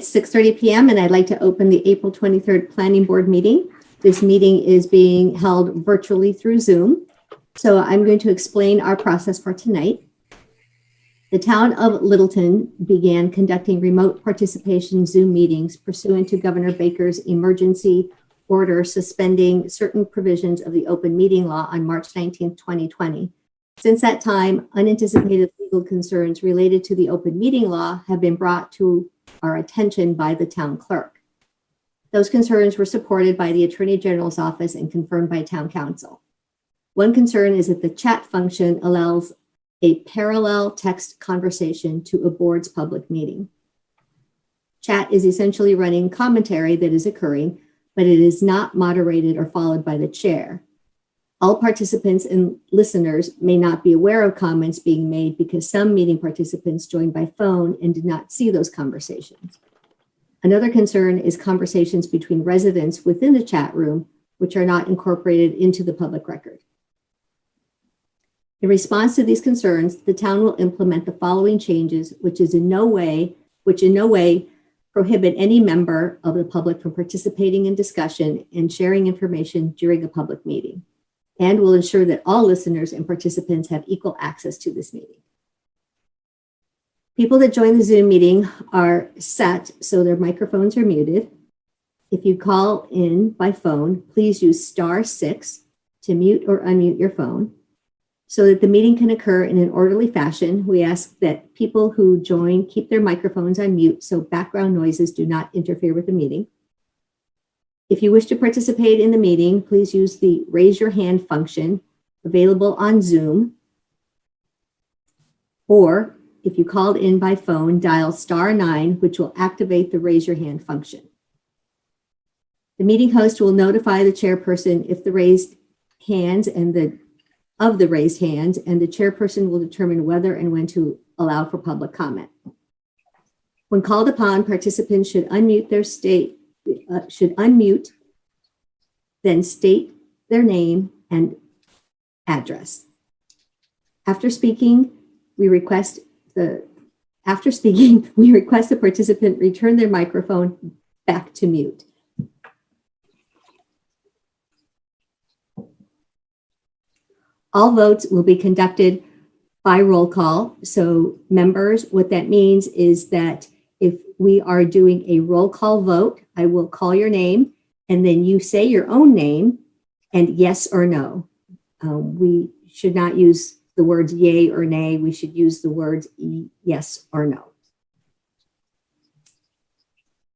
It's 6:30 p.m. and I'd like to open the April 23rd Planning Board meeting. This meeting is being held virtually through Zoom. So I'm going to explain our process for tonight. The town of Littleton began conducting remote participation Zoom meetings pursuant to Governor Baker's emergency order suspending certain provisions of the open meeting law on March 19, 2020. Since that time, unanticipated legal concerns related to the open meeting law have been brought to our attention by the town clerk. Those concerns were supported by the Attorney General's office and confirmed by town council. One concern is that the chat function allows a parallel text conversation to a board's public meeting. Chat is essentially running commentary that is occurring, but it is not moderated or followed by the chair. All participants and listeners may not be aware of comments being made because some meeting participants joined by phone and did not see those conversations. Another concern is conversations between residents within the chat room, which are not incorporated into the public record. In response to these concerns, the town will implement the following changes, which in no way prohibit any member of the public from participating in discussion and sharing information during a public meeting, and will ensure that all listeners and participants have equal access to this meeting. People that join the Zoom meeting are set so their microphones are muted. If you call in by phone, please use *6 to mute or unmute your phone. So that the meeting can occur in an orderly fashion, we ask that people who join keep their microphones on mute so background noises do not interfere with the meeting. If you wish to participate in the meeting, please use the raise your hand function available on Zoom. Or if you called in by phone, dial *9, which will activate the raise your hand function. The meeting host will notify the chairperson if the raised hands and the chairperson will determine whether and when to allow for public comment. When called upon, participants should unmute, then state their name and address. After speaking, we request the participant return their microphone back to mute. All votes will be conducted by roll call. So members, what that means is that if we are doing a roll call vote, I will call your name and then you say your own name and yes or no. We should not use the words yay or nay. We should use the words yes or no.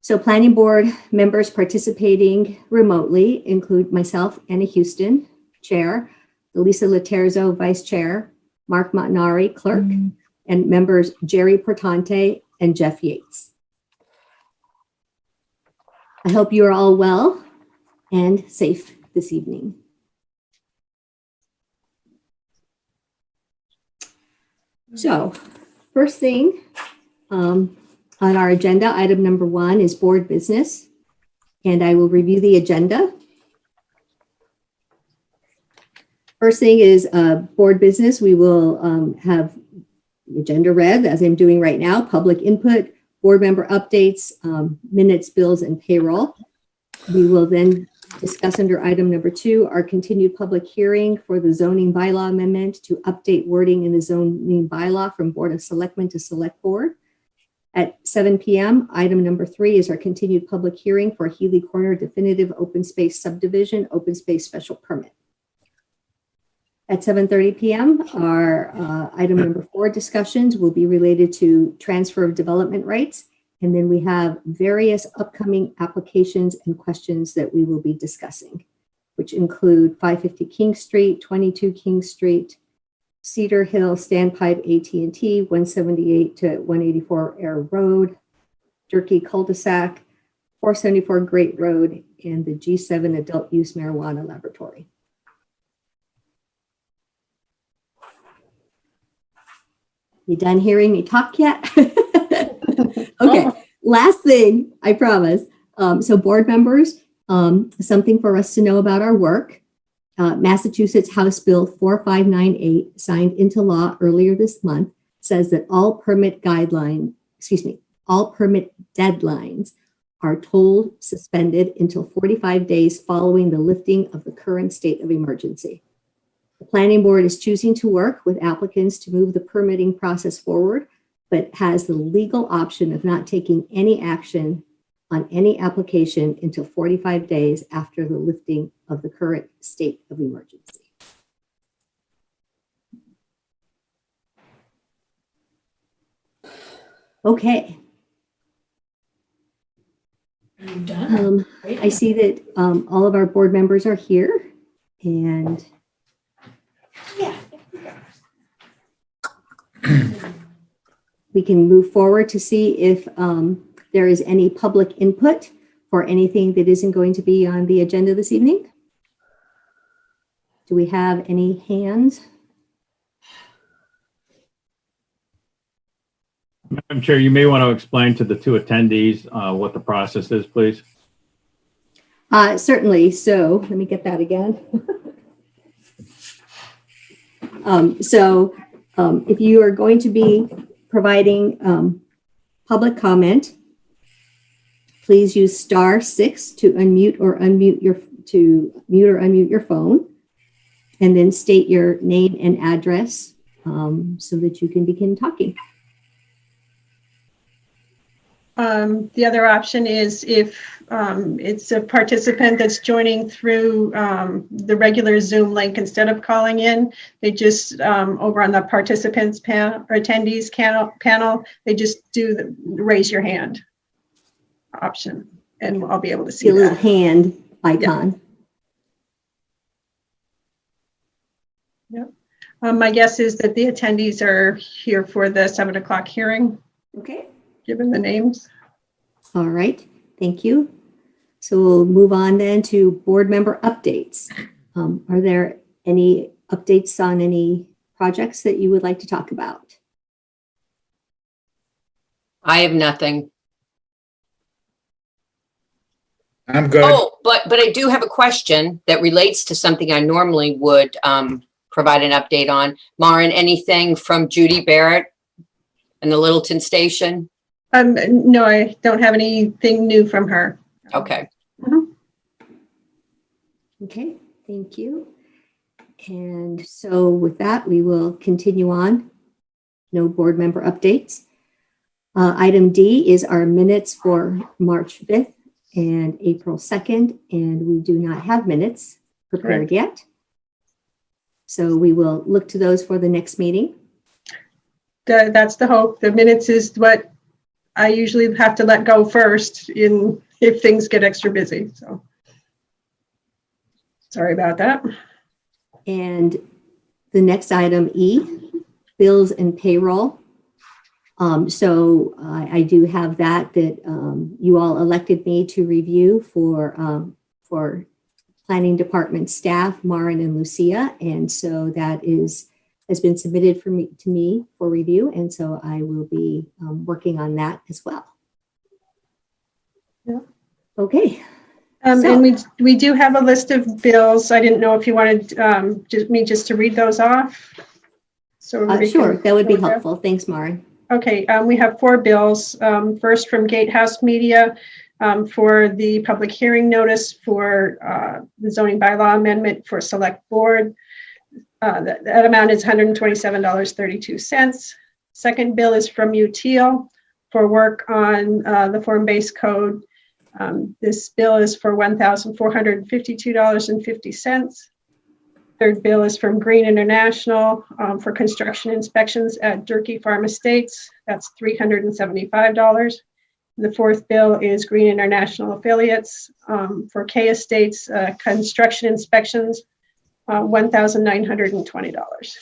So planning board members participating remotely include myself, Anna Houston, chair, Lisa Laterzo, vice chair, Mark Montanari, clerk, and members Jerry Portante and Jeff Yates. I hope you are all well and safe this evening. So first thing on our agenda, item number 1 is board business, and I will review the agenda. First thing is board business. We will have the agenda read, as I'm doing right now, public input, board member updates, minutes, bills, and payroll. We will then discuss under item number 2, our continued public hearing for the zoning bylaw amendment to update wording in the zoning bylaw from Board of Selectmen to Select Board. At 7 p.m., item number 3 is our continued public hearing for Healy Corner definitive open space subdivision, open space special permit. At 7:30 p.m., our item number 4 discussions will be related to transfer of development rights. And then we have various upcoming applications and questions that we will be discussing, which include 550 King Street, 22 King Street, Cedar Hill, Standpipe AT&T, 178 to 184 Air Road, Durkee Cul-de-sac, 474 Great Road, and the G7 Adult Use Marijuana Laboratory. You done hearing me talk yet? Okay, last thing, I promise. So board members, something for us to know about our work. Massachusetts House Bill 4598, signed into law earlier this month, says that all permit guidelines, all permit deadlines are told suspended until 45 days following the lifting of the current state of emergency. The planning board is choosing to work with applicants to move the permitting process forward, but has the legal option of not taking any action on any application until 45 days after the lifting of the current state of emergency. Okay. Done. I see that all of our board members are here, and Yeah. we can move forward to see if there is any public input for anything that isn't going to be on the agenda this evening. Do we have any hands? Madam Chair, you may want to explain to the two attendees what the process is, please. Certainly. So let me get that again. If you are going to be providing public comment, please use *6 to mute or unmute your phone, and then state your name and address so that you can begin talking. The other option is if it's a participant that's joining through the regular Zoom link, instead of calling in, they just over on the participants panel or attendees panel, they just do the raise your hand option, and I'll be able to see a little that hand icon. Yep. My guess is that the attendees are here for the 7 o'clock hearing, Okay. given the names. All right. Thank you. So we'll move on then to board member updates. Are there any updates on any projects that you would like to talk about? I have nothing. I'm good. Oh, but I do have a question that relates to something I normally would provide an update on. Maren, anything from Judy Barrett and the Littleton Station? No, I don't have anything new from her. Okay. Okay, thank you. And so with that, we will continue on. No board member updates. Item D is our minutes for March 5th and April 2nd, and we do not have minutes prepared yet. So we will look to those for the next meeting. That's the hope. The minutes is what I usually have to let go first if things get extra busy. So sorry about that. And the next item, E, bills and payroll. I do have that you all elected me to review for planning department staff, Maren and Lucia. And so that has been submitted to me for review. And so I will be working on that as well. Yeah. Okay. And we do have a list of bills. I didn't know if you wanted me just to read those off. So sure, that would be helpful. Thanks, Maren. Okay, we have 4 bills. First from Gatehouse Media for the public hearing notice for the zoning bylaw amendment for Select Board. That amount is $127.32. Second bill is from Util for work on the form-based code. This bill is for $1,452.50. Third bill is from Green International for construction inspections at Durkee Farm Estates. That's $375. The fourth bill is Green International Affiliates for K Estates construction inspections, $1,920.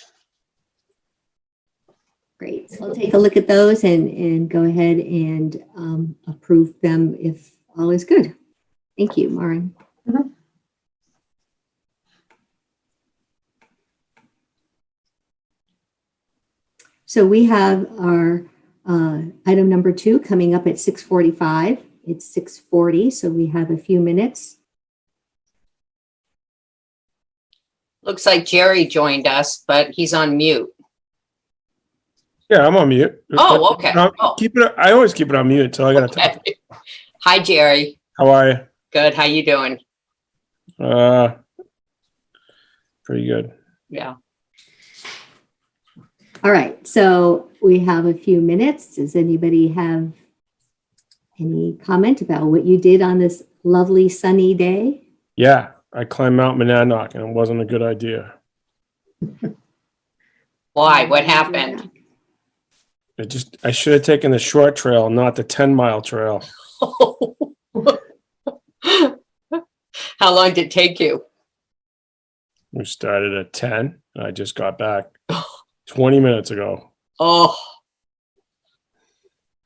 Great. So I'll take a look at those and go ahead and approve them if all is good. Thank you, Maren. So we have our item number 2 coming up at 6:45. It's 6:40, so we have a few minutes. Looks like Jerry joined us, but he's on mute. Yeah, I'm on mute. Oh, okay. No, Oh. keep it. I always keep it on mute until I gotta talk. Okay. Hi, Jerry. How are you? Good. How you doing? Pretty good. Yeah. All right, so we have a few minutes. Does anybody have any comment about what you did on this lovely sunny day? Yeah, I climbed Mount Monadnock and it wasn't a good idea. Why? What happened? I should have taken the short trail, not the 10-mile trail. How long did it take you? We started at 10 and I just got back 20 minutes ago. Oh,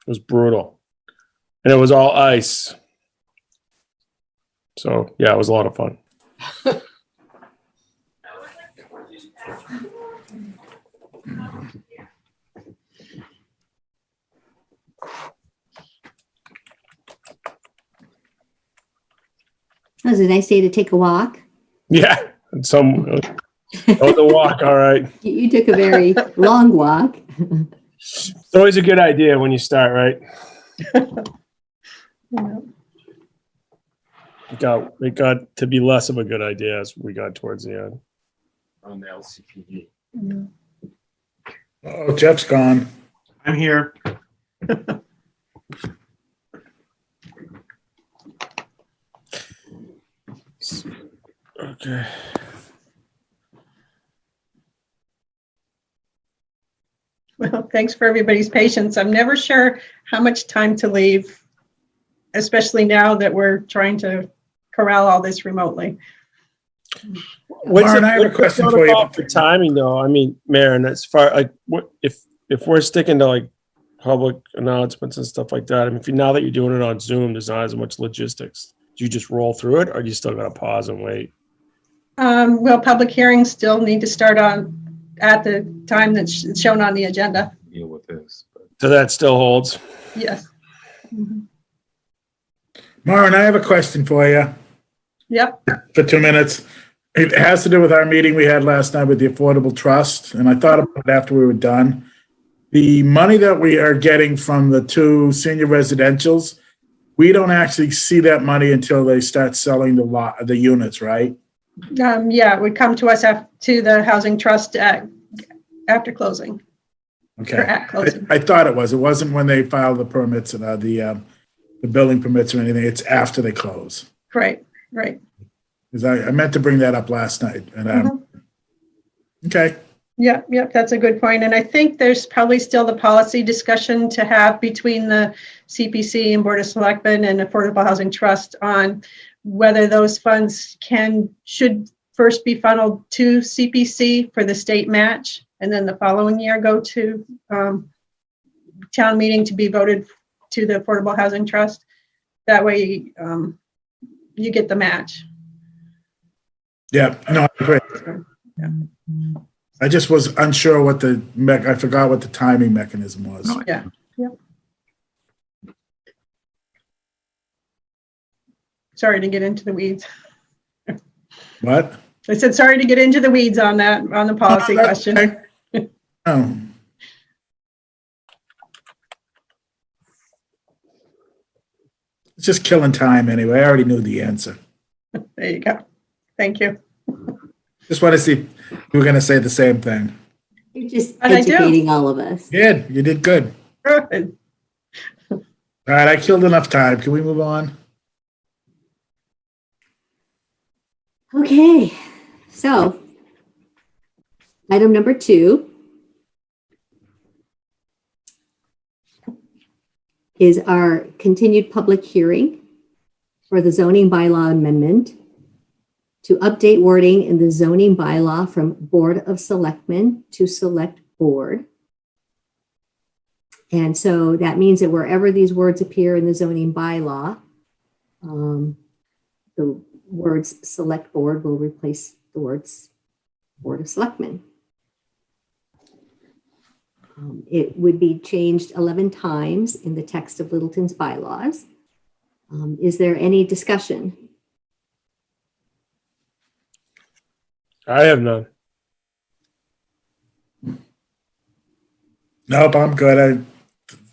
It was brutal. And it was all ice. So yeah, it was a lot of fun. It was a nice day to take a walk. Yeah. And it was a walk, all right. You took a very long walk. It's always a good idea when you start, right? It got to be less of a good idea as we got towards the end. On the LCPD. Oh, Jeff's gone. I'm here. Okay. Well, thanks for everybody's patience. I'm never sure how much time to leave, especially now that we're trying to corral all this remotely. Lauren, I have a question for you. The timing, though, I mean, Maren, as far like what if we're sticking to like public announcements and stuff like that. I mean, now that you're doing it on Zoom, there's not as much logistics. Do you just roll through it, or do you still got to pause and wait? Well, public hearings still need to start at the time that's shown on the agenda. Deal with this. But So that still holds. Yes. Mhm. Lauren, I have a question for you Yep. for 2 minutes. It has to do with our meeting we had last night with the Affordable Trust, and I thought about it after we were done. The money that we are getting from the 2 senior residentials, we don't actually see that money until they start selling the units, right? Yeah, it would come to us to the Housing Trust after closing. Or Okay. at closing. I thought it was. It wasn't when they file the permits and the building permits or anything. It's after they close. Right, right. Because I meant to bring that up last night. And okay. Yeah, that's a good point. And I think there's probably still the policy discussion to have between the CPC and Board of Selectmen and Affordable Housing Trust on whether those funds should first be funneled to CPC for the state match, and then the following year go to town meeting to be voted to the Affordable Housing Trust. That way you get the match. Yeah, no, I agree. Yeah. I just was unsure what I forgot what the timing mechanism was. Yeah. Sorry to get into the weeds. What? I said, sorry to get into the weeds on that, on the policy that's question. okay. Oh. It's just killing time anyway. I already knew the answer. There you go. Thank you. Just want to see if you were going to say the same thing. You're just And I do. educating all of us. Good. You did good. Good. All right. I killed enough time. Can we move on? Okay, so item number 2 is our continued public hearing for the zoning bylaw amendment to update wording in the zoning bylaw from Board of Selectmen to Select Board. And so that means that wherever these words appear in the zoning bylaw, the words Select Board will replace the words Board of Selectmen. It would be changed 11 times in the text of Littleton's bylaws. Is there any discussion? I have none. Nope, I'm good.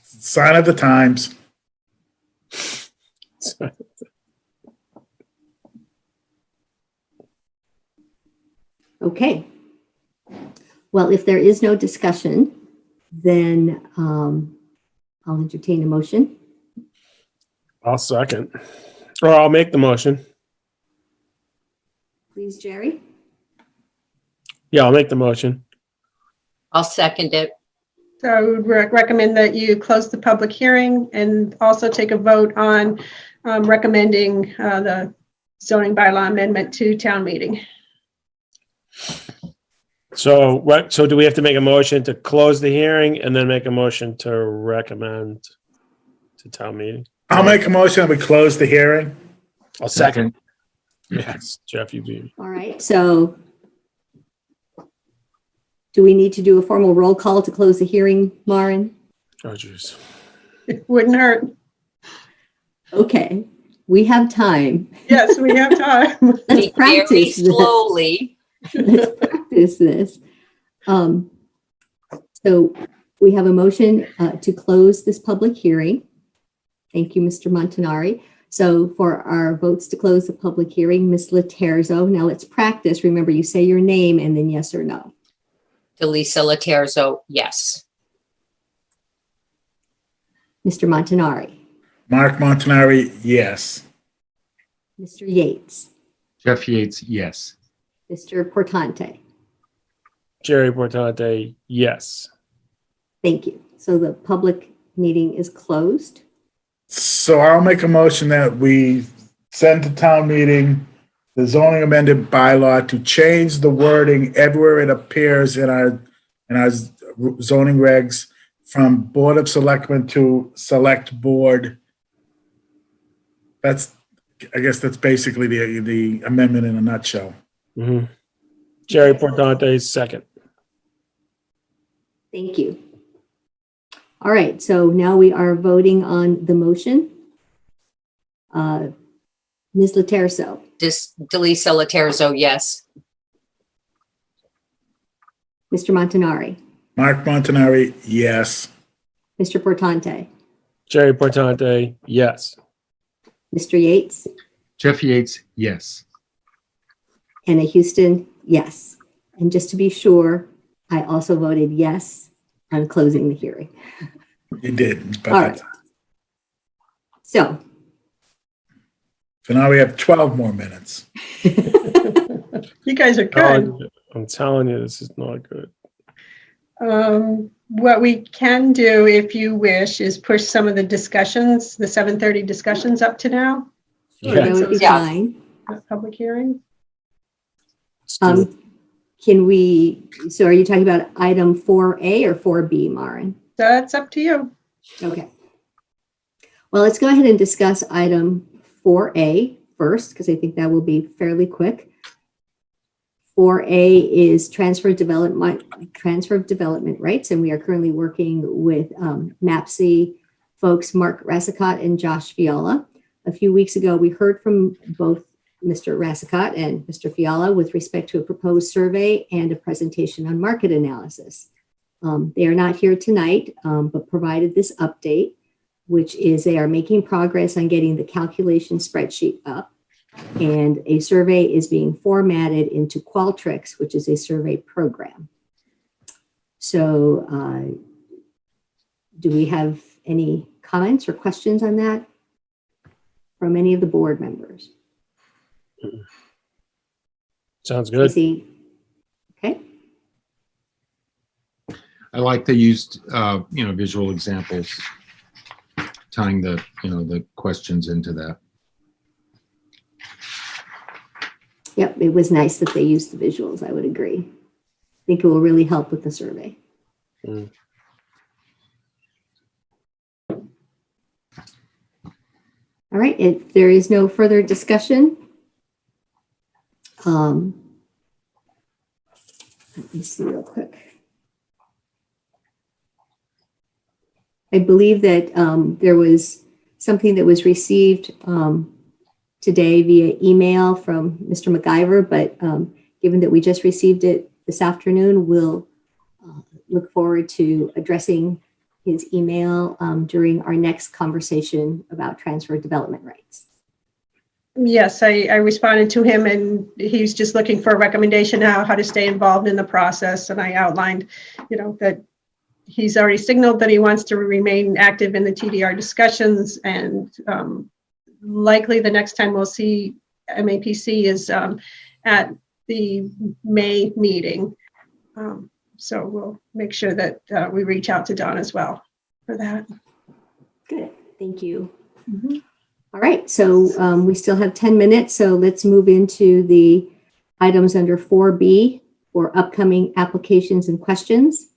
Sign of the times. Okay. Well, if there is no discussion, then I'll entertain a motion. I'll second. Or I'll make the motion. Please, Jerry. Yeah, I'll make the motion. I'll second it. So I would recommend that you close the public hearing and also take a vote on recommending the zoning bylaw amendment to town meeting. So what, so do we have to make a motion to close the hearing and then make a motion to recommend to town meeting? I'll make a motion that we close the hearing. I'll second. Yes, Jeff, you beat me. All right. So do we need to do a formal roll call to close the hearing, Maren? Oh, jeez. It wouldn't hurt. Okay. We have time. Yes, we have time. Let's Very practice this. slowly. Let's practice this. So we have a motion to close this public hearing. Thank you, Mr. Montanari. So for our votes to close the public hearing, Ms. Laterzo, now let's practice. Remember, you say your name and then yes or no. Delisa Laterzo, yes. Mr. Montanari, Mark Montanari, yes. Mr. Yates, Jeff Yates, yes. Mr. Portante. Jerry Portante, yes. Thank you. So the public meeting is closed. So I'll make a motion that we send to town meeting the zoning amended bylaw to change the wording everywhere it appears in our zoning regs from Board of Selectmen to Select Board. I guess that's basically the amendment in a nutshell. Mhm. Jerry Portante, second. Thank you. All right, so now we are voting on the motion. Ms. Laterzo, Delisa Laterzo, yes. Mr. Montanari, Mark Montanari, yes. Mr. Portante, Jerry Portante, yes. Mr. Yates, Jeff Yates, yes. Anna Houston, yes. And just to be sure, I also voted yes on closing the hearing. You did. All right. So So now we have 12 more minutes. You guys are good. I'm telling you, this is not good. What we can do, if you wish, is push some of the discussions, the 7:30 discussions up to now, sure, that would be Yeah. fine. public hearing. Can we, so are you talking about item 4A or 4B, Maren? That's up to you. Okay. Well, let's go ahead and discuss item 4A first, because I think that will be fairly quick. 4A is transfer of development rights, and we are currently working with MAPC folks, Mark Rassicott and Josh Fiala. A few weeks ago, we heard from both Mr. Rassicott and Mr. Fiala with respect to a proposed survey and a presentation on market analysis. They are not here tonight, but provided this update, which is they are making progress on getting the calculation spreadsheet up, and a survey is being formatted into Qualtrics, which is a survey program. So do we have any comments or questions on that from any of the board members? Sounds good. Casey? Okay. I like the used, visual examples, tying the questions into that. Yep, it was nice that they used the visuals. I would agree. I think it will really help with the survey. Mm. All right, if there is no further discussion, let me see real quick. I believe that there was something that was received today via email from Mr. MacGyver, but given that we just received it this afternoon, we'll look forward to addressing his email during our next conversation about transfer development rights. Yes, I responded to him, and he's just looking for a recommendation how to stay involved in the process. And I outlined, that he's already signaled that he wants to remain active in the TDR discussions, and likely the next time we'll see MAPC is at the May meeting. So we'll make sure that we reach out to Don as well for that. Good, thank you. All right, so we still have 10 minutes, so let's move into the items under 4B for upcoming applications and questions.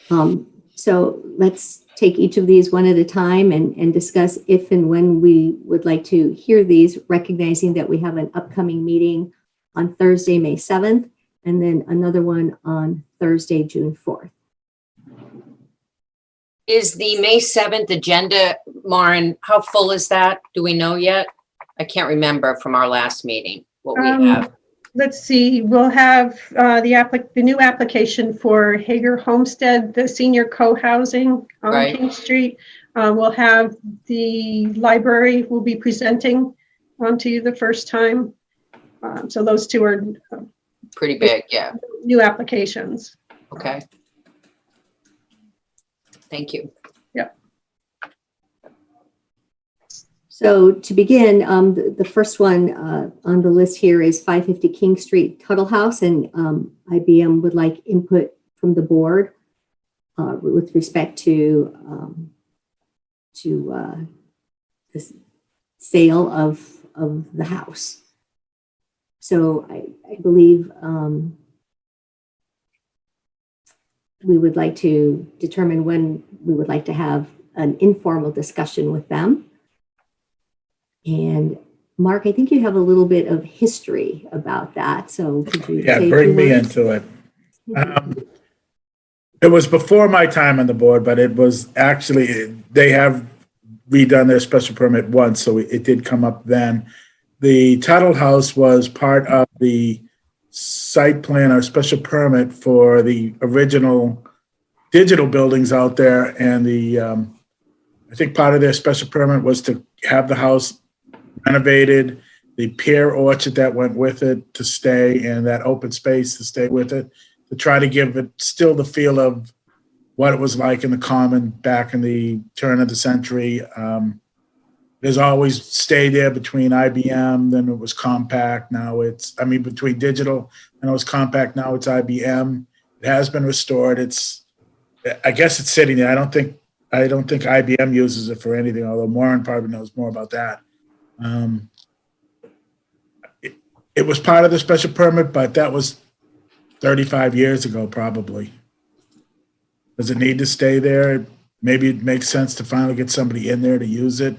So let's take each of these one at a time and discuss if and when we would like to hear these, recognizing that we have an upcoming meeting on Thursday, May 7th, and then another one on Thursday, June 4th. Is the May 7th agenda, Maren, how full is that? Do we know yet? I can't remember from our last meeting what we have. Let's see, we'll have the new application for Hager Homestead, the senior co-housing on Right. King Street. We'll have the library will be presenting to you the first time. So those two are Pretty big, yeah. new applications. Okay. Thank you. So to begin, the first one on the list here is 550 King Street Tuttle House, and IBM would like input from the board with respect to the sale of the house. So I believe we would like to determine when we would like to have an informal discussion with them. And Mark, I think you have a little bit of history about that. So could you say a Bring few me words? into it. It was before my time on the board, but it was actually, they have redone their special permit once, so it did come up then. The Tuttle House was part of the site plan or special permit for the original digital buildings out there, and I think part of their special permit was to have the house renovated, the pear orchard that went with it to stay, and that open space to stay with it, to try to give it still the feel of what it was like in the common back in the turn of the century. There's always stayed there between IBM, then it was Compact, now between digital and it was Compact, now it's IBM. It has been restored. I guess it's sitting there. I don't think IBM uses it for anything, although Warren probably knows more about that. It was part of the special permit, but that was 35 years ago, probably. Does it need to stay there? Maybe it makes sense to finally get somebody in there to use it.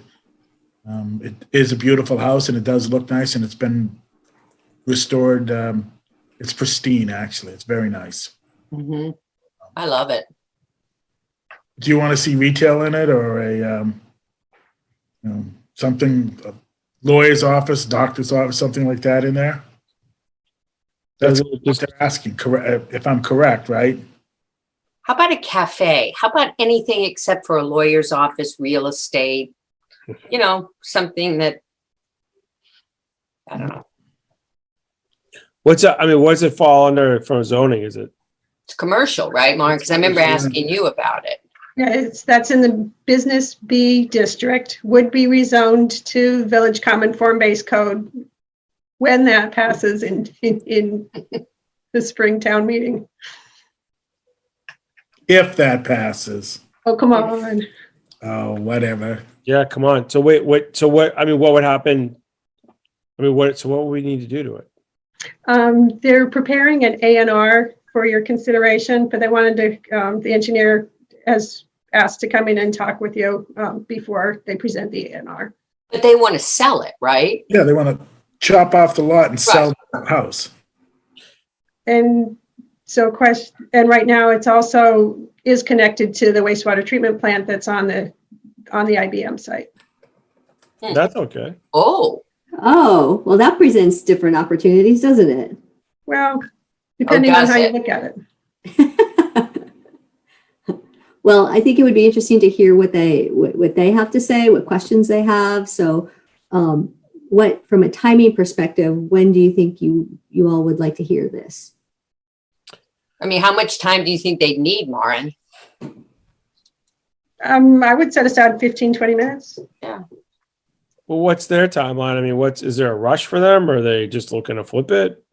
It is a beautiful house, and it does look nice, and it's been restored. It's pristine, actually. It's very nice. Mm-hmm. I love it. Do you want to see retail in it, or something, a lawyer's office, doctor's office, something like that in there? That's what they're asking, correct, if I'm correct, right? How about a cafe? How about anything except for a lawyer's office, real estate? Something that, I don't know. What's it fall under from zoning? Is it? It's commercial, right, Mark? Because I remember asking you about it. Yeah, that's in the Business B district, would be rezoned to Village Common Form-Based Code when that passes in the spring town meeting. If that passes. Oh, come on. Oh, whatever. Yeah, come on. So wait, what? So what? What would happen? What would we need to do to it? They're preparing an A&R for your consideration, but they wanted to, the engineer has asked to come in and talk with you before they present the A&R. But they want to sell it, right? Yeah, they want to chop off the lot and sell the house. And so right now it's also is connected to the wastewater treatment plant that's on the IBM site. That's okay. Oh, Well, that presents different opportunities, doesn't it? Well, depending on does how you it? look at it. Well, I think it would be interesting to hear what they have to say, what questions they have. So what, from a timing perspective, when do you think you all would like to hear this? I mean, how much time do you think they'd need, Maren? I would set aside 15, 20 minutes. Well, what's their timeline? I mean, is there a rush for them, or are they just looking to flip it?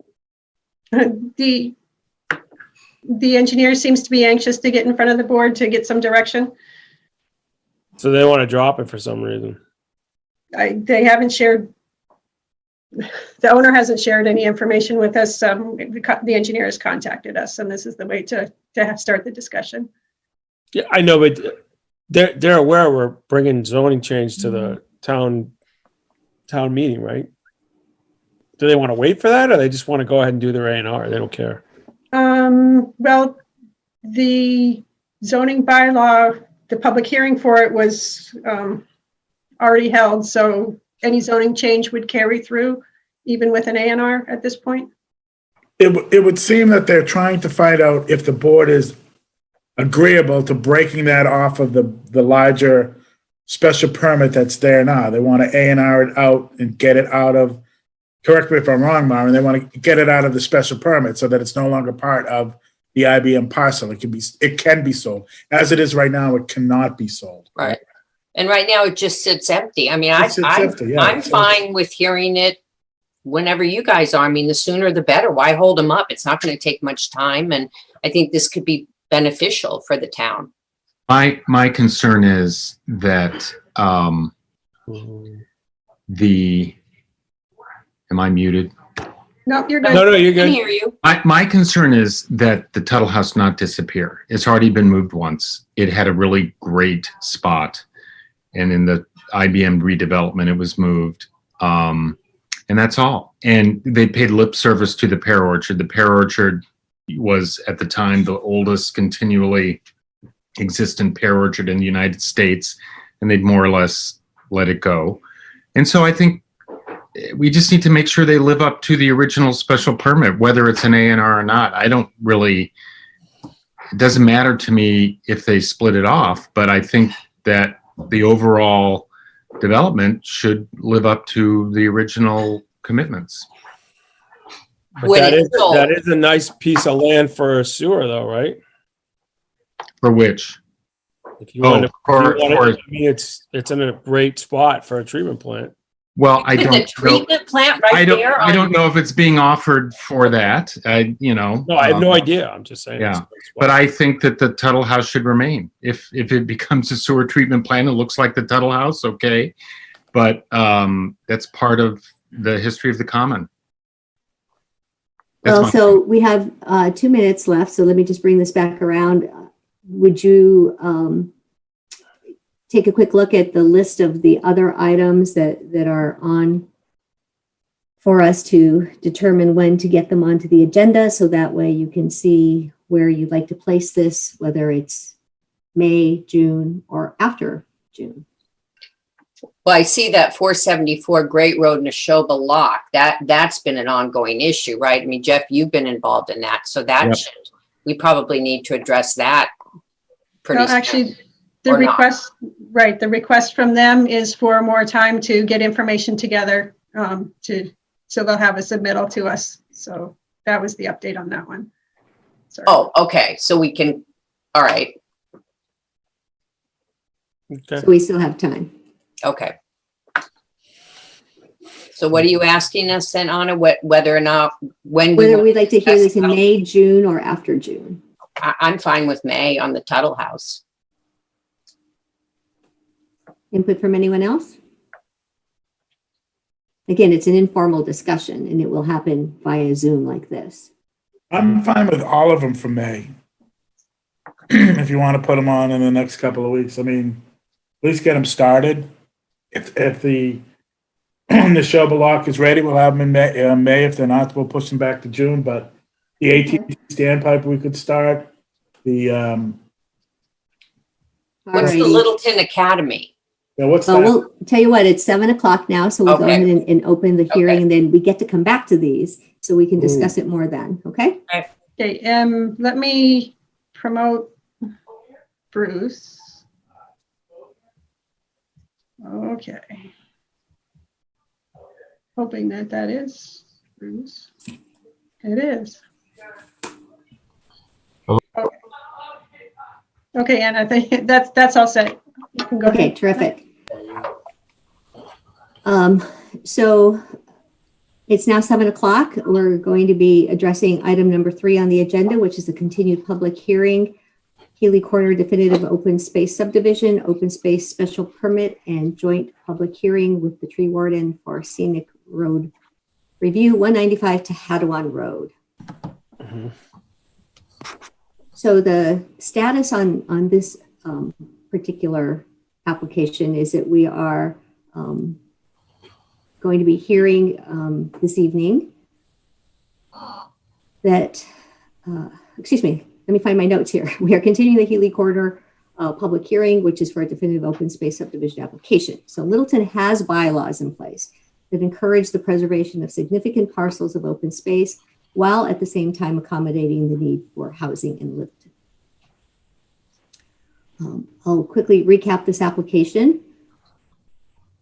The engineer seems to be anxious to get in front of the board to get some direction. So they want to drop it for some reason. They haven't shared, the owner hasn't shared any information with us. The engineer has contacted us, and this is the way to start the discussion. Yeah, I know, but they're aware we're bringing zoning change to the town meeting, right? Do they want to wait for that, or they just want to go ahead and do their A&R? They don't care. Well, the zoning bylaw, the public hearing for it was already held, so any zoning change would carry through, even with an A&R at this point. It would seem that they're trying to find out if the board is agreeable to breaking that off of the larger special permit that's there now. They want to A&R it out and get it out of, correct me if I'm wrong, Maren, they want to get it out of the special permit so that it's no longer part of the IBM parcel. It can be sold. As it is right now, it cannot be sold. Right. And right now it just sits empty. I mean, Empty, yeah. I'm fine with hearing it whenever you guys are. I mean, the sooner the better. Why hold them up? It's not going to take much time. And I think this could be beneficial for the town. My concern is that am I muted? No, you're good. No, you're I can good. hear you. My concern is that the Tuttle House not disappear. It's already been moved once. It had a really great spot. And in the IBM redevelopment, it was moved. And that's all. And they paid lip service to the pear orchard. The pear orchard was at the time the oldest continually existent pear orchard in the United States. And they'd more or less let it go. And so I think we just need to make sure they live up to the original special permit, whether it's an A&R or not. I don't really, it doesn't matter to me if they split it off, but I think that the overall development should live up to the original commitments. But When that it's sold. is a nice piece of land for a sewer, though, right? For which? If you want to, for- I mean, it's in a great spot for a treatment plant. Well, I Put the don't know. treatment plant right there. I don't know if it's being offered for that. No, I have no idea. I'm just saying. yeah. it's a great spot. But I think that the Tuttle House should remain. If it becomes a sewer treatment plant, it looks like the Tuttle House, okay. But that's part of the history of the common. That's Well, my- so we have 2 minutes left, so let me just bring this back around. Would you take a quick look at the list of the other items that are on for us to determine when to get them onto the agenda, so that way you can see where you'd like to place this, whether it's May, June, or after June. Well, I see that 474 Great Road and Neshoba Lock. That's been an ongoing issue, right? I mean, Jeff, you've been involved in that, so that Yep. we probably need to address that pretty No, soon. actually, the Or not. request, right, the request from them is for more time to get information together, so they'll have a submittal to us. So that was the update on that one. Sorry. Oh, okay, so we can, all right, Okay. So we still have time. okay. So what are you asking us then, Anna, whether or not, when Whether we, we'd like to hear this in That's- May, June, or after June. I'm fine with May on the Tuttle House. Input from anyone else? Again, it's an informal discussion and it will happen via Zoom like this. I'm fine with all of them for May. If you want to put them on in the next couple of weeks, I mean, at least get them started. If the Neshoba Lock is ready, we'll have them in May. If they're not, we'll push them back to June, but the AT&T standpipe we could start. What's the Alrighty. Littleton Academy? What's Well, that? we'll tell you what, it's 7:00 now, so we'll go Okay. ahead and open the hearing, Okay. and then we get to come back to these, so we can discuss it more then, okay? Okay, let me promote Bruce. Okay. Hoping that that is Bruce. It is. Okay. Okay, Ann, I think that's all set. You can go Okay, ahead. terrific. So it's now 7 o'clock. We're going to be addressing item number 3 on the agenda, which is the continued public hearing, Healy Corner Definitive Open Space Subdivision, Open Space Special Permit, and Joint Public Hearing with the Tree Warden for Scenic Road Review, 195 to Hadawan Road. So the status on this particular application is that we are going to be hearing this evening that, excuse me, let me find my notes here. We are continuing the Healy Corner public hearing, which is for a definitive open space subdivision application. So Littleton has bylaws in place that encourage the preservation of significant parcels of open space while at the same time accommodating the need for housing in Littleton. I'll quickly recap this application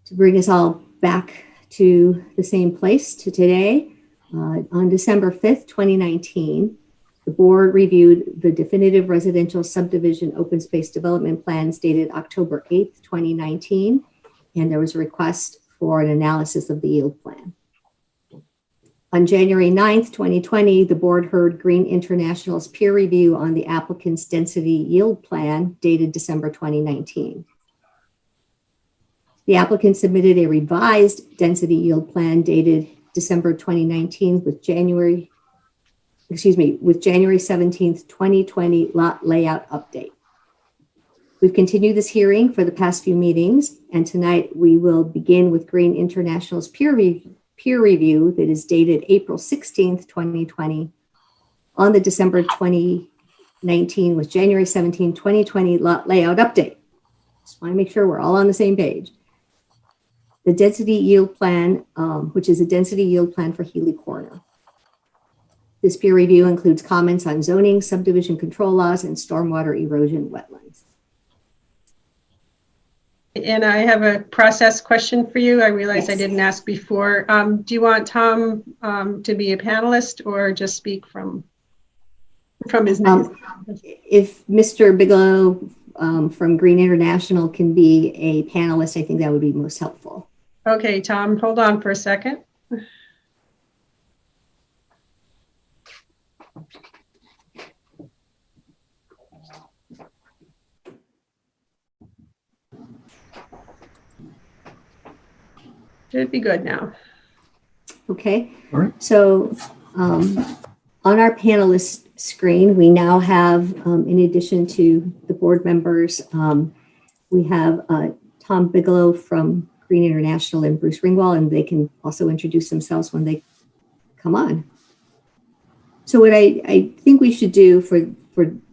to bring us all back to the same place to today. On December 5th, 2019, the board reviewed the definitive residential subdivision open space development plans dated October 8th, 2019, and there was a request for an analysis of the yield plan. On January 9th, 2020, the board heard Green International's peer review on the applicant's density yield plan dated December 2019. The applicant submitted a revised density yield plan dated December 2019 with January 17th, 2020 lot layout update. We've continued this hearing for the past few meetings, and tonight we will begin with Green International's peer review that is dated April 16th, 2020 on the December 2019 with January 17, 2020 lot layout update. Just want to make sure we're all on the same page. The density yield plan, which is a density yield plan for Healy Corner. This peer review includes comments on zoning, subdivision control laws, and stormwater erosion wetlands. And I have a process question for you. I realized I Yes. didn't ask before. Do you want Tom to be a panelist or just speak from his name? If Mr. Bigelow from Green International can be a panelist, I think that would be most helpful. Okay, Tom, hold on for a second. Should be good now. Okay. All right. So on our panelist screen, we now have, in addition to the board members, we have Tom Bigelow from Green International and Bruce Ringwald, and they can also introduce themselves when they come on. So what I think we should do for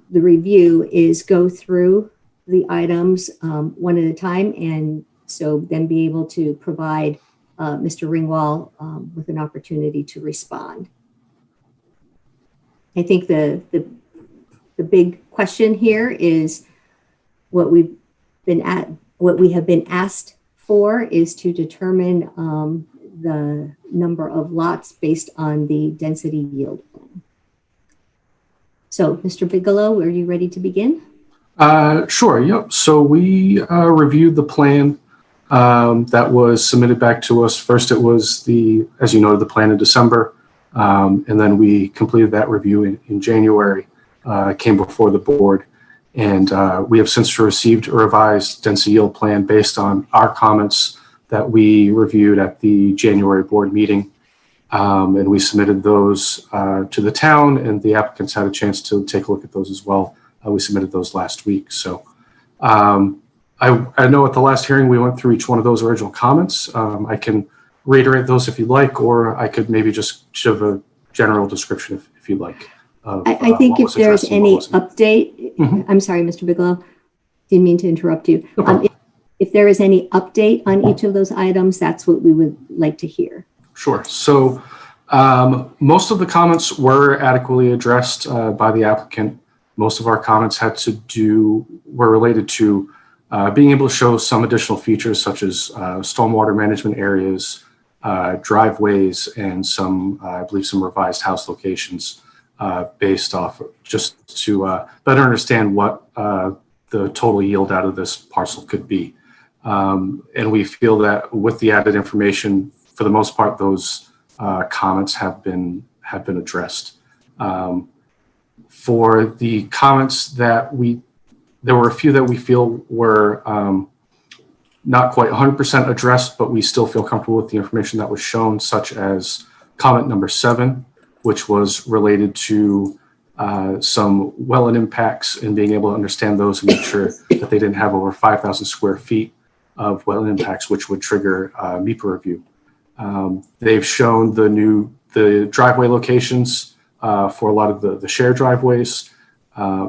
the review is go through the items one at a time, and so then be able to provide Mr. Ringwald with an opportunity to respond. I think the big question here is what we have been asked for is to determine the number of lots based on the density yield plan. So, Mr. Bigelow, are you ready to begin? Sure, yep. So we reviewed the plan that was submitted back to us. First, it was as you noted, the plan in December, and then we completed that review in January, came before the board, and we have since received a revised density yield plan based on our comments that we reviewed at the January board meeting, and we submitted those to the town, and the applicants had a chance to take a look at those as well. We submitted those last week. So I know at the last hearing, we went through each one of those original comments. I can reiterate those if you'd like, or I could maybe just give a general description if you'd like. I think if there's any update, I'm sorry, Mr. Bigelow, didn't mean to interrupt you. No if there is any update on each of those items, that's what we would like to hear. Sure. So Most of the comments were adequately addressed by the applicant. Most of our comments were related to being able to show some additional features such as stormwater management areas, driveways, and I believe some revised house locations based off of just to better understand what the total yield out of this parcel could be. And we feel that with the added information, for the most part, those comments have been addressed. For the comments there were a few that we feel were not quite 100% addressed, but we still feel comfortable with the information that was shown, such as comment number 7, which was related to some wetland impacts and being able to understand those and make sure that they didn't have over 5,000 square feet of wetland impacts, which would trigger MEPA review. They've shown the driveway locations for a lot of the shared driveways.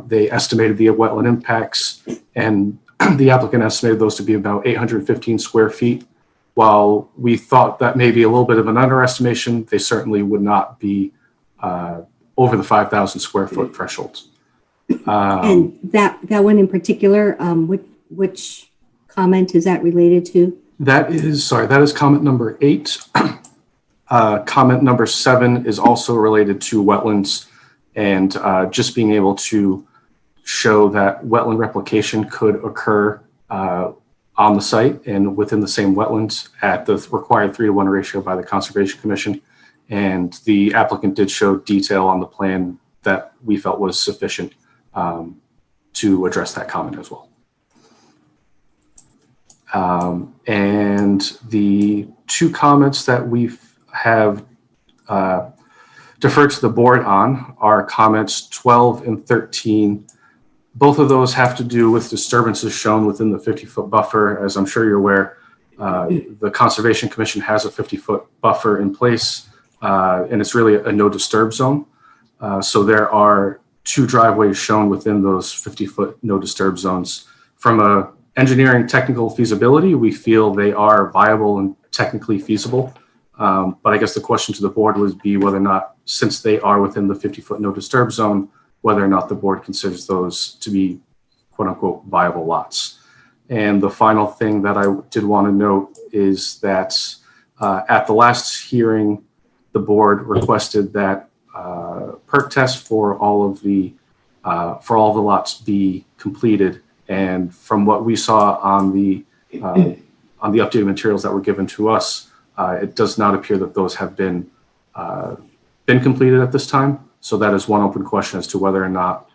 They estimated the wetland impacts, and the applicant estimated those to be about 815 square feet. While we thought that may be a little bit of an underestimation, they certainly would not be over the 5,000 square foot threshold. And that one in particular, which comment is that related to? That is comment number 8. Comment number 7 is also related to wetlands and just being able to show that wetland replication could occur on the site and within the same wetlands at the required 3:1 ratio by the Conservation Commission. And the applicant did show detail on the plan that we felt was sufficient to address that comment as well. And the 2 comments that we have deferred to the board on are comments 12 and 13. Both of those have to do with disturbances shown within the 50-foot buffer. As I'm sure you're aware, the Conservation Commission has a 50-foot buffer in place, and it's really a no disturb zone. So there are 2 driveways shown within those 50-foot no disturb zones. From a engineering technical feasibility, we feel they are viable and technically feasible. But I guess the question to the board would be whether or not, since they are within the 50-foot no disturb zone, whether or not the board considers those to be quote unquote viable lots. And the final thing that I did want to note is that at the last hearing, the board requested that perk tests for all of the lots be completed. And from what we saw on the updated materials that were given to us, it does not appear that those have been completed at this time. So that is one open question as to whether or not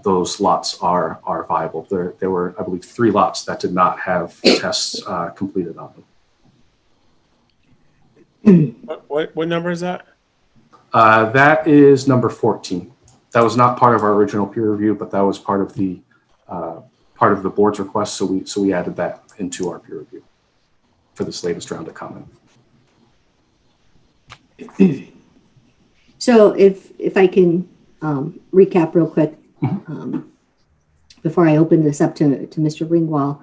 those lots are viable. There were, I believe, 3 lots that did not have tests completed on them. What number is that? That is number 14. That was not part of our original peer review, but that was part of the board's request. So we added that into our peer review for this latest round of comment. So if I can recap real quick before I open this up to Mr. Ringwald,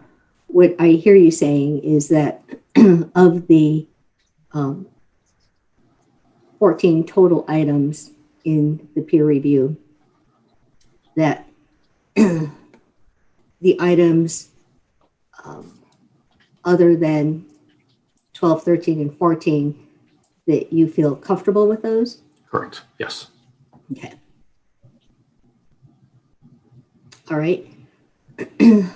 what I hear you saying is that of the 14 total items in the peer review, that the items other than 12, 13, and 14, that you feel comfortable with those? Correct. Yes. Okay. All right. And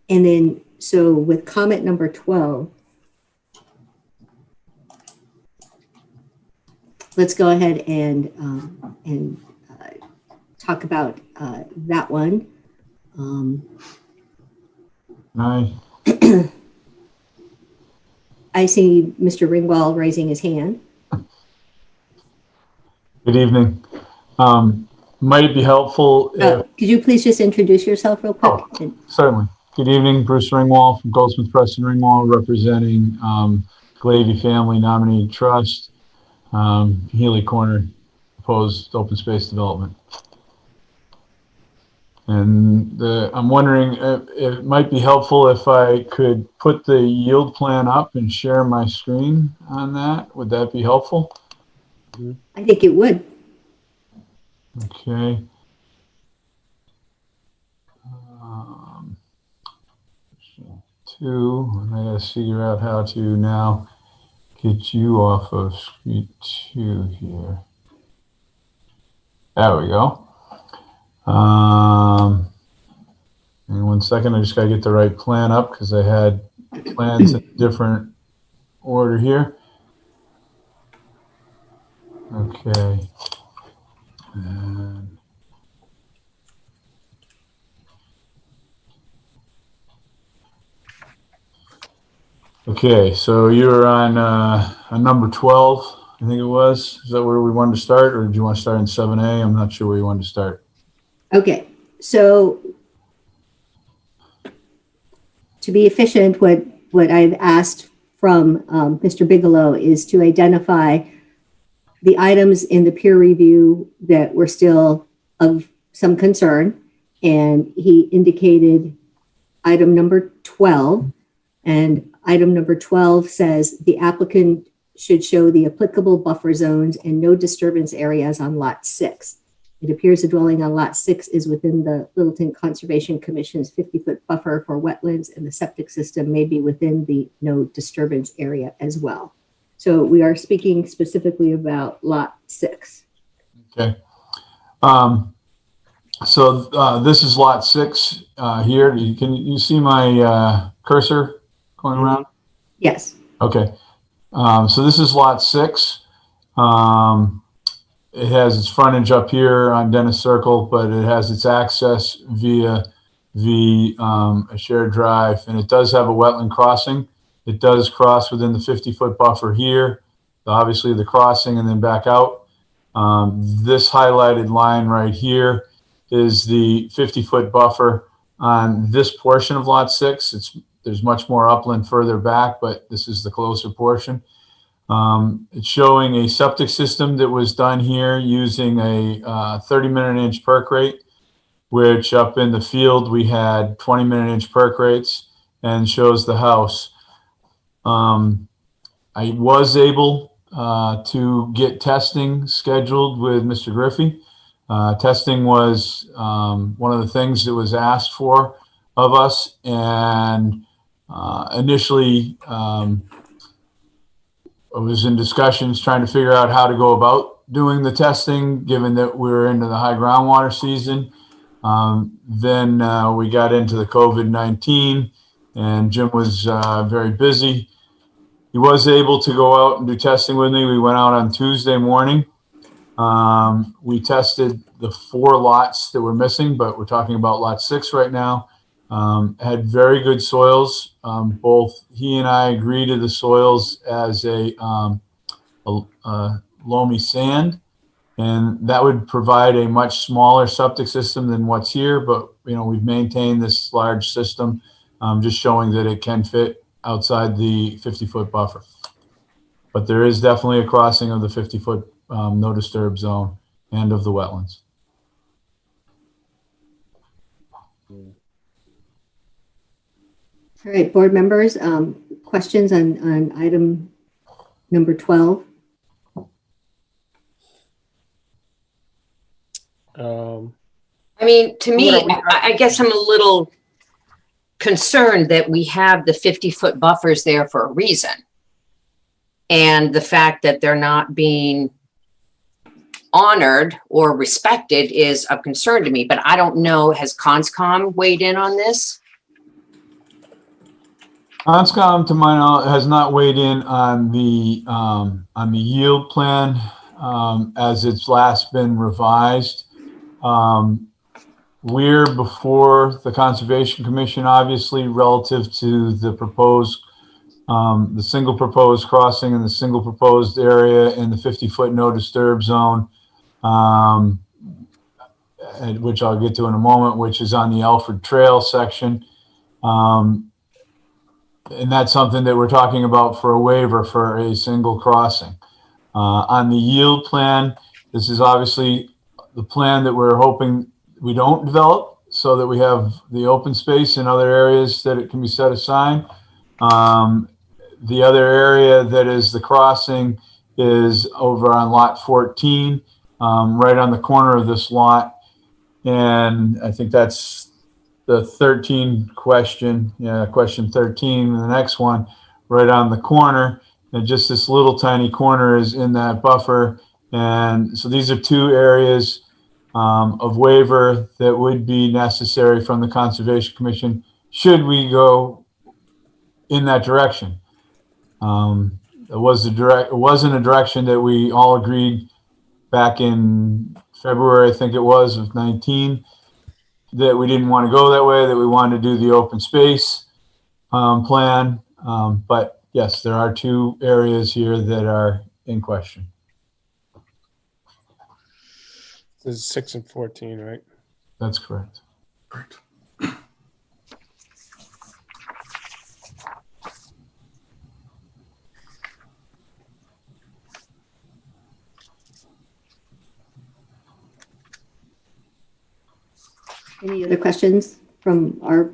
then, so with comment number 12, let's go ahead and talk about that one. Hi. I see Mr. Ringwald raising his hand. Good evening. Might it be helpful if... Could you please just introduce yourself real quick? Oh, certainly. Good evening, Bruce Ringwald from Goldsmith Preston Ringwald, representing Glavy Family Nominated Trust, Healy Corner, proposed open space development. And I'm wondering if it might be helpful if I could put the yield plan up and share my screen on that. Would that be helpful? I think it would. Okay. Two, and I gotta figure out how to now get you off of Street 2 here. There we go. And 1 second, I just gotta get the right plan up because I had plans in different order here. Okay. And okay, so you're on number 12, I think it was. Is that where we wanted to start, or did you want to start in 7A? I'm not sure where you wanted to start. Okay, so to be efficient, what I've asked from Mr. Bigelow is to identify the items in the peer review that were still of some concern. And he indicated item number 12. And item number 12 says the applicant should show the applicable buffer zones and no disturbance areas on lot 6. It appears the dwelling on lot 6 is within the Littleton Conservation Commission's 50-foot buffer for wetlands, and the septic system may be within the no disturbance area as well. So we are speaking specifically about lot 6. Okay. So this is lot 6 here. Can you see my cursor going around? Yes. Okay. So this is lot 6. It has its frontage up here on Dennis Circle, but it has its access via a shared drive, and it does have a wetland crossing. It does cross within the 50-foot buffer here, obviously the crossing, and then back out. This highlighted line right here is the 50-foot buffer on this portion of lot 6. There's much more upland further back, but this is the closer portion. It's showing a septic system that was done here using a 30-minute inch perk rate, which up in the field we had 20-minute inch perk rates, and shows the house. I was able to get testing scheduled with Mr. Griffey. Testing was one of the things that was asked for of us, and initially I was in discussions trying to figure out how to go about doing the testing, given that we were into the high groundwater season. Then we got into the COVID-19, and Jim was very busy. He was able to go out and do testing with me. We went out on Tuesday morning. We tested the 4 lots that were missing, but we're talking about lot 6 right now. Had very good soils. Both he and I agree to the soils as a loamy sand, and that would provide a much smaller septic system than what's here. But we've maintained this large system, just showing that it can fit outside the 50-foot buffer. But there is definitely a crossing of the 50-foot no disturb zone and of the wetlands. All right, board members, questions on item number 12? I mean, to me, I guess I'm a little concerned that we have the 50-foot buffers there for a reason. And the fact that they're not being honored or respected is of concern to me, but I don't know, has Conscom weighed in on this? Conscom, to my knowledge, has not weighed in on the yield plan as it's last been revised. We're before the Conservation Commission, obviously, relative to the proposed, the single proposed crossing and the single proposed area in the 50-foot no disturb zone, which I'll get to in a moment, which is on the Alfred Trail section. And that's something that we're talking about for a waiver for a single crossing. On the yield plan, this is obviously the plan that we're hoping we don't develop, so that we have the open space in other areas that it can be set aside. The other area that is the crossing is over on lot 14, right on the corner of this lot. And I think that's the 13 question, question 13. And the next one right on the corner, and just this little tiny corner is in that buffer. And so these are two areas of waiver that would be necessary from the Conservation Commission should we go in that direction. It wasn't a direction that we all agreed back in February, I think it was, of 19, that we didn't want to go that way, that we wanted to do the open space plan. But yes, there are two areas here that are in question. This is 6 and 14, right? That's correct. Correct. Any other questions from our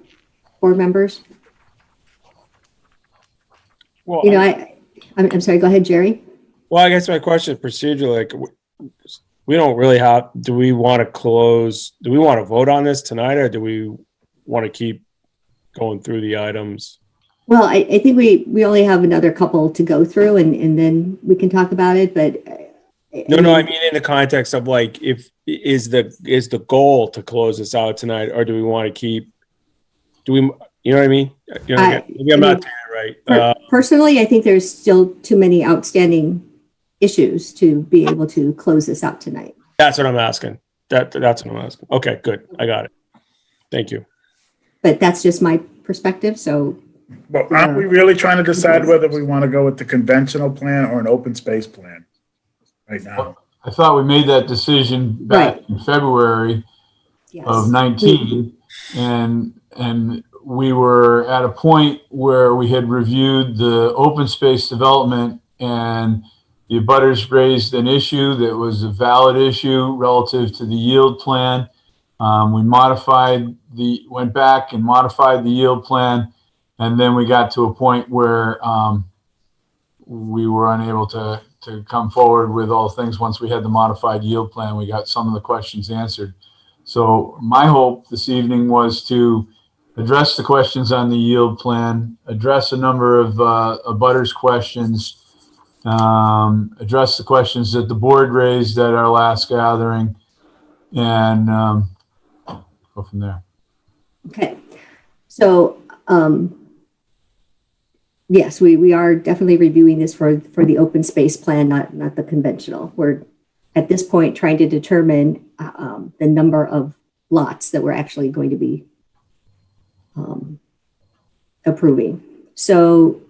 board members? Well, You know, I'm sorry, go ahead, Jerry. well, I guess my question is procedurally, like, we don't really have, do we want to vote on this tonight, or do we want to keep going through the items? Well, I think we only have another couple to go through and then we can talk about it, but. No, I mean in the context of like, is the goal to close this out tonight, or do we want to keep, you know what I mean? You know, maybe I'm not saying it right. Personally, I think there's still too many outstanding issues to be able to close this out tonight. That's what I'm asking. That's what I'm asking. Okay, good. I got it. Thank you. But that's just my perspective, so. But aren't we really trying to decide whether we want to go with the conventional plan or an open space plan right now? I thought we made that decision back in February of 19, and we were at a point where we had reviewed the open space development, and the abutters raised an issue that was a valid issue relative to the yield plan. We went back and modified the yield plan, and then we got to a point where we were unable to come forward with all things. Once we had the modified yield plan, we got some of the questions answered. So my hope this evening was to address the questions on the yield plan, address a number of abutters questions, address the questions that the board raised at our last gathering, and go from there. Okay, so yes, we are definitely reviewing this for the open space plan, not the conventional. We're at this point trying to determine the number of lots that we're actually going to be approving. So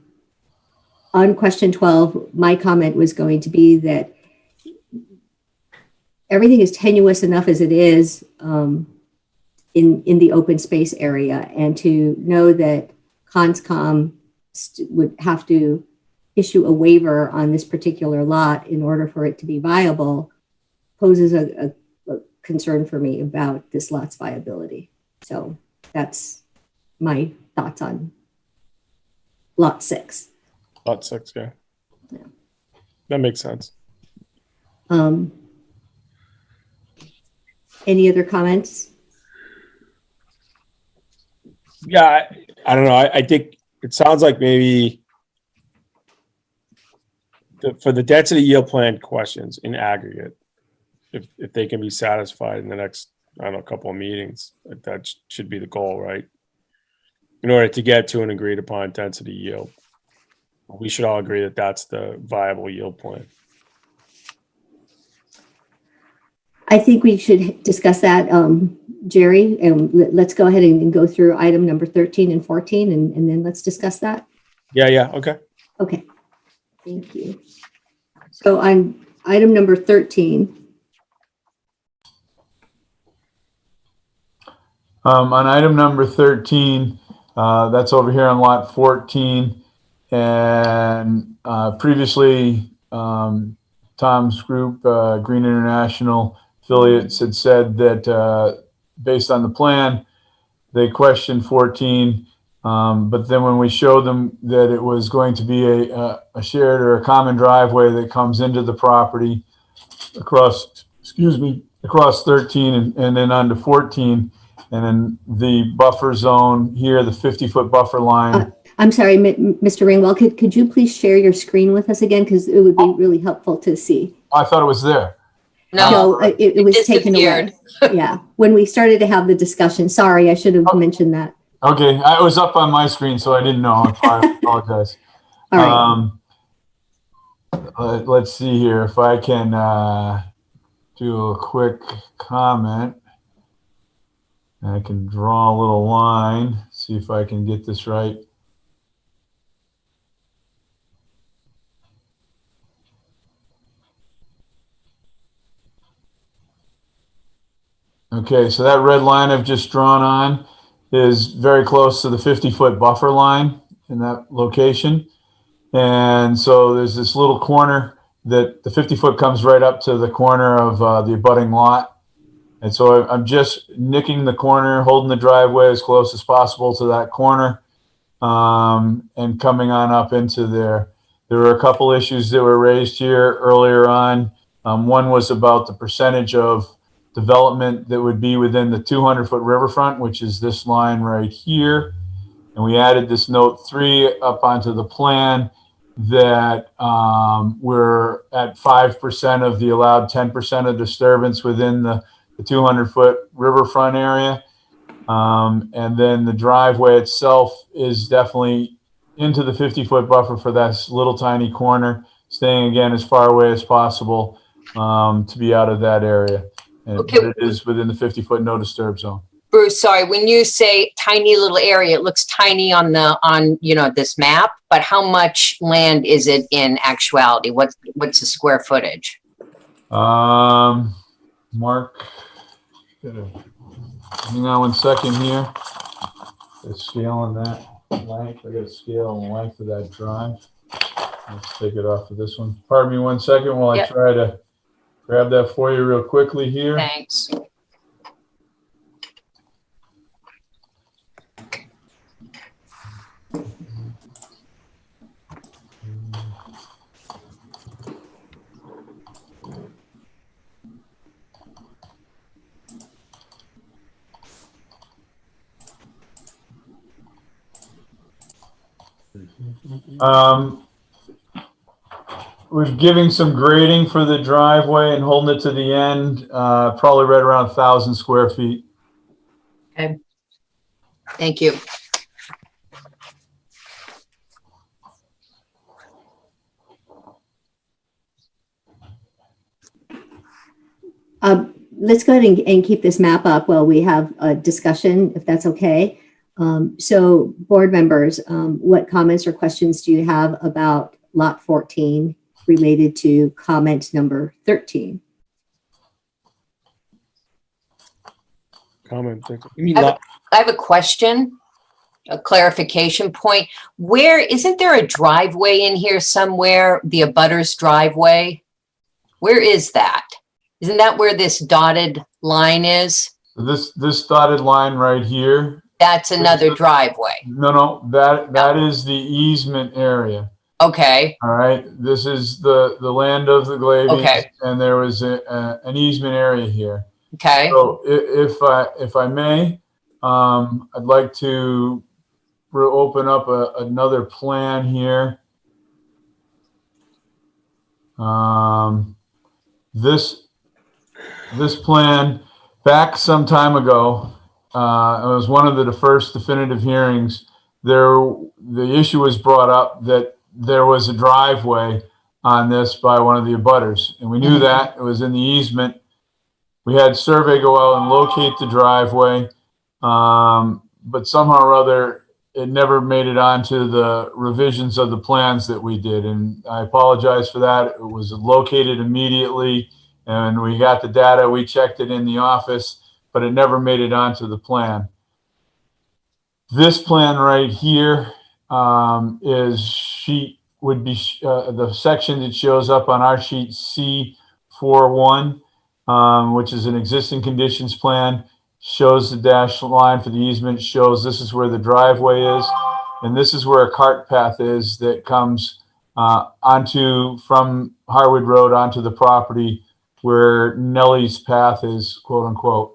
on question 12, my comment was going to be that everything is tenuous enough as it is in the open space area, and to know that Conscom would have to issue a waiver on this particular lot in order for it to be viable poses a concern for me about this lot's viability. So that's my thoughts on lot 6. Lot 6, yeah. That makes sense. Any other comments? Yeah, I don't know. I think it sounds like maybe for the density yield plan questions in aggregate, if they can be satisfied in the next, I don't know, couple of meetings, that should be the goal, right? In order to get to an agreed upon density yield, we should all agree that that's the viable yield plan. I think we should discuss that, Jerry, and let's go ahead and go through item number 13 and 14, and then let's discuss that. Yeah, okay. Okay, thank you. So on item number 13. On item number 13, that's over here on lot 14, and previously Tom's group, Green International affiliates, had said that based on the plan, they questioned 14 But then when we showed them that it was going to be a shared or a common driveway that comes into the property across, across 13 and then onto 14, and then the buffer zone here, the 50-foot buffer line. I'm sorry, Mr. Ringwald, could you please share your screen with us again? Because it would be really helpful to see. I thought it was there. No, It was taken away. Yeah, when we started to have the discussion. Sorry, I should have mentioned that. Okay, it was up on my screen, so I didn't know. I apologize. All right. Let's see here if I can do a quick comment. I can draw a little line, see if I can get this right. Okay, so that red line I've just drawn on is very close to the 50-foot buffer line in that location. And so there's this little corner that the 50-foot comes right up to the corner of the abutting lot. And so I'm just nicking the corner, holding the driveway as close as possible to that corner, and coming on up into there. There were a couple issues that were raised here earlier on. One was about the percentage of development that would be within the 200-foot riverfront, which is this line right here. And we added this note 3 up onto the plan that we're at 5% of the allowed 10% of disturbance within the 200-foot riverfront area. And then the driveway itself is definitely into the 50-foot buffer for that little tiny corner, staying again as far away as possible to be out of that area. And Okay. it is within the 50-foot no disturb zone. Bruce, sorry, when you say tiny little area, it looks tiny on this map, but how much land is it in actuality? What's the square footage? Mark, hang on 1 second here. Let's scale on that length. I got to scale on the length of that drive. Let's take it off of this one. Pardon me 1 second while I try to grab that for you real quickly here. Thanks. We're giving some grading for the driveway and holding it to the end, probably right around 1,000 square feet. Okay. Thank you. Let's go ahead and keep this map up while we have a discussion, if that's okay. So board members, what comments or questions do you have about lot 14 related to comment number 13? Comment. You mean I have a question, a clarification point. Where, isn't there a driveway in here somewhere, the abutter's driveway? Where is that? Isn't that where this dotted line is? This dotted line right here. That's another driveway. No, that is the easement area. Okay. All right. This is the land of the Glavies, Okay. and there was an easement area here. Okay. So if I may, I'd like to open up another plan here. This plan back some time ago, it was one of the first definitive hearings. The issue was brought up that there was a driveway on this by one of the abutters, and we knew that it was in the easement. We had survey go out and locate the driveway, but somehow or other, it never made it onto the revisions of the plans that we did. And I apologize for that. It was located immediately, and we got the data. We checked it in the office, but it never made it onto the plan. This plan right here would be the section that shows up on our sheet C41. Which is an existing conditions plan. shows the dashed line for the easement, shows this is where the driveway is, and this is where a cart path is that comes from Harwood Road onto the property where Nellie's path is, quote unquote.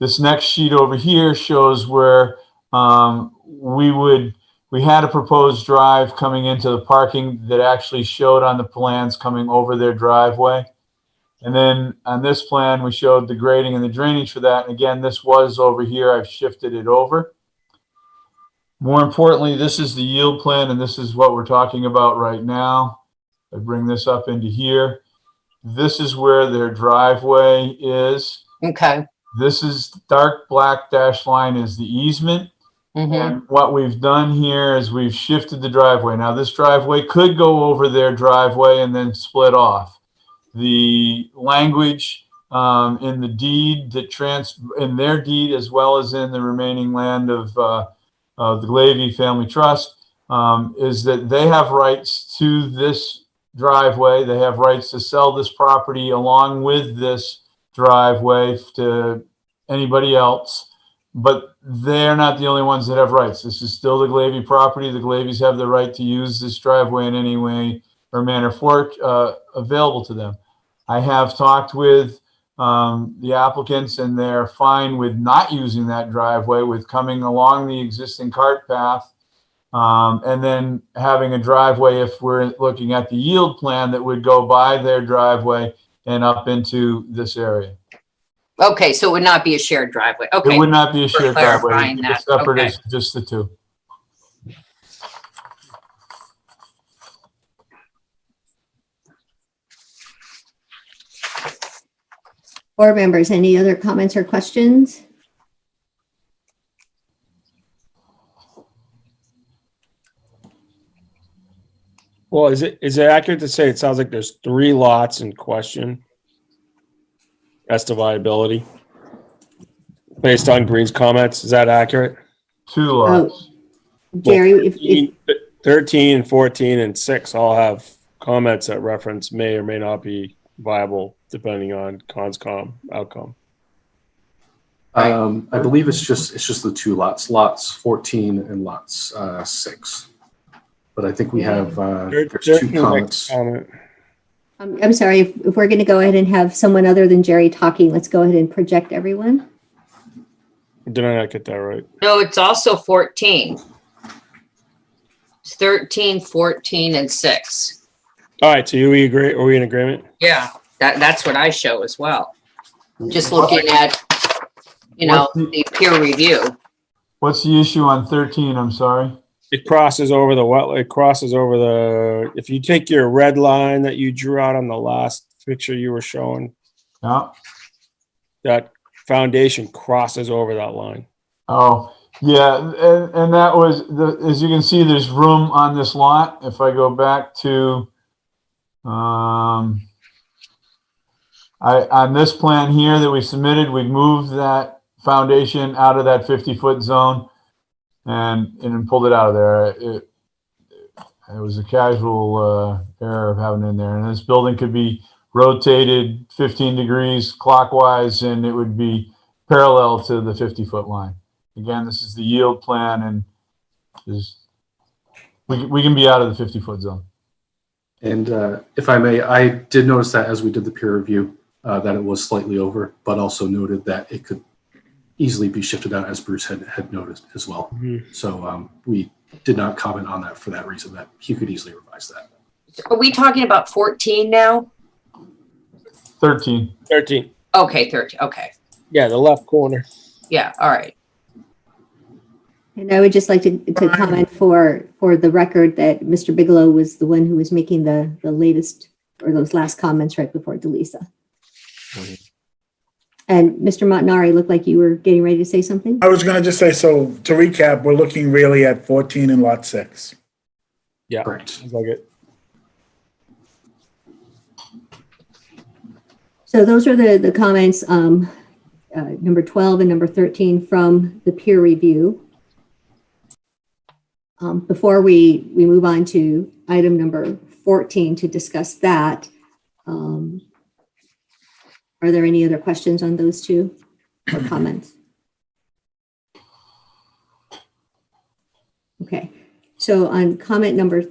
This next sheet over here shows where we had a proposed drive coming into the parking that actually showed on the plans coming over their driveway. And then on this plan, we showed the grading and the drainage for that. And again, this was over here. I've shifted it over. More importantly, this is the yield plan, and this is what we're talking about right now. I bring this up into here. This is where their driveway is. Okay. This is dark black dashed line is the easement. And what we've done here is we've shifted the driveway. Now this driveway could go over their driveway and then split off. The language in the deed in their deed, as well as in the remaining land of the Glavy Family Trust, is that they have rights to this driveway. They have rights to sell this property along with this driveway to anybody else, but they're not the only ones that have rights. This is still the Glavy property. The Glavys have the right to use this driveway in any way or manner available to them. I have talked with the applicants, and they're fine with not using that driveway, with coming along the existing cart path, and then having a driveway, if we're looking at the yield plan, that would go by their driveway and up into this area. Okay, so it would not be a shared driveway. Okay. It would not be a shared driveway. clarifying It's that. separate Okay. as just the two. Board members, any other comments or questions? Well, is it accurate to say it sounds like there's 3 lots in question as to viability based on Green's comments? Is that accurate? 2 lots. Jerry, if 13, 14, and 6 all have comments that reference may or may not be viable depending on conscom outcome. I believe it's just the 2 lots 14 and lots 6. But I think we have there's 2 comments. I'm sorry, if we're going to go ahead and have someone other than Jerry talking, let's go ahead and project everyone. Did I not get that right? No, it's also 14. It's 13, 14, and 6. All right, so we agree? Are we in agreement? Yeah, that's what I show as well. Just looking at, the peer review. What's the issue on 13? I'm sorry. It crosses over if you take your red line that you drew out on the last picture you were showing, Yeah. that foundation crosses over that line. Oh, yeah. And that was as you can see, there's room on this lot. If I go back to, on this plan here that we submitted, we moved that foundation out of that 50-foot zone and pulled it out of there. It was a casual error of having it in there. And this building could be rotated 15 degrees clockwise, and it would be parallel to the 50-foot line. Again, this is the yield plan, and we can be out of the 50-foot zone. And if I may, I did notice that as we did the peer review, that it was slightly over, but also noted that it could easily be shifted out, as Bruce had noticed as well. Mm-hmm. So we did not comment on that for that reason, that he could easily revise that. Are we talking about 14 now? 13. Okay, 13. Okay. Yeah, the left corner. Yeah, all right. And I would just like to comment for the record that Mr. Bigelow was the one who was making the latest or those last comments right before Delisa. Mhm. And Mr. Montanari looked like you were getting ready to say something. I was going to just say, so to recap, we're looking really at 14 and lot 6. Yeah, Correct. sounds like it. So those are the comments, number 12 and number 13 from the peer review. Before we move on to item number 14 to discuss that, are there any other questions on those two or comments? Okay, so on comment number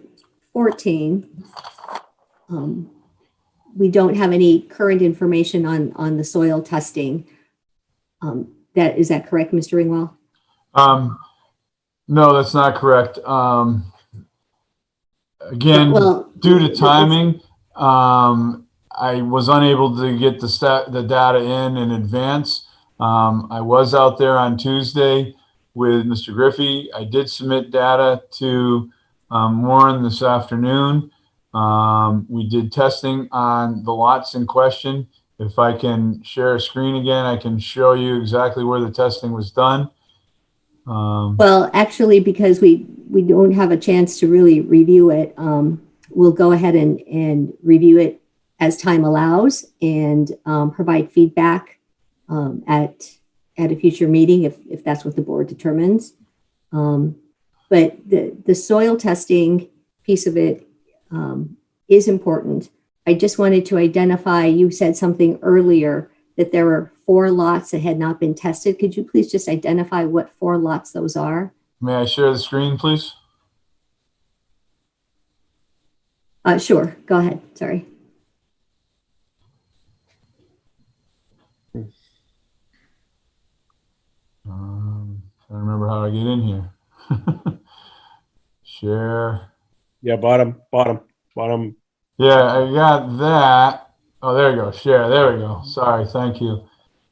14, we don't have any current information on the soil testing. Is that correct, Mr. Ringwald? No, that's not correct. Again, Well, due to timing, I was unable to get the data in advance. I was out there on Tuesday with Mr. Griffey. I did submit data to Warren this afternoon. We did testing on the lots in question. If I can share a screen again, I can show you exactly where the testing was done. Well, actually, because we don't have a chance to really review it, we'll go ahead and review it as time allows and provide feedback at a future meeting if that's what the board determines. But the soil testing piece of it is important. I just wanted to identify, you said something earlier that there were 4 lots that had not been tested. Could you please just identify what 4 lots those are? May I share the screen, please? Sure, go ahead, sorry. I remember how to get in here. Share. Yeah, bottom. Yeah, I got that. Oh, there you go. Share. There we go. Sorry. Thank you.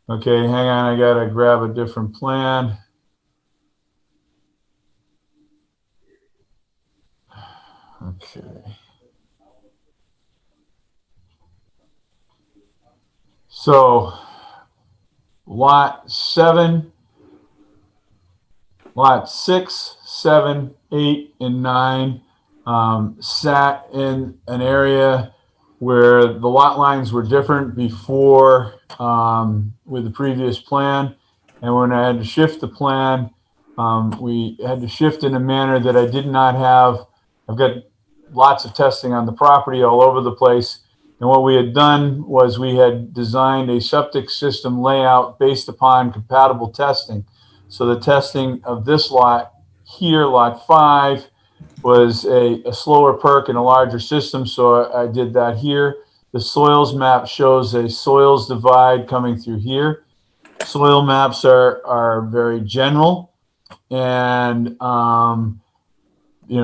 Okay, hang on. I got to grab a different plan. Okay. So, lot 7, lot 6, 7, 8, and 9 sat in an area where the lot lines were different before with the previous plan. And when I had to shift the plan, we had to shift in a manner that I did not have. I've got lots of testing on the property all over the place. And what we had done was we had designed a septic system layout based upon compatible testing. So the testing of this lot here, lot 5, was a slower perk and a larger system. So I did that here. The soils map shows a soils divide coming through here. Soil maps are very general. And,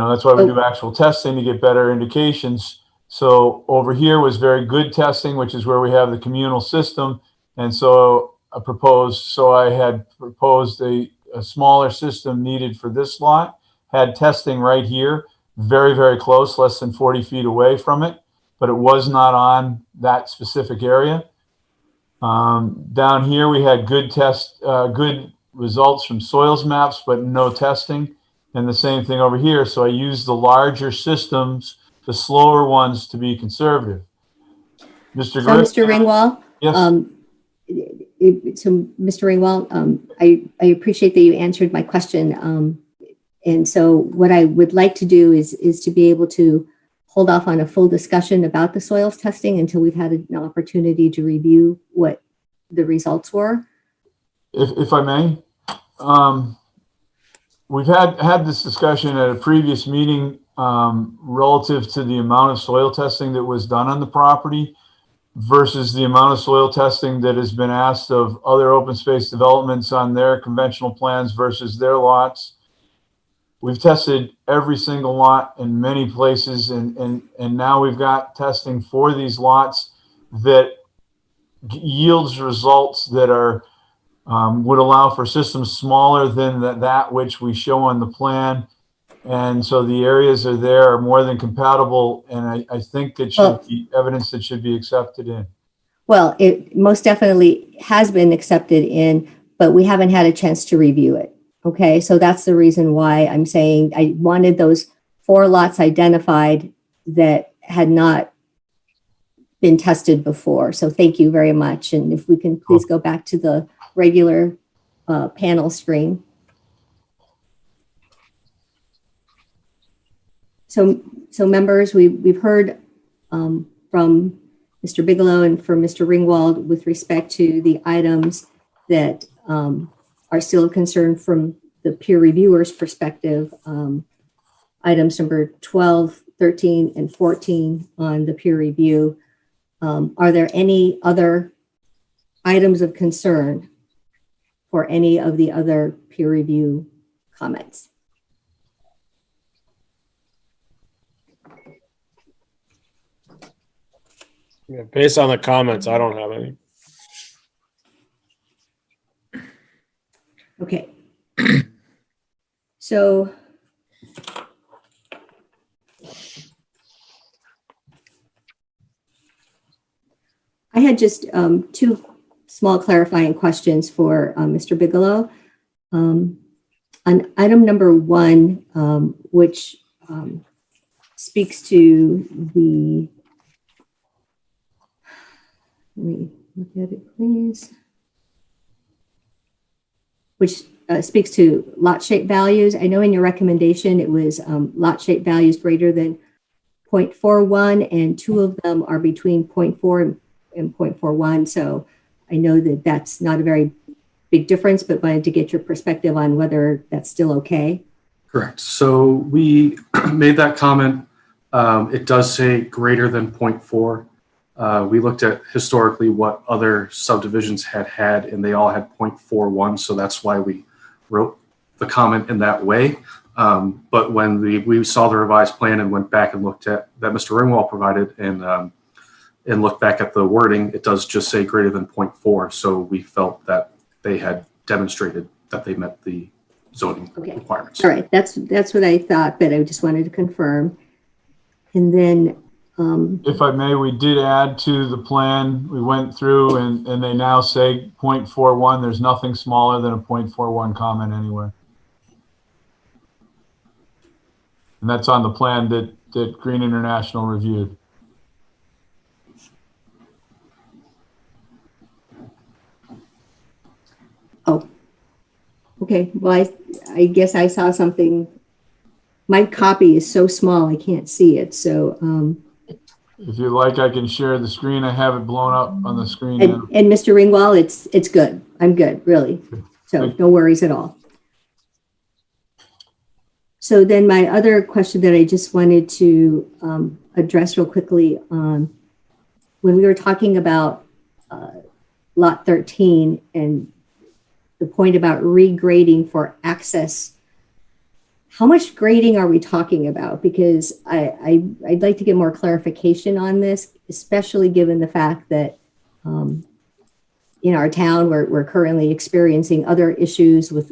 that's why we do actual testing to get better indications. So over here was very good testing, which is where we have the communal system. And so I had proposed a smaller system needed for this lot, had testing right here, very, very close, less than 40 feet away from it, but it was not on that specific area. Down here, we had good results from soils maps, but no testing. And the same thing over here. So I used the larger systems, the slower ones, to be conservative. Mr. Ringwald? Yes. Mr. Ringwald, I appreciate that you answered my question. And so what I would like to do is to be able to hold off on a full discussion about the soils testing until we've had an opportunity to review what the results were. If I may, we've had this discussion at a previous meeting relative to the amount of soil testing that was done on the property versus the amount of soil testing that has been asked of other open space developments on their conventional plans versus their lots. We've tested every single lot in many places, and now we've got testing for these lots that yields results that are would allow for systems smaller than that which we show on the plan. And so the areas are more than compatible, and I think it should be evidence that should be accepted in. Well, it most definitely has been accepted in, but we haven't had a chance to review it. Okay, so that's the reason why I'm saying I wanted those 4 lots identified that had not been tested before. So thank you very much. And if we can please go back to the regular panel screen. So members, we've heard from Mr. Bigelow and from Mr. Ringwald with respect to the items that are still a concern from the peer reviewer's perspective, items number 12, 13, and 14 on the peer review. Are there any other items of concern for any of the other peer review comments? Yeah, based on the comments, I don't have any. Okay. So I had just two small clarifying questions for Mr. Bigelow. On item number 1, which speaks to the, let me look at it, please. Which speaks to lot shape values. I know in your recommendation, it was lot shape values greater than 0.41, and 2 of them are between 0.4 and 0.41. So I know that that's not a very big difference, but wanted to get your perspective on whether that's still okay. Correct. So we made that comment. It does say greater than 0.4. We looked at historically what other subdivisions had, and they all had 0.41. So that's why we wrote the comment in that way. But when we saw the revised plan and went back and looked at that Mr. Ringwald provided and looked back at the wording, it does just say greater than 0.4. So we felt that they had demonstrated that they met the zoning requirements. All right, that's what I thought, but I just wanted to confirm. And then, If I may, we did add to the plan. We went through and they now say 0.41. There's nothing smaller than a 0.41 comment anywhere. And that's on the plan that Green International reviewed. oh, okay. Well, I guess I saw something. My copy is so small, I can't see it. So, If you like, I can share the screen. I have it blown up on the screen now. and Mr. Ringwald, it's good. I'm good, really. So no worries at all. So then my other question that I just wanted to address real quickly, when we were talking about lot 13 and the point about regrading for access, how much grading are we talking about? Because I'd like to get more clarification on this, especially given the fact that in our town, we're currently experiencing other issues with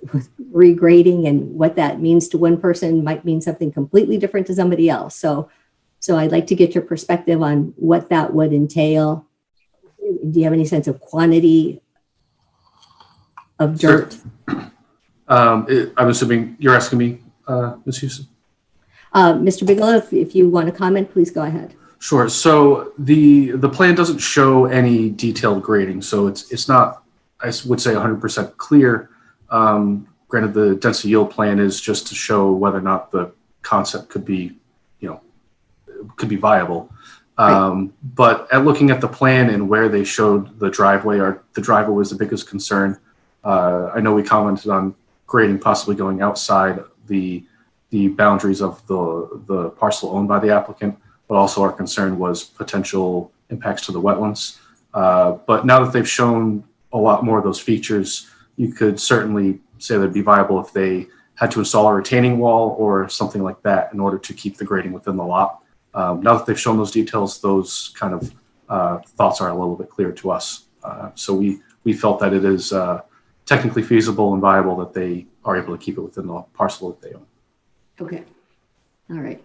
regrading, and what that means to one person might mean something completely different to somebody else. So I'd like to get your perspective on what that would entail. Do you have any sense of quantity of dirt? I'm assuming you're asking me, Ms. Houston? Mr. Bigelow, if you want to comment, please go ahead. Sure. So the plan doesn't show any detailed grading, so it's not, I would say, 100% clear. Granted, the density yield plan is just to show whether or not the concept could be, could be viable. Right. But at looking at the plan and where they showed the driveway, the driveway was the biggest concern. I know we commented on grading possibly going outside the boundaries of the parcel owned by the applicant, but also our concern was potential impacts to the wetlands. But now that they've shown a lot more of those features, you could certainly say that'd be viable if they had to install a retaining wall or something like that in order to keep the grading within the lot. Now that they've shown those details, those kind of thoughts are a little bit clearer to us. So we felt that it is technically feasible and viable that they are able to keep it within the parcel that they own. Okay. All right.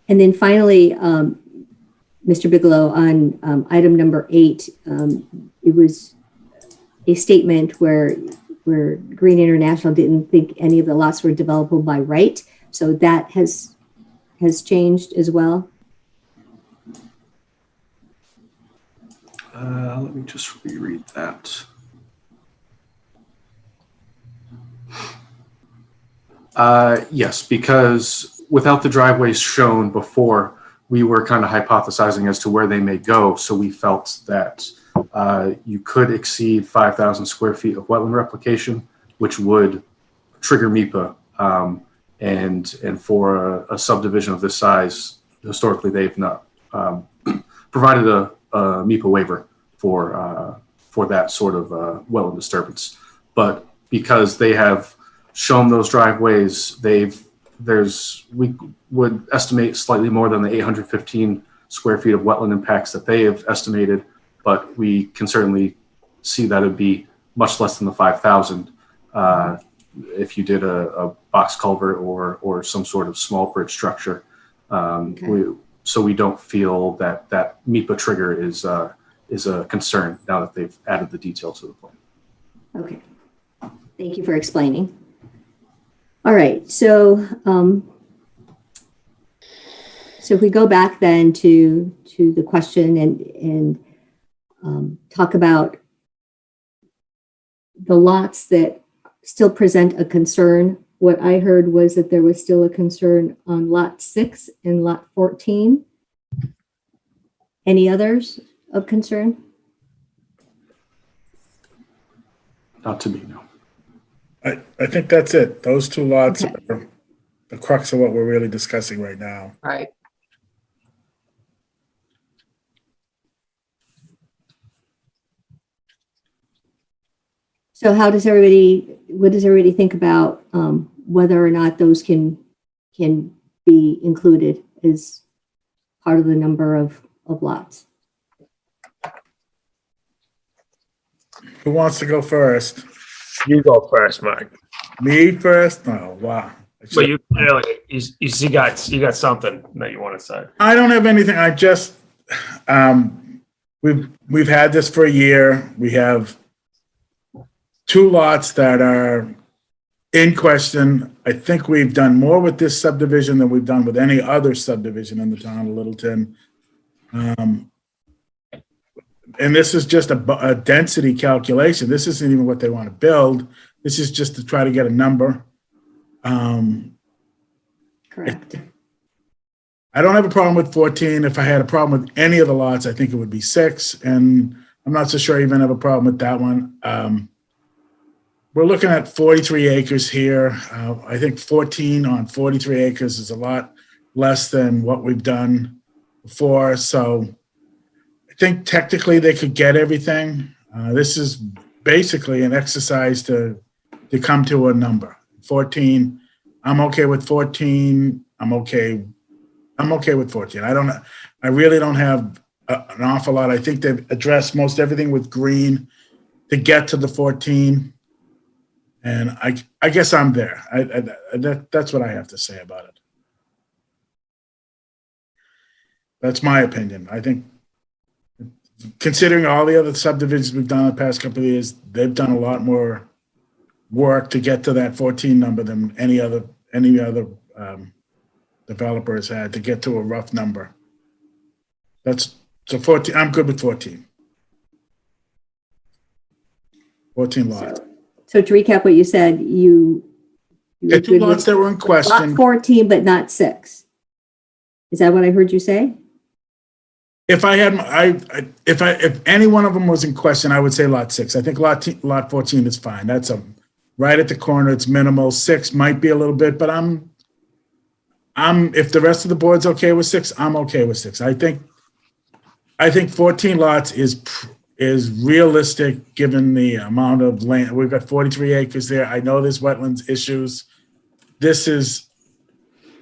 And then finally, Mr. Bigelow, on item number 8, it was a statement where Green International didn't think any of the lots were developable by right. So that has changed as well. Let me just reread that. Yes, because without the driveways shown before, we were kind of hypothesizing as to where they may go. So we felt that you could exceed 5,000 square feet of wetland replication, which would trigger MIPA. And for a subdivision of this size, historically, they've not provided a MIPA waiver for that sort of wetland disturbance. But because they have shown those driveways, we would estimate slightly more than the 815 square feet of wetland impacts that they have estimated, but we can certainly see that it'd be much less than the 5,000 if you did a box culvert or some sort of small bridge structure. So we don't feel that MIPA trigger is a concern now that they've added the detail to the plan. Okay. Thank you for explaining. All right. So if we go back then to the question and talk about the lots that still present a concern. What I heard was that there was still a concern on lot 6 and lot 14. Any others of concern? Not to me, no. I think that's it. Those two lots Okay. are the crux of what we're really discussing right now. Right. So what does everybody think about whether or not those can be included as part of the number of lots? Who wants to go first? You go first, Mike. Me first? Oh, wow. But you clearly, you got something that you want to say. I don't have anything. I just, we've had this for a year. We have two lots that are in question. I think we've done more with this subdivision than we've done with any other subdivision in the town of Littleton. And this is just a density calculation. This isn't even what they want to build. This is just to try to get a number. Correct. I don't have a problem with 14. If I had a problem with any of the lots, I think it would be 6. And I'm not so sure I even have a problem with that one. We're looking at 43 acres here. I think 14 on 43 acres is a lot less than what we've done before. So I think technically they could get everything. This is basically an exercise to come to a number. 14. I'm okay with 14. I'm okay with 14. I really don't have an awful lot. I think they've addressed most everything with green to get to the 14. And I guess I'm there. That's what I have to say about it. That's my opinion. I think considering all the other subdivisions we've done in the past couple of years, they've done a lot more work to get to that 14 number than any other developer has had to get to a rough number. So 14. I'm good with 14. 14 lots. So to recap what you said, you The two lots that were in question. lot 14, but not 6. Is that what I heard you say? If I had, if any one of them was in question, I would say lot 6. I think lot 14 is fine. That's right at the corner. It's minimal. 6 might be a little bit, but if the rest of the board's okay with 6, I'm okay with 6. I think 14 lots is realistic given the amount of land. We've got 43 acres there. I know there's wetlands issues. This is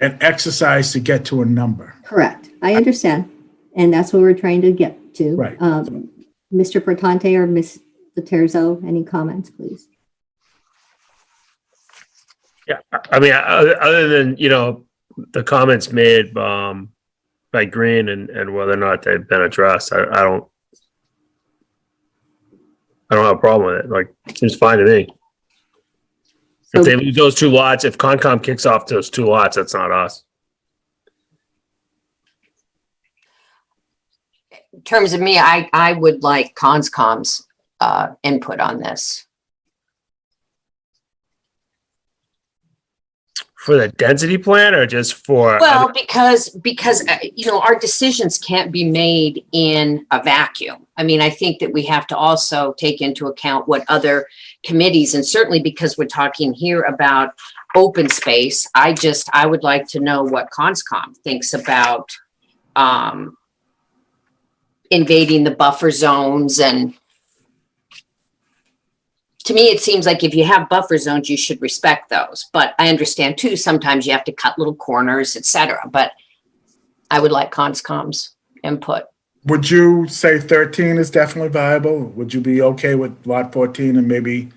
an exercise to get to a number. Correct. I understand. And that's what we're trying to get to. Right. Mr. Pertante or Ms. Laterzo, any comments, please? Yeah, I mean, other than, the comments made by Green and whether or not they've been addressed, I don't have a problem with it. Like, seems fine to me. So, If they lose those two lots, if Concom kicks off those two lots, that's not us. In terms of me, I would like Conscom's input on this. For the density plan or just for? Well, because our decisions can't be made in a vacuum. I mean, I think that we have to also take into account what other committees, and certainly because we're talking here about open space, I would like to know what Conscom thinks about invading the buffer zones. And to me, it seems like if you have buffer zones, you should respect those. But I understand too, sometimes you have to cut little corners, etc. But I would like Conscom's input. Would you say 13 is definitely viable? Would you be okay with lot 14 and maybe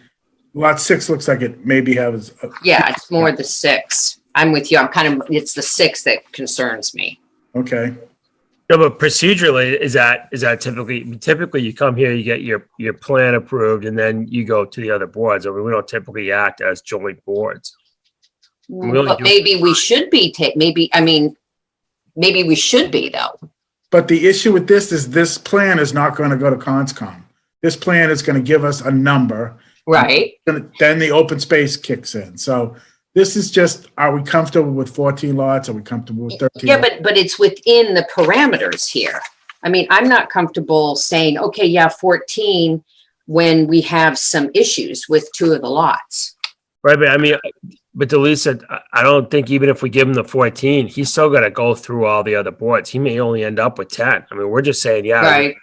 lot 6 looks like it maybe has? Yeah, it's more the 6. I'm with you. It's the 6 that concerns me. Okay. No, but procedurally, is that typically you come here, you get your plan approved, and then you go to the other boards. I mean, we don't typically act as joint boards. But maybe we should be, maybe we should be though. But the issue with this is this plan is not going to go to Conscom. This plan is going to give us a number. Right. Then the open space kicks in. So this is just, are we comfortable with 14 lots? Are we comfortable with 13? Yeah, but it's within the parameters here. I mean, I'm not comfortable saying, okay, yeah, 14 when we have some issues with 2 of the lots. Right, but I mean, but Delisa, I don't think even if we give him the 14, he's still got to go through all the other boards. He may only end up with 10. I mean, we're just saying, yeah, right.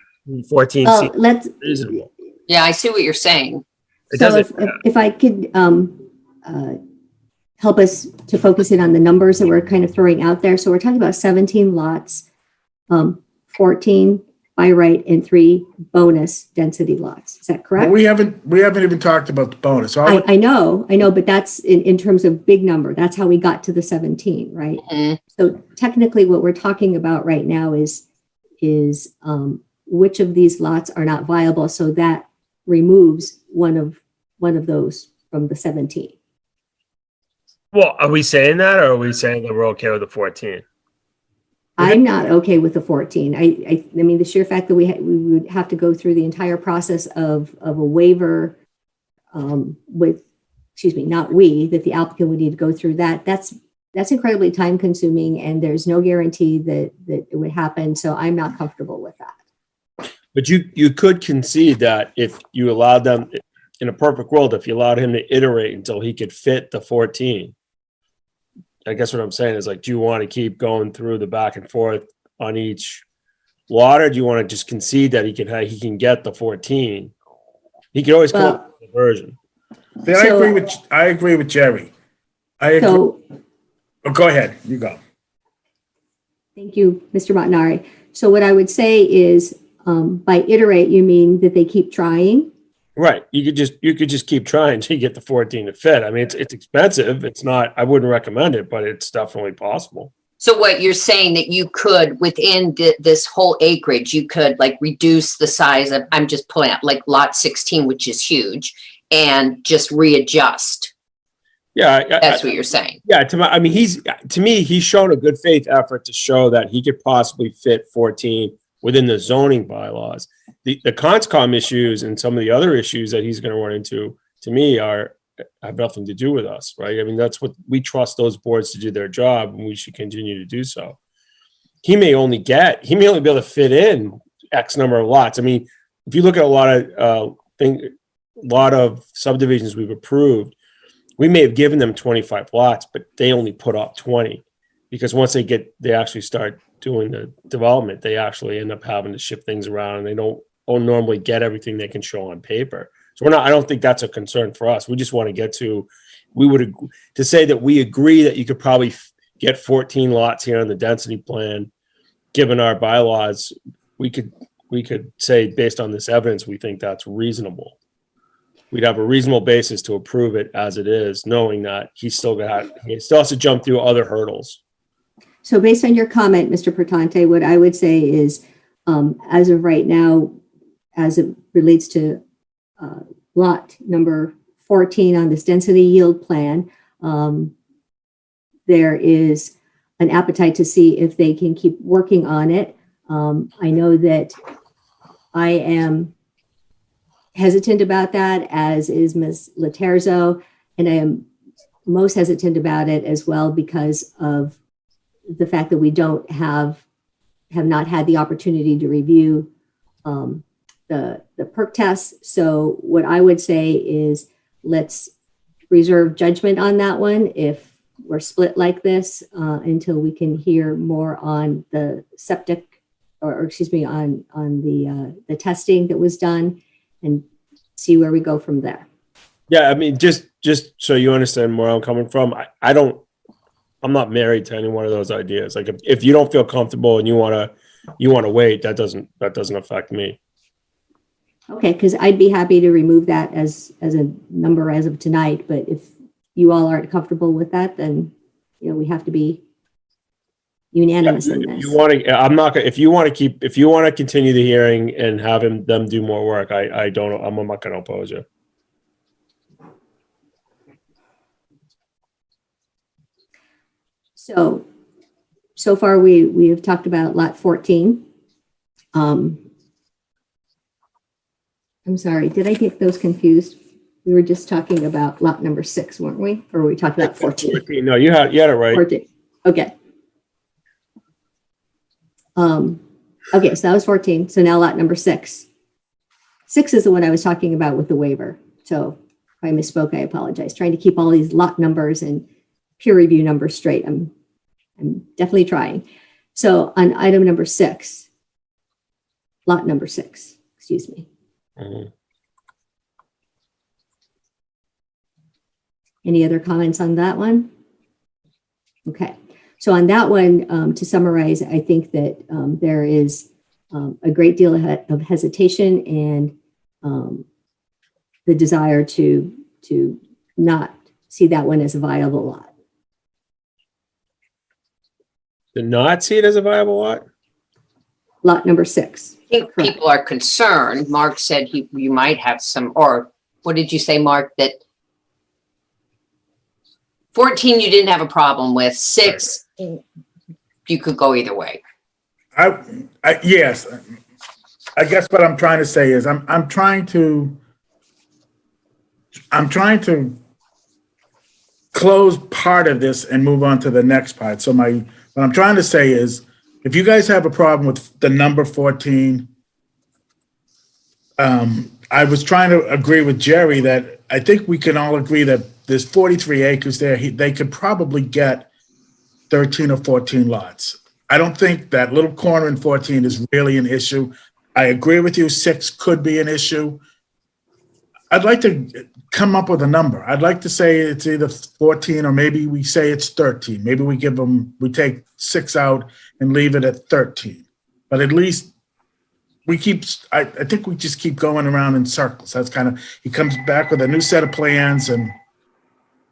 14 Well, seems reasonable. Yeah, I see what you're saying. It So doesn't. if I could help us to focus in on the numbers that we're kind of throwing out there. So we're talking about 17 lots, 14 by right, and 3 bonus density lots. Is that correct? But we haven't even talked about the bonus. So I know, but that's in terms of big number. That's how we got to the 17, right? Mm-hmm. So technically what we're talking about right now is which of these lots are not viable. So that removes one of those from the 17. Well, are we saying that, or are we saying that we're okay with the 14? I'm not okay with the 14. I mean, the sheer fact that we would have to go through the entire process of a waiver that the applicant would need to go through that's incredibly time consuming, and there's no guarantee that it would happen. So I'm not comfortable with that. But you could concede that if you allowed them, in a perfect world, if you allowed him to iterate until he could fit the 14, I guess what I'm saying is, like, do you want to keep going through the back and forth on each lot, or do you want to just concede that he can get the 14? He could always come up with a version. I agree with Jerry. Go ahead. You go. Thank you, Mr. Montanari. So what I would say is, by iterate, you mean that they keep trying? Right. You could just keep trying until you get the 14 to fit. I mean, it's expensive. It's not, I wouldn't recommend it, but it's definitely possible. So what you're saying that you could, within this whole acreage, you could like reduce the size of, I'm just pulling out like lot 16, which is huge, and just readjust. Yeah. That's what you're saying. Yeah. To me, he's shown a good faith effort to show that he could possibly fit 14 within the zoning bylaws. The Conscom issues and some of the other issues that he's going to run into, to me, have nothing to do with us, right? I mean, that's what we trust those boards to do their job, and we should continue to do so. He may only be able to fit in X number of lots. I mean, if you look at a lot of subdivisions we've approved, we may have given them 25 lots, but they only put up 20, because once they actually start doing the development, they actually end up having to shift things around, and they don't normally get everything they can show on paper. So I don't think that's a concern for us. We just want to get to, to say that we agree that you could probably get 14 lots here on the density plan, given our bylaws. We could say, based on this evidence, we think that's reasonable. We'd have a reasonable basis to approve it as it is, knowing that he still has to jump through other hurdles. So based on your comment, Mr. Pertante, what I would say is, as of right now, as it relates to lot number 14 on this density yield plan, there is an appetite to see if they can keep working on it. I know that I am hesitant about that, as is Ms. Laterzo, and I am most hesitant about it as well because of the fact that we have not had the opportunity to review the perk tests. So what I would say is let's reserve judgment on that one if we're split like this until we can hear more on the septic, or excuse me, on the testing that was done, and see where we go from there. Yeah, I mean, just so you understand where I'm coming from, I'm not married to any one of those ideas. Like if you don't feel comfortable and you want to wait, that doesn't affect me. Okay, because I'd be happy to remove that as a number as of tonight, but if you all aren't comfortable with that, then, you know, we have to be unanimous in this. You want to, I'm not gonna, if you want to continue the hearing and have them do more work, I'm not going to oppose you. So far we have talked about lot 14. I'm sorry, did I get those confused? We were just talking about lot number 6, weren't we? Or were we talking about 14? No, you had it right. 14. Okay. Okay, so that was 14. So now lot number 6. 6 is the one I was talking about with the waiver. So if I misspoke, I apologize. Trying to keep all these lot numbers and peer review numbers straight. I'm definitely trying. So on item number 6, lot number 6, excuse me. Mhm. Any other comments on that one? Okay. So on that one, to summarize, I think that there is a great deal of hesitation and the desire to not see that one as a viable lot. To not see it as a viable lot? Lot number 6. I think people are concerned. Mark said you might have some, or what did you say, Mark, that 14 you didn't have a problem with, 6 you could go either way. Yes. I guess what I'm trying to say is I'm trying to close part of this and move on to the next part. So what I'm trying to say is, if you guys have a problem with the number 14, I was trying to agree with Jerry that I think we can all agree that there's 43 acres there. They could probably get 13 or 14 lots. I don't think that little corner in 14 is really an issue. I agree with you, 6 could be an issue. I'd like to come up with a number. I'd like to say it's either 14 or maybe we say it's 13. Maybe we take 6 out and leave it at 13. But at least I think we just keep going around in circles. That's kind of, he comes back with a new set of plans and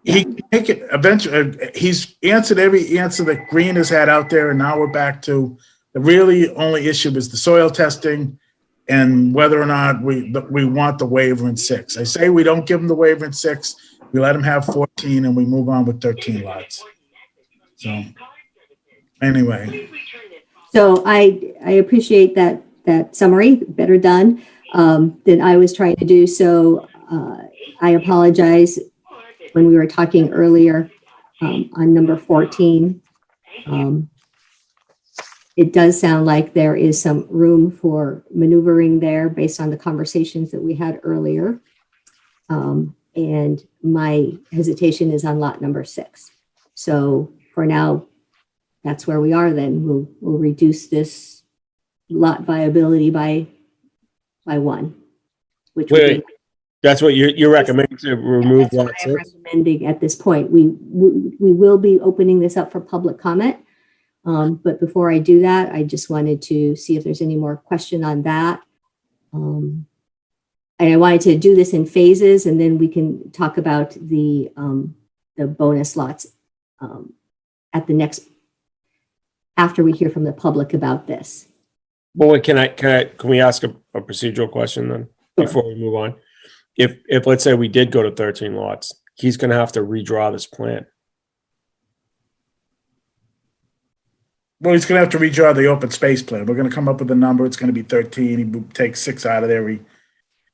he can make it eventually. He's answered every answer that Green has had out there. And now we're back to the really only issue is the soil testing and whether or not we want the waiver in 6. I say we don't give them the waiver in 6. We let them have 14 and we move on with 13 lots. So anyway. So I appreciate that summary, better done than I was trying to do. So I apologize when we were talking earlier on number 14. It does sound like there is some room for maneuvering there based on the conversations that we had earlier. And my hesitation is on lot number 6. So for now, that's where we are then. We'll reduce this lot viability by 1. Which Wait, that's what you're recommending, to remove lot 6? I'm recommending at this point. We will be opening this up for public comment. But before I do that, I just wanted to see if there's any more question on that. And I wanted to do this in phases, and then we can talk about the bonus lots at the next, after we hear from the public about this. Well, wait, can we ask a procedural question then before we move on? If let's say we did go to 13 lots, he's going to have to redraw this plan. Well, he's going to have to redraw the open space plan. We're going to come up with a number. It's going to be 13. He takes 6 out of there.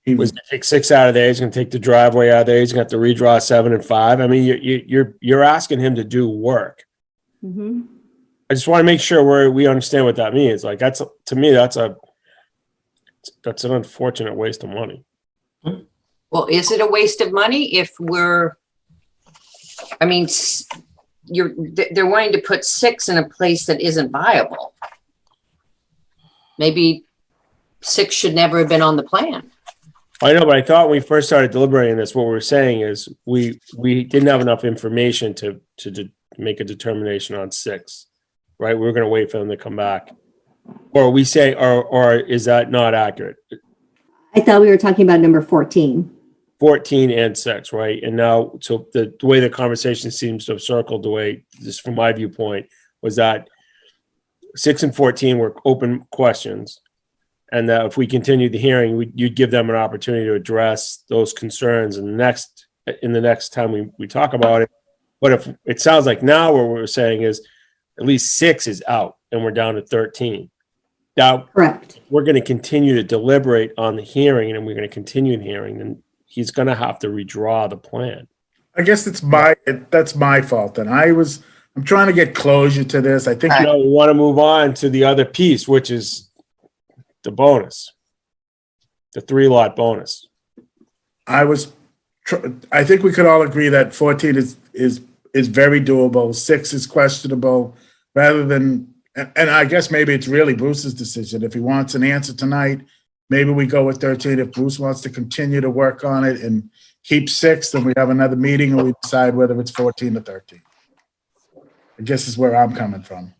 He He Was was, gonna take 6 out of there. He's gonna take the driveway out of there. He's gonna have to redraw 7 and 5. I mean, you're asking him to do work. Mhm. I just want to make sure we understand what that means. Like to me, that's an unfortunate waste of money. Well, is it a waste of money if I mean, they're wanting to put 6 in a place that isn't viable. Maybe 6 should never have been on the plan. I know, but I thought when we first started deliberating this, what we were saying is we didn't have enough information to make a determination on 6, right? We were going to wait for them to come back. Or we say, or is that not accurate? I thought we were talking about number 14. 14 and 6, right? And now, so the way the conversation seems to have circled the way, just from my viewpoint, was that 6 and 14 were open questions. And that if we continued the hearing, you'd give them an opportunity to address those concerns in the next time we talk about it. But if it sounds like now what we're saying is at least 6 is out and we're down to 13. Now, Correct. we're going to continue to deliberate on the hearing and we're going to continue the hearing, then he's going to have to redraw the plan. I guess that's my fault. And I'm trying to get closure to this. I think, Now we want to move on to the other piece, which is the bonus, the 3-lot bonus. I think we could all agree that 14 is very doable. 6 is questionable rather than, and I guess maybe it's really Bruce's decision. If he wants an answer tonight, maybe we go with 13. If Bruce wants to continue to work on it and keep 6, then we have another meeting and we decide whether it's 14 or 13. I guess is where I'm coming from.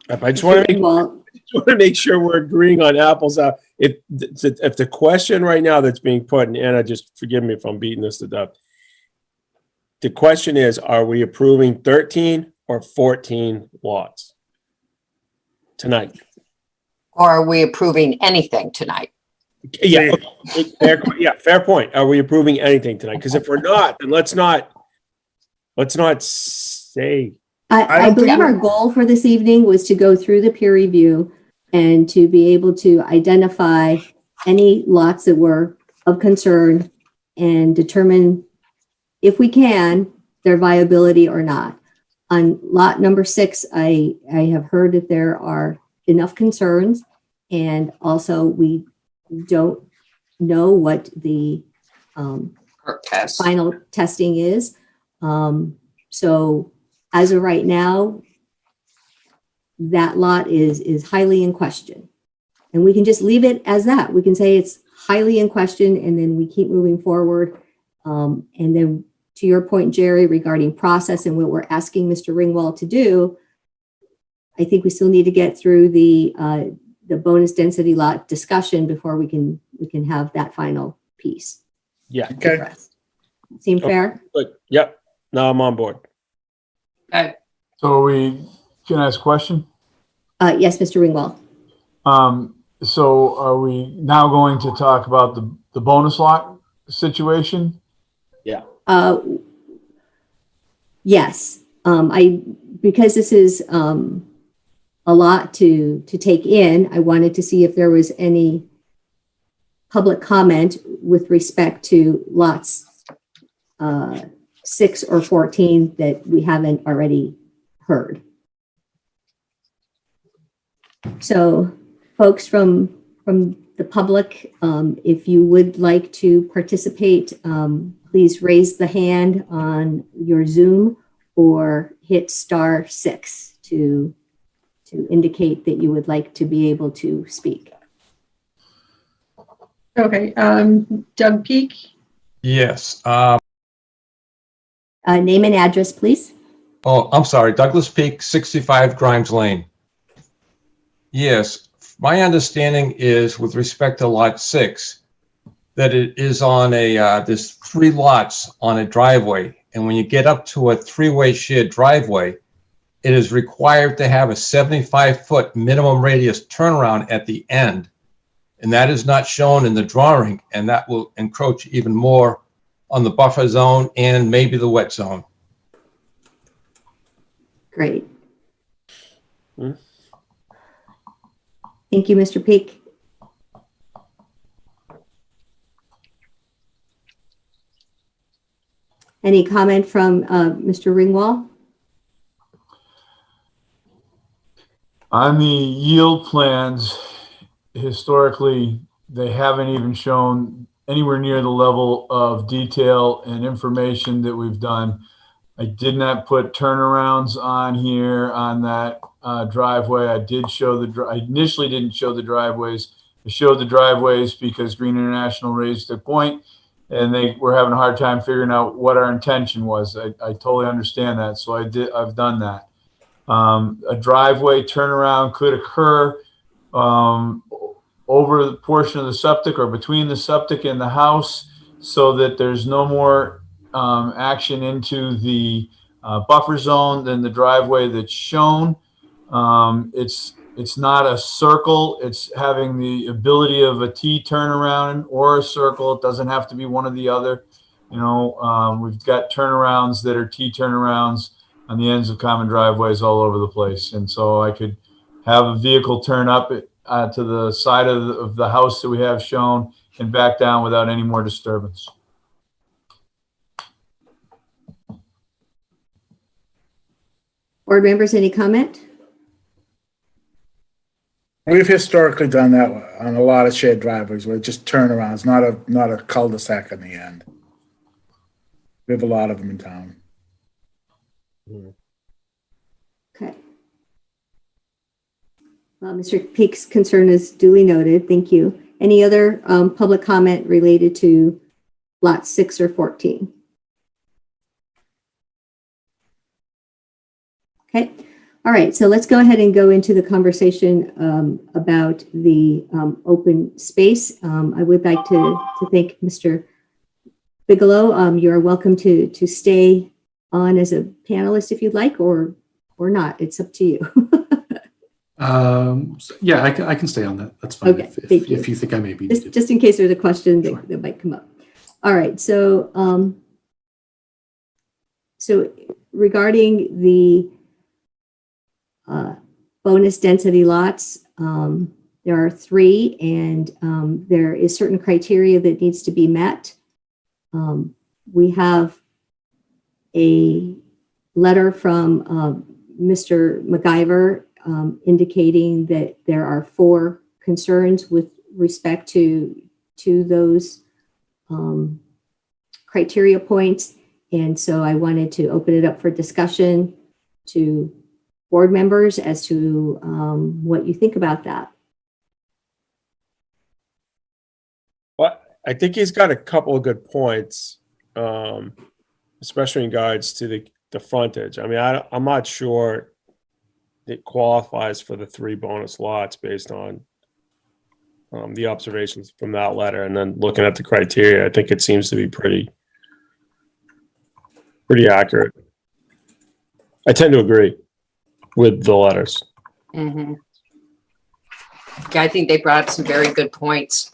I just want to make sure we're agreeing on apples. If the question right now that's being put, and Anna, just forgive me if I'm beating this to death. The question is, are we approving 13 or 14 lots tonight? Or are we approving anything tonight? Yeah, fair point. Are we approving anything tonight? Because if we're not, then let's not say. I believe our goal for this evening was to go through the peer review and to be able to identify any lots that were of concern and determine, if we can, their viability or not. On lot number 6, I have heard that there are enough concerns, and also we don't know what the final testing is. So as of right now, that lot is highly in question. And we can just leave it as that. We can say it's highly in question and then we keep moving forward. And then to your point, Jerry, regarding process and what we're asking Mr. Ringwald to do, I think we still need to get through the bonus density lot discussion before we can have that final piece. Yeah. Okay. addressed. Seem fair? Good. Yep. Now I'm on board. So we can ask a question. Yes, Mr. Ringwald. So are we now going to talk about the bonus lot situation? Yeah. Yes. Because this is a lot to take in, I wanted to see if there was any public comment with respect to lots 6 or 14 that we haven't already heard. So folks from the public, if you would like to participate, please raise the hand on your Zoom or hit *6 to indicate that you would like to be able to speak. Okay, Doug Peak. Yes. Name and address, please. Oh, I'm sorry. Douglas Peak, 65 Grimes Lane. Yes. My understanding is with respect to lot 6, that it is on there's 3 lots on a driveway. And when you get up to a 3-way shared driveway, it is required to have a 75-foot minimum radius turnaround at the end. And that is not shown in the drawing, and that will encroach even more on the buffer zone and maybe the wet zone. Great. Thank you, Mr. Peak. Any comment from Mr. Ringwald? On the yield plans, historically, they haven't even shown anywhere near the level of detail and information that we've done. I did not put turnarounds on here on that driveway. I did show I initially didn't show the driveways. I showed the driveways because Green International raised their point and they were having a hard time figuring out what our intention was. I totally understand that. So I've done that. A driveway turnaround could occur over the portion of the septic or between the septic and the house so that there's no more action into the buffer zone than the driveway that's shown. It's not a circle. It's having the ability of a T turnaround or a circle. It doesn't have to be one or the other. You know, we've got turnarounds that are T turnarounds on the ends of common driveways all over the place. And so I could have a vehicle turn up to the side of the house that we have shown and back down without any more disturbance. Board members, any comment? We've historically done that on a lot of shared driveways where it's just turnarounds, not a cul-de-sac in the end. We have a lot of them in town. Okay. Well, Mr. Peak's concern is duly noted. Thank you. Any other public comment related to lot 6 or 14? Okay. All right. So let's go ahead and go into the conversation about the open space. I would like to thank Mr. Bigelow. You are welcome to stay on as a panelist if you'd like, or not. It's up to you. Yeah, I can stay on that. That's fine. Okay, If you think I may be needed. just in case there's a question Sure. that might come up. All right. So, so regarding the bonus density lots, there are 3, and there is certain criteria that needs to be met. We have a letter from Mr. MacGyver indicating that there are 4 concerns with respect to those criteria points. And so I wanted to open it up for discussion to board members as to what you think about that. Well, I think he's got a couple of good points, especially in regards to the frontage. I mean, I'm not sure it qualifies for the 3 bonus lots based on the observations from that letter, and then looking at the criteria, I think it seems to be pretty accurate. I tend to agree with the letters. Mm-hmm. Yeah, I think they brought up some very good points.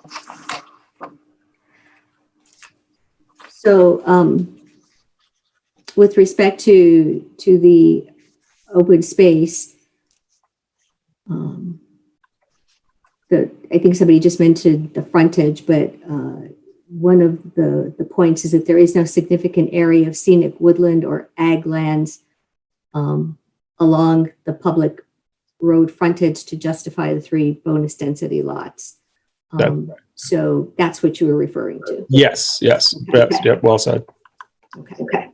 So with respect to the open space, I think somebody just mentioned the frontage, but one of the points is that there is no significant area of scenic woodland or ag lands along the public road frontage to justify the 3 bonus density lots. So that's what you were referring to. Yes. Okay. Yep, well said. Okay.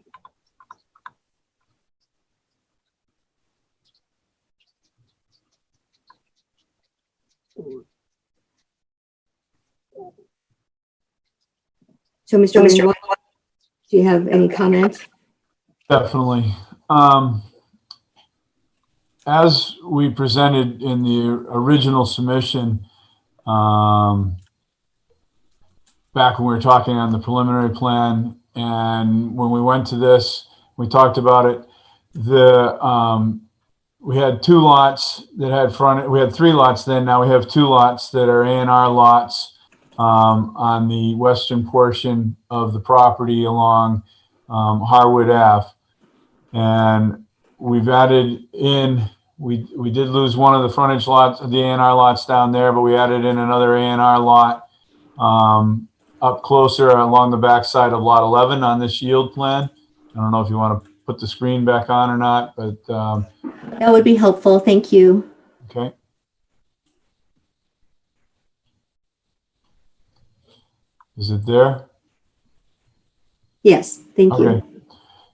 So, Mr. Ringwald, do you have any comments? Definitely. As we presented in the original submission, back when we were talking on the preliminary plan, and when we went to this, we talked about it. We had 2 lots that had front. We had 3 lots then. Now we have 2 lots that are A&R lots on the western portion of the property along Harwood Ave, and we've added in. We did lose one of the frontage lots, the A&R lots down there, but we added in another A&R lot up closer along the backside of lot 11 on this yield plan. I don't know if you want to put the screen back on or not, but, That would be helpful. Thank you. okay. Is it there? Yes, thank you. Okay.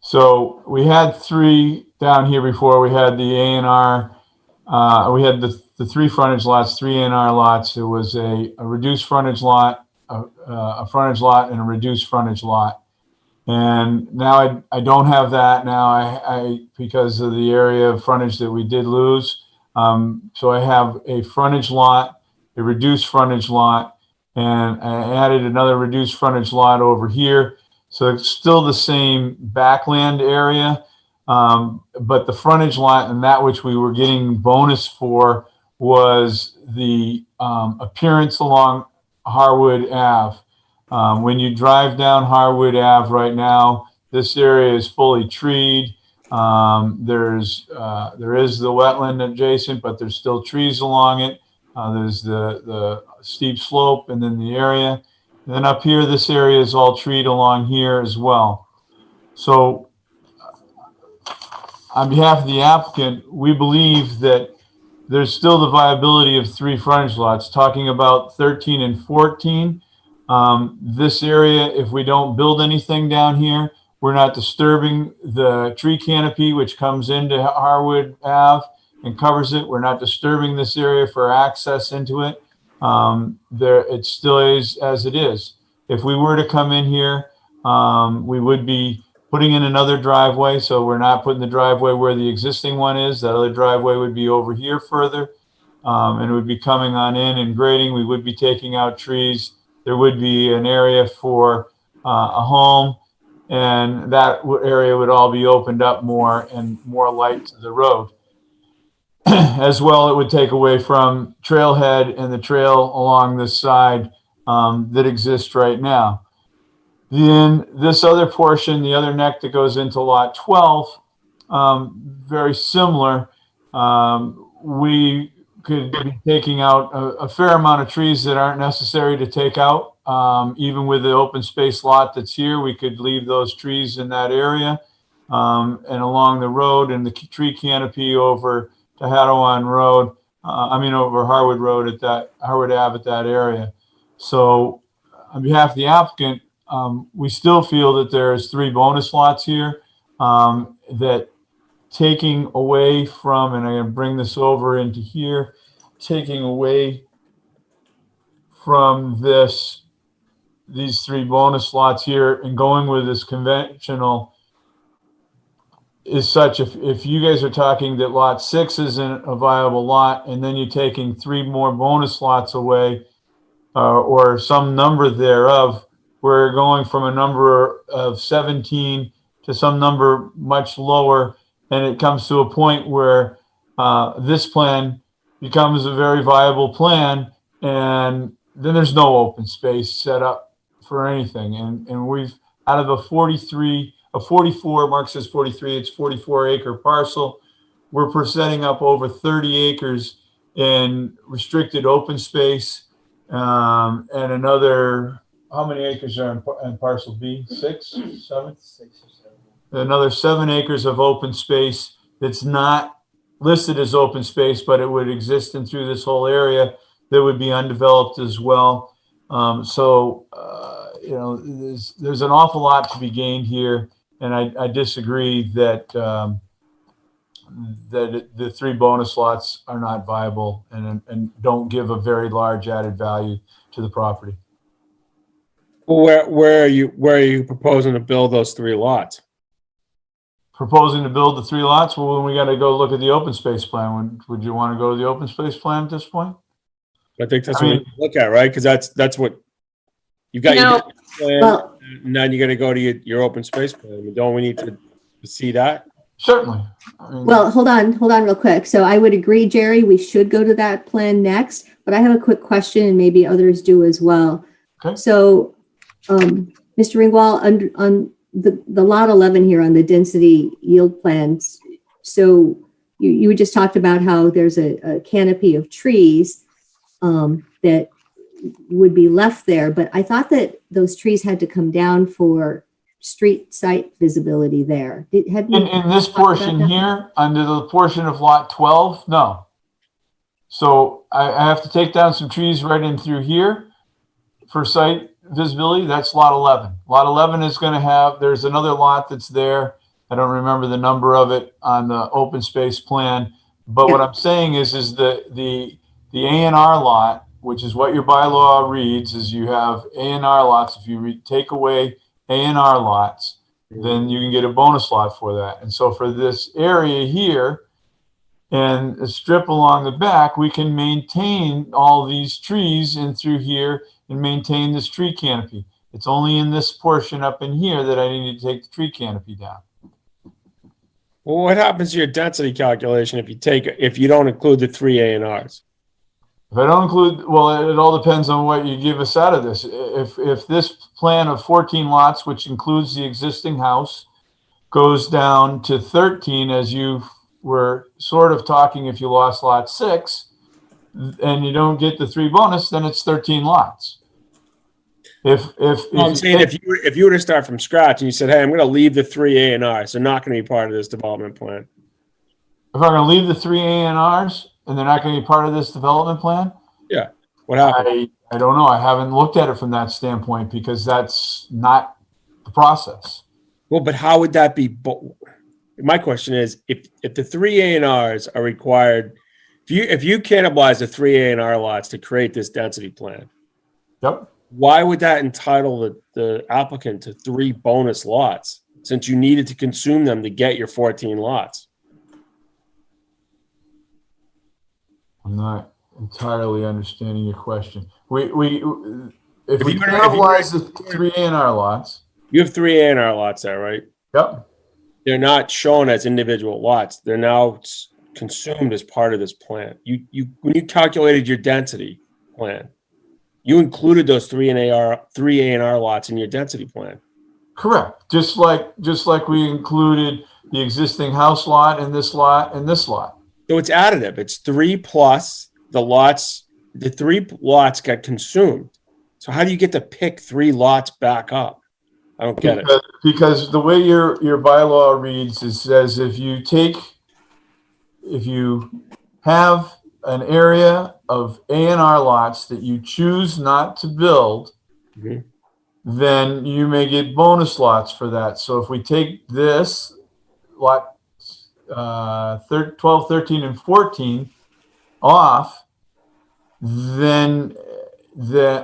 So we had three down here before. We had the A&R. We had the three frontage lots, three A&R lots. It was a reduced frontage lot, a frontage lot, and a reduced frontage lot. And now I don't have that now. I because of the area of frontage that we did lose. So I have a frontage lot, a reduced frontage lot, and I added another reduced frontage lot over here. So it's still the same backland area, but the frontage lot and that which we were getting bonus for was the appearance along Harwood Ave. When you drive down Harwood Ave right now, this area is fully treed. There is the wetland adjacent, but there's still trees along it. There's the steep slope and then the area. And then up here, this area is all treed along here as well. So on behalf of the applicant, we believe that there's still the viability of three frontage lots, talking about 13 and 14. This area, if we don't build anything down here, we're not disturbing the tree canopy, which comes into Harwood Ave and covers it. We're not disturbing this area for access into it. It still is as it is. If we were to come in here, we would be putting in another driveway. So we're not putting the driveway where the existing one is. That other driveway would be over here further, and it would be coming on in and grading. We would be taking out trees. There would be an area for a home, and that area would all be opened up more and more light to the road. As well, it would take away from trailhead and the trail along this side that exists right now. Then this other portion, the other neck that goes into lot 12, very similar. We could be taking out a fair amount of trees that aren't necessary to take out. Even with the open space lot that's here, we could leave those trees in that area and along the road and the tree canopy over to Hadawan Road. Over Harwood Road at that Harwood Ave at that area. So on behalf of the applicant, we still feel that there's three bonus lots here that taking away from, and I'm going to bring this over into here, taking away from these three bonus lots here and going with this conventional is such, if you guys are talking that lot 6 isn't a viable lot and then you're taking three more bonus lots away or some number thereof, we're going from a number of 17 to some number much lower, and it comes to a point where this plan becomes a very viable plan, and then there's no open space set up for anything. And we've, out of a 44, Mark says 43, it's 44-acre parcel. We're setting up over 30 acres in restricted open space, and another, how many acres are in parcel B? 6, 7? 6 or 7. Another 7 acres of open space that's not listed as open space, but it would exist in through this whole area that would be undeveloped as well. There's an awful lot to be gained here, and I disagree that the three bonus lots are not viable and don't give a very large added value to the property. Where are you proposing to build those three lots? Proposing to build the three lots? Well, when we got to go look at the open space plan, would you want to go to the open space plan at this point? I think that's what we look at, right? Because that's what you got. Your plan, Well, and then you got to go to your open space plan. Don't we need to see that? Certainly. well, hold on real quick. So I would agree, Jerry, we should go to that plan next, but I have a quick question and maybe others do as well. Okay. So, Mr. Ringwald, on the lot 11 here on the density yield plans, so you just talked about how there's a canopy of trees that would be left there, but I thought that those trees had to come down for street site visibility there. Have you In this talked about portion that? here, under the portion of lot 12, no. So I have to take down some trees right in through here for site visibility. That's lot 11. Lot 11 is going to have, there's another lot that's there. I don't remember the number of it on the open space plan. But what I'm saying is the A&R lot, which is what your bylaw reads, is you have A&R lots. If you take away A&R lots, then you can get a bonus lot for that. And so for this area here and a strip along the back, we can maintain all these trees in through here and maintain this tree canopy. It's only in this portion up in here that I need to take the tree canopy down. Well, what happens to your density calculation if you don't include the 3 A&Rs? If I don't include, well, it all depends on what you give us out of this. If this plan of 14 lots, which includes the existing house, goes down to 13, as you were sort of talking, if you lost lot 6, and you don't get the 3 bonus, then it's 13 lots. I'm saying if you were to start from scratch and you said, hey, I'm going to leave the 3 A&Rs, they're not going to be part of this development plan. If I'm going to leave the 3 A&Rs and they're not going to be part of this development plan, Yeah. What happened? I don't know. I haven't looked at it from that standpoint because that's not the process. Well, but how would that be? My question is, if the 3 A&Rs are required, if you cannibalize the 3 A&R lots to create this density plan, Yep. why would that entitle the applicant to 3 bonus lots since you needed to consume them to get your 14 lots? I'm not entirely understanding your question. If we you- cannibalize the 3 A&R lots, You have 3 A&R lots there, right? yep. They're not shown as individual lots. They're now consumed as part of this plan. When you calculated your density plan, you included those 3 A&R lots in your density plan. Correct. Just like we included the existing house lot and this lot and this lot. So it's additive. It's 3 plus the lots. The 3 lots got consumed. So how do you get to pick 3 lots back up? I don't get it. Because the way your bylaw reads, it says if you have an area of A&R lots that you choose not to build, Mhm. then you may get bonus lots for that. So if we take this lot 12, 13, and 14 off, then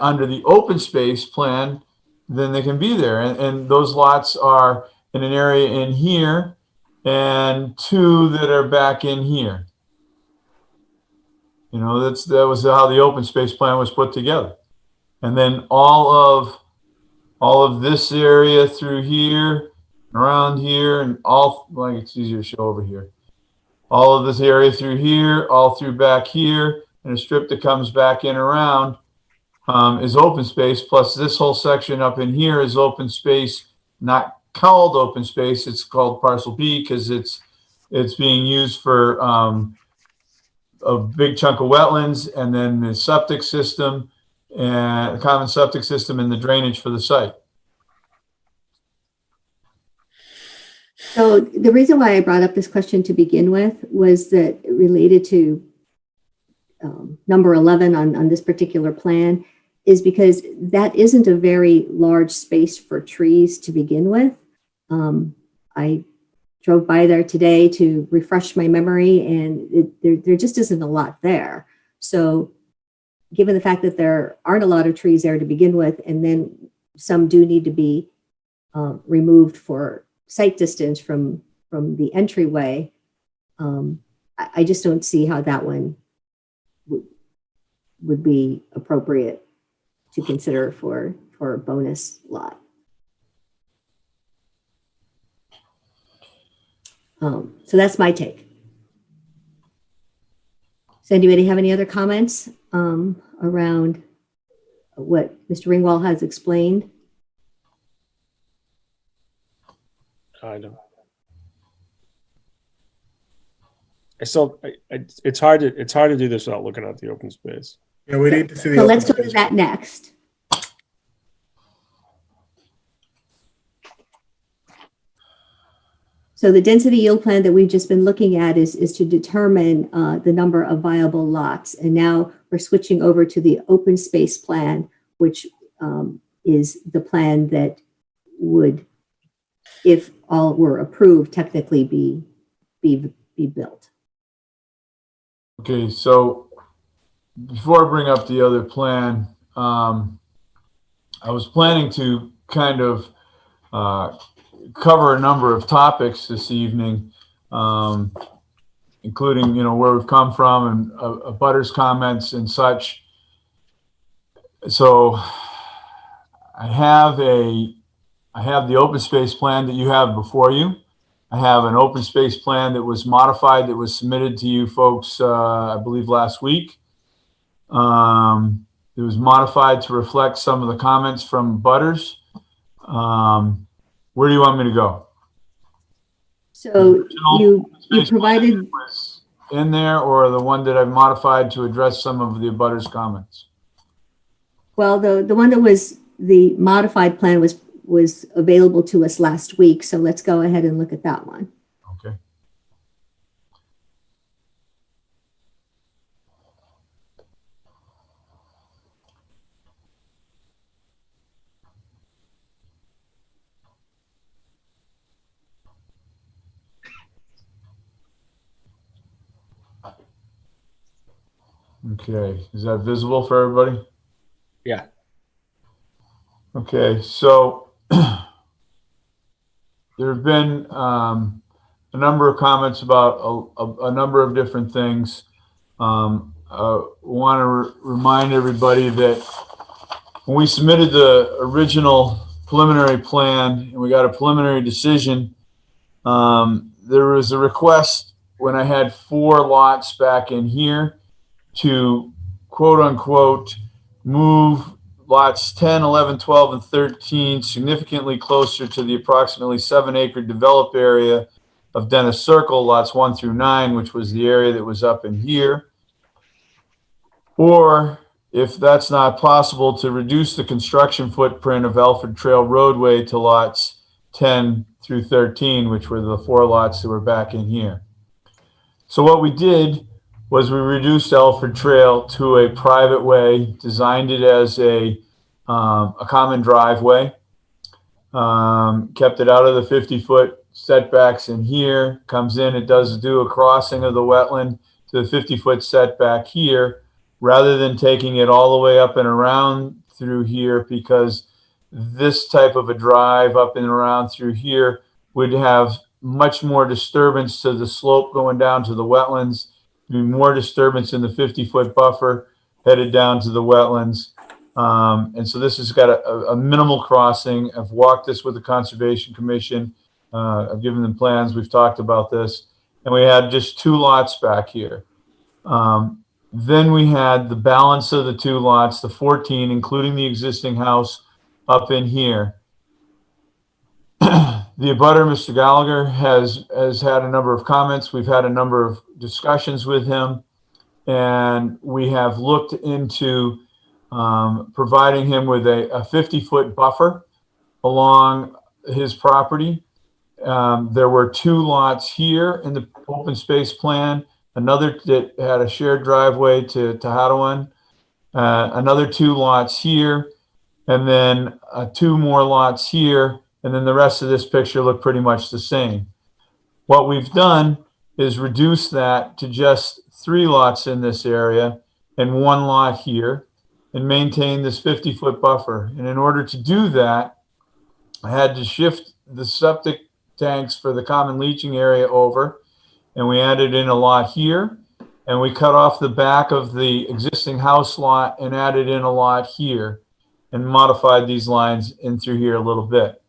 under the open space plan, then they can be there. And those lots are in an area in here and 2 that are back in here. You know, that was how the open space plan was put together. And then all of this area through here, around here, and like it's easier to show over here. All of this area through here, all through back here, and a strip that comes back in around is open space. Plus this whole section up in here is open space, not called open space. It's called parcel B because it's being used for a big chunk of wetlands, and then the septic system and the common septic system and the drainage for the site. So the reason why I brought up this question to begin with was that it related to number 11 on this particular plan is because that isn't a very large space for trees to begin with. I drove by there today to refresh my memory, and there just isn't a lot there. So given the fact that there aren't a lot of trees there to begin with, and then some do need to be removed for sight distance from the entryway, I just don't see how that one would be appropriate to consider for a bonus lot. So that's my take. Does anybody have any other comments around what Mr. Ringwald has explained? I don't. It's hard to do this without looking at the open space. Yeah, we need to see the. So open let's go to space. that next. So the density yield plan that we've just been looking at is to determine the number of viable lots. And now we're switching over to the open space plan, which is the plan that would, if all were approved, technically be built. Okay, so before I bring up the other plan, I was planning to kind of cover a number of topics this evening, including, where we've come from and butters comments and such. So I have the open space plan that you have before you. I have an open space plan that was modified, that was submitted to you folks, I believe last week. It was modified to reflect some of the comments from butters. Where do you want me to go? So you provided In there, or the one that I've modified to address some of the butters comments? Well, the one that was the modified plan was available to us last week. So let's go ahead and look at that one. Okay. Okay, is that visible for everybody? Yeah. Okay, so there have been a number of comments about a number of different things. I want to remind everybody that when we submitted the original preliminary plan and we got a preliminary decision, there was a request when I had 4 lots back in here to quote unquote move lots 10, 11, 12, and 13 significantly closer to the approximately 7-acre developed area of Dennis Circle, lots 1 through 9, which was the area that was up in here. Or if that's not possible, to reduce the construction footprint of Alfred Trail roadway to lots 10 through 13, which were the 4 lots that were back in here. So what we did was we reduced Alfred Trail to a private way, designed it as a common driveway, kept it out of the 50-foot setbacks in here, comes in, it does do a crossing of the wetland to the 50-foot setback here, rather than taking it all the way up and around through here, because this type of a drive up and around through here would have much more disturbance to the slope going down to the wetlands, more disturbance in the 50-foot buffer headed down to the wetlands. And so this has got a minimal crossing. I've walked this with the Conservation Commission. I've given them plans. We've talked about this. And we had just 2 lots back here. Then we had the balance of the 2 lots, the 14, including the existing house up in here. The abutter, Mr. Gallagher, has had a number of comments. We've had a number of discussions with him, and we have looked into providing him with a 50-foot buffer along his property. There were 2 lots here in the open space plan, another that had a shared driveway to Hadawin, another 2 lots here, and then 2 more lots here. And then the rest of this picture looked pretty much the same. What we've done is reduce that to just 3 lots in this area and 1 lot here, and maintain this 50-foot buffer. And in order to do that, I had to shift the septic tanks for the common leaching area over, and we added in a lot here, and we cut off the back of the existing house lot and added in a lot here, and modified these lines in through here a little bit.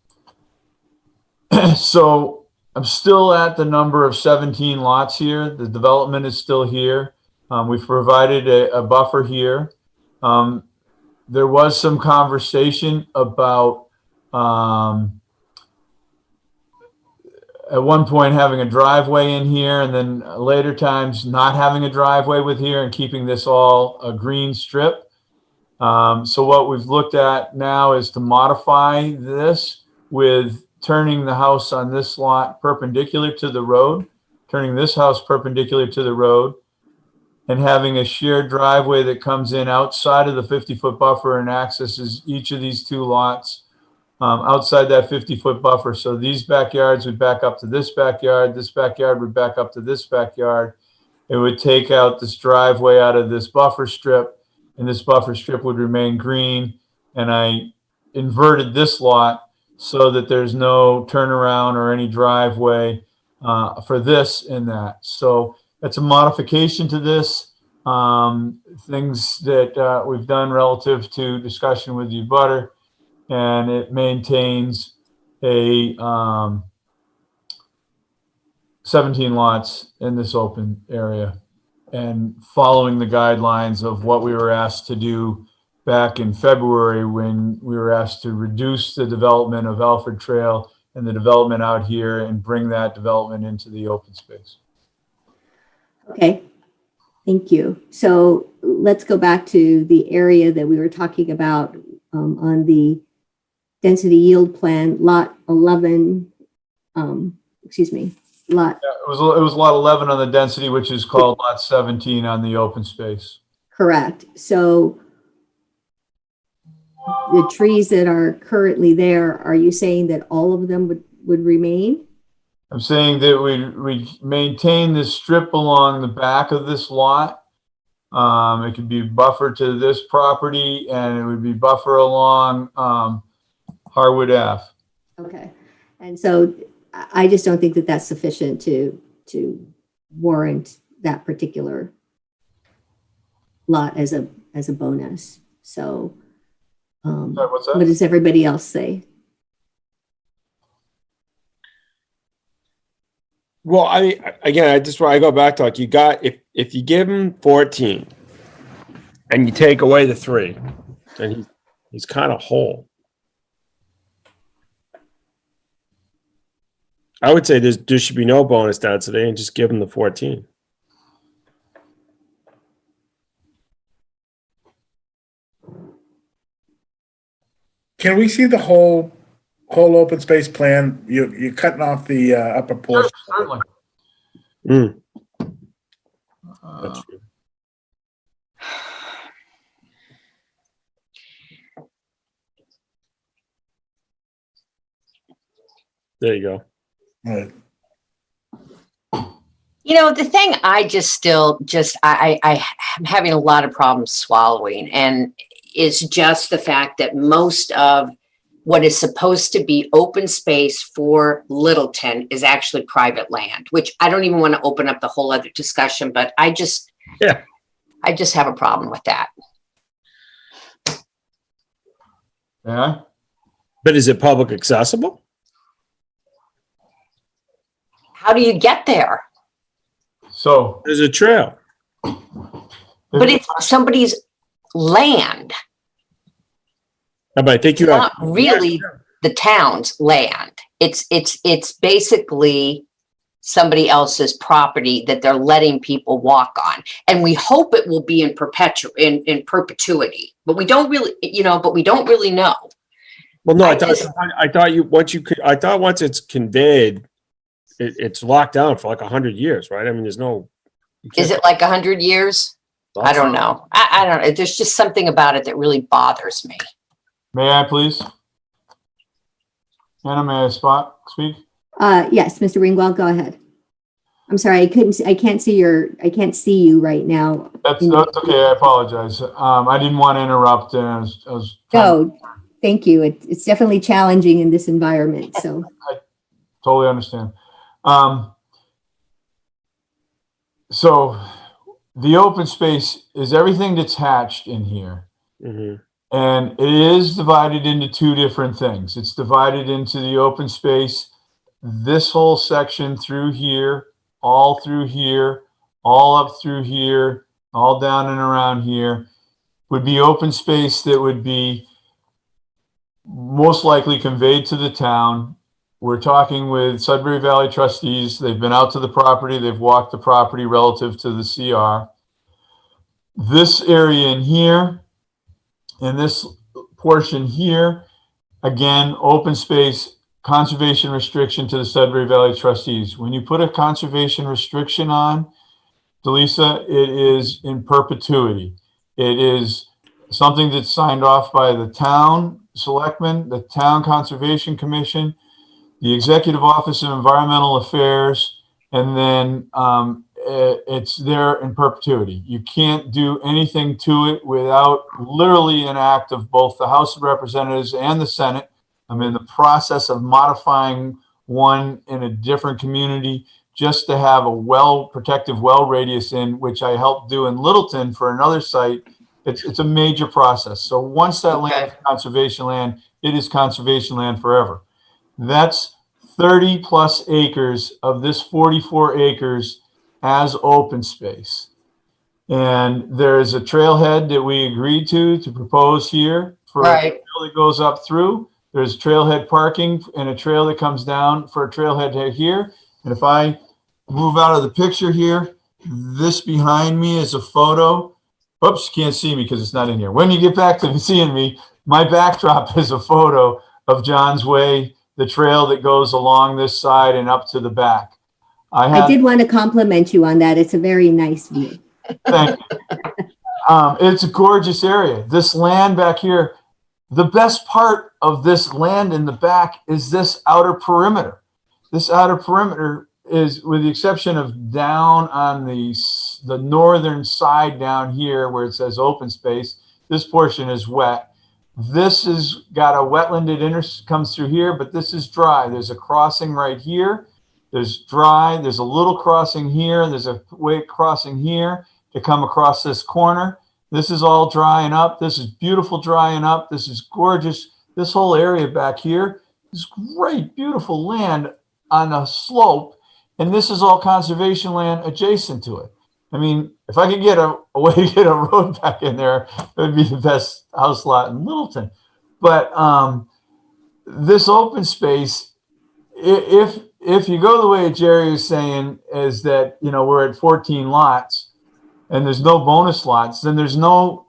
So I'm still at the number of 17 lots here. The development is still here. We've provided a buffer here. There was some conversation about at one point having a driveway in here, and then later times not having a driveway with here and keeping this all a green strip. So what we've looked at now is to modify this with turning the house on this lot perpendicular to the road, turning this house perpendicular to the road, and having a shared driveway that comes in outside of the 50-foot buffer and accesses each of these two lots outside that 50-foot buffer. So these backyards would back up to this backyard would back up to this backyard. It would take out this driveway out of this buffer strip, and this buffer strip would remain green. And I inverted this lot so that there's no turnaround or any driveway for this and that. So that's a modification to this. Things that we've done relative to discussion with you, Butter, and it maintains a 17 lots in this open area, and following the guidelines of what we were asked to do back in February when we were asked to reduce the development of Alfred Trail and the development out here and bring that development into the open space. Okay, thank you. So let's go back to the area that we were talking about on the density yield plan, lot 11, lot. Yeah, it was lot 11 on the density, which is called lot 17 on the open space. Correct. So the trees that are currently there, are you saying that all of them would remain? I'm saying that we maintain this strip along the back of this lot. It could be buffered to this property, and it would be buffer along Harwood Ave. Okay. And so I just don't think that that's sufficient to warrant that particular lot as a bonus. So What's that? what does everybody else say? Well, I go back to, like, you got, if you give him 14 and you take away the 3, then he's kind of whole. I would say there should be no bonus density and just give him the 14. Can we see the whole open space plan? You're cutting off the upper portion. Certainly. That's true. There you go. Right. You know, the thing I'm having a lot of problems swallowing, and is just the fact that most of what is supposed to be open space for Littleton is actually private land, which I don't even want to open up the whole other discussion, but I just have a problem with that. Yeah. But is it public accessible? How do you get there? So There's a trail. But it's somebody's land. But I think It's not really the town's land. It's basically somebody else's property that they're letting people walk on. And we hope it will be in perpetuity, but we don't really know. Well, no, I thought once it's conveyed, it's locked down for like 100 years, right? I mean, there's no. Is it like 100 years? I don't know. I don't know. There's just something about it that really bothers me. May I please? Anna, may I speak? Yes, Mr. Ringwell, go ahead. I'm sorry, I can't see you right now. That's okay. I apologize. I didn't want to interrupt. And I was No, thank you. It's definitely challenging in this environment. So I totally understand. So the open space is everything that's hatched in here. Mhm. And it is divided into two different things. It's divided into the open space, this whole section through here, all through here, all up through here, all down and around here, would be open space that would be most likely conveyed to the town. We're talking with Sudbury Valley trustees. They've been out to the property. They've walked the property relative to the CR. This area in here, and this portion here, again, open space conservation restriction to the Sudbury Valley trustees. When you put a conservation restriction on, Delisa, it is in perpetuity. It is something that's signed off by the town selectmen, the town conservation commission, the executive office of environmental affairs, and then it's there in perpetuity. You can't do anything to it without literally an act of both the House of Representatives and the Senate. I'm in the process of modifying one in a different community just to have a protective well radius in, which I helped do in Littleton for another site. It's a major process. So once that land is conservation land, it is conservation land forever. That's 30 plus acres of this 44 acres as open space. And there is a trailhead that we agreed to propose here for a trail that goes up through. There's trailhead parking and a trail that comes down for a trailhead here. And if I move out of the picture here, this behind me is a photo. Oops, you can't see me because it's not in here. When you get back to seeing me, my backdrop is a photo of John's Way, the trail that goes along this side and up to the back. I did want to compliment you on that. It's a very nice view. Thank you. It's a gorgeous area. This land back here, the best part of this land in the back is this outer perimeter. This outer perimeter is, with the exception of down on the northern side down here where it says open space, this portion is wet. This has got a wetland that comes through here, but this is dry. There's a crossing right here. There's dry. There's a little crossing here. There's a way crossing here to come across this corner. This is all drying up. This is beautiful drying up. This is gorgeous. This whole area back here is great, beautiful land on a slope. And this is all conservation land adjacent to it. I mean, if I could get a way to get a road back in there, it would be the best house lot in Littleton. But this open space, if you go the way Jerry is saying, is that, you know, we're at 14 lots and there's no bonus lots, then there's no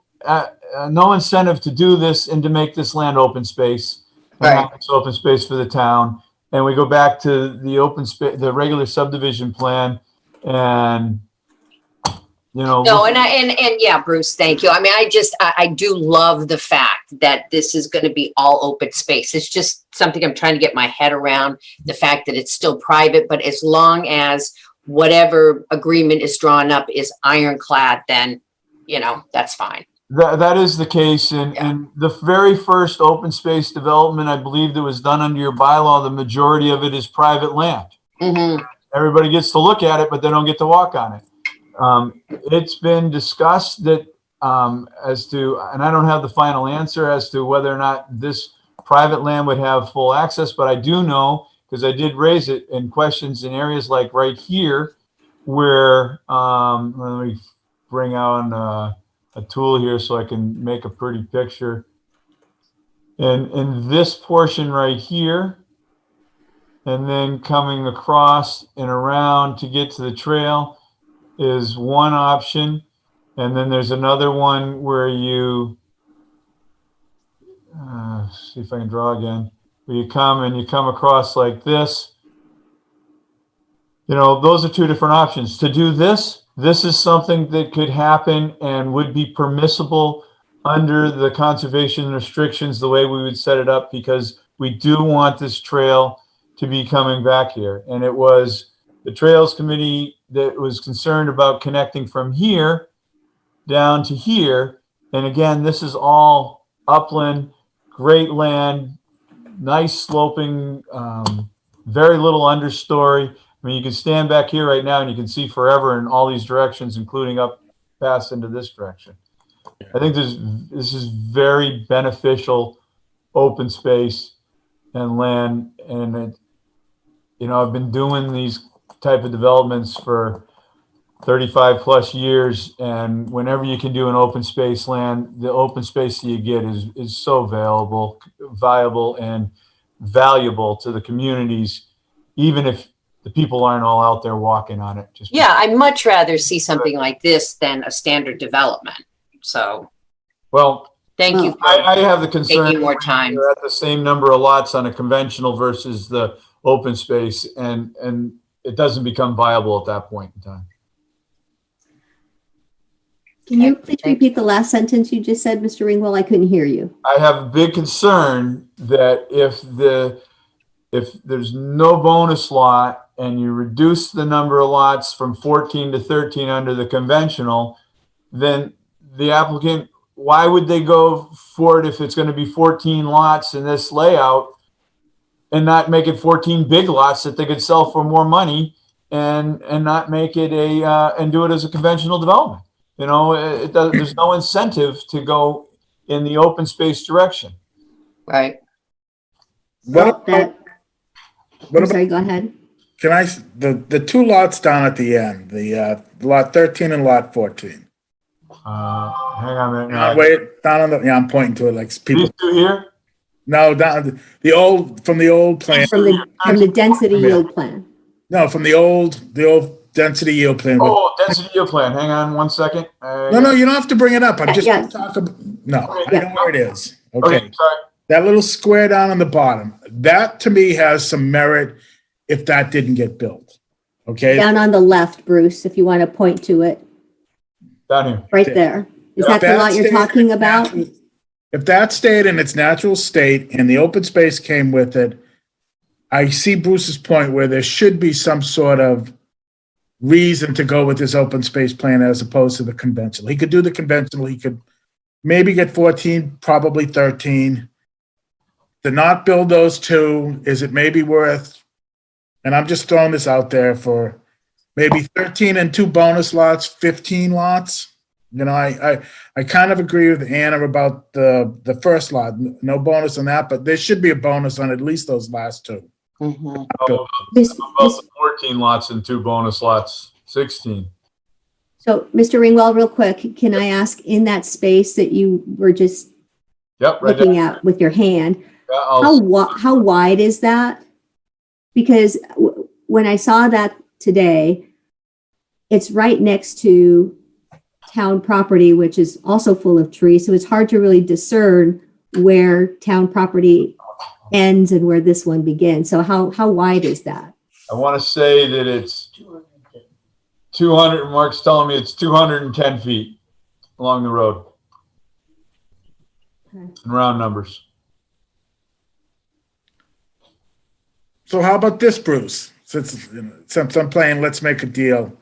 incentive to do this and to make this land open space. Right. It's open space for the town. And we go back to the open space, the regular subdivision plan, and you know. No, and yeah, Bruce, thank you. I mean, I do love the fact that this is going to be all open space. It's just something I'm trying to get my head around, the fact that it's still private, but as long as whatever agreement is drawn up is ironclad, then, you know, that's fine. That is the case. And the very first open space development, I believe, that was done under your bylaw, the majority of it is private land. Mm-hmm. Everybody gets to look at it, but they don't get to walk on it. It's been discussed that as to, and I don't have the final answer as to whether or not this private land would have full access, but I do know, because I did raise it in questions in areas like right here, where, let me bring on a tool here so I can make a pretty picture. And in this portion right here, and then coming across and around to get to the trail is one option. And then there's another one where you, see if I can draw again, where you come across like this. You know, those are two different options. To do this, this is something that could happen and would be permissible under the conservation restrictions, the way we would set it up, because we do want this trail to be coming back here. And it was the Trails Committee that was concerned about connecting from here down to here. And again, this is all upland, great land, nice sloping, very little understory. I mean, you can stand back here right now and you can see forever in all these directions, including up past into this direction. I think this is very beneficial open space and land. And it, you know, I've been doing these type of developments for 35 plus years. And whenever you can do an open space land, the open space that you get is so viable and valuable to the communities, even if the people aren't all out there walking on it. Yeah, I'd much rather see something like this than a standard development. So, well, Thank you for I have the concern. taking more time. You're at the same number of lots on a conventional versus the open space, and it doesn't become viable at that point in time. Can you please repeat the last sentence you just said, Mr. Ringwald? I couldn't hear you. I have a big concern that if there's no bonus lot and you reduce the number of lots from 14 to 13 under the conventional, then the applicant, why would they go for it if it's going to be 14 lots in this layout and not make it 14 big lots that they could sell for more money and not make it and do it as a conventional development? You know, there's no incentive to go in the open space direction. Right. Well, What I'm about, sorry, go ahead. can I, the two lots down at the end, the lot 13 and lot 14. Hang on a minute. Wait, down on the, yeah, I'm pointing to it like people. These two here? No, down the old, from the old plan. From the density yield plan. No, from the old density yield plan. Oh, density yield plan. Hang on one second. No, you don't have to bring it up. I'm just Yeah. talking. No, Okay. I know where it is. Okay, Okay. sorry. That little square down on the bottom, that to me has some merit if that didn't get built. Okay. Down on the left, Bruce, if you want to point to it, Down here. right there. Is If that the lot you're stayed in talking its about? natural- If that stayed in its natural state and the open space came with it, I see Bruce's point where there should be some sort of reason to go with this open space plan as opposed to the conventional. He could do the conventional. He could maybe get 14, probably 13. To not build those two, is it maybe worth, and I'm just throwing this out there for maybe 13 and 2 bonus lots, 15 lots? You know, I kind of agree with Anna about the first lot, no bonus on that, but there should be a bonus on at least those last two. Mhm. This- About the 14 lots and 2 bonus lots, 16. So, Mr. Ringwald, real quick, can I ask, in that space that you were just Yep, right there. looking at with your hand, Yeah, I'll- how wide is that? Because when I saw that today, it's right next to town property, which is also full of trees. So it's hard to really discern where town property ends and where this one begins. So how wide is that? I want to say that it's 200, Mark's telling me it's 210 feet along the road. Okay. In round numbers. So how about this, Bruce? Since I'm playing, let's make a deal.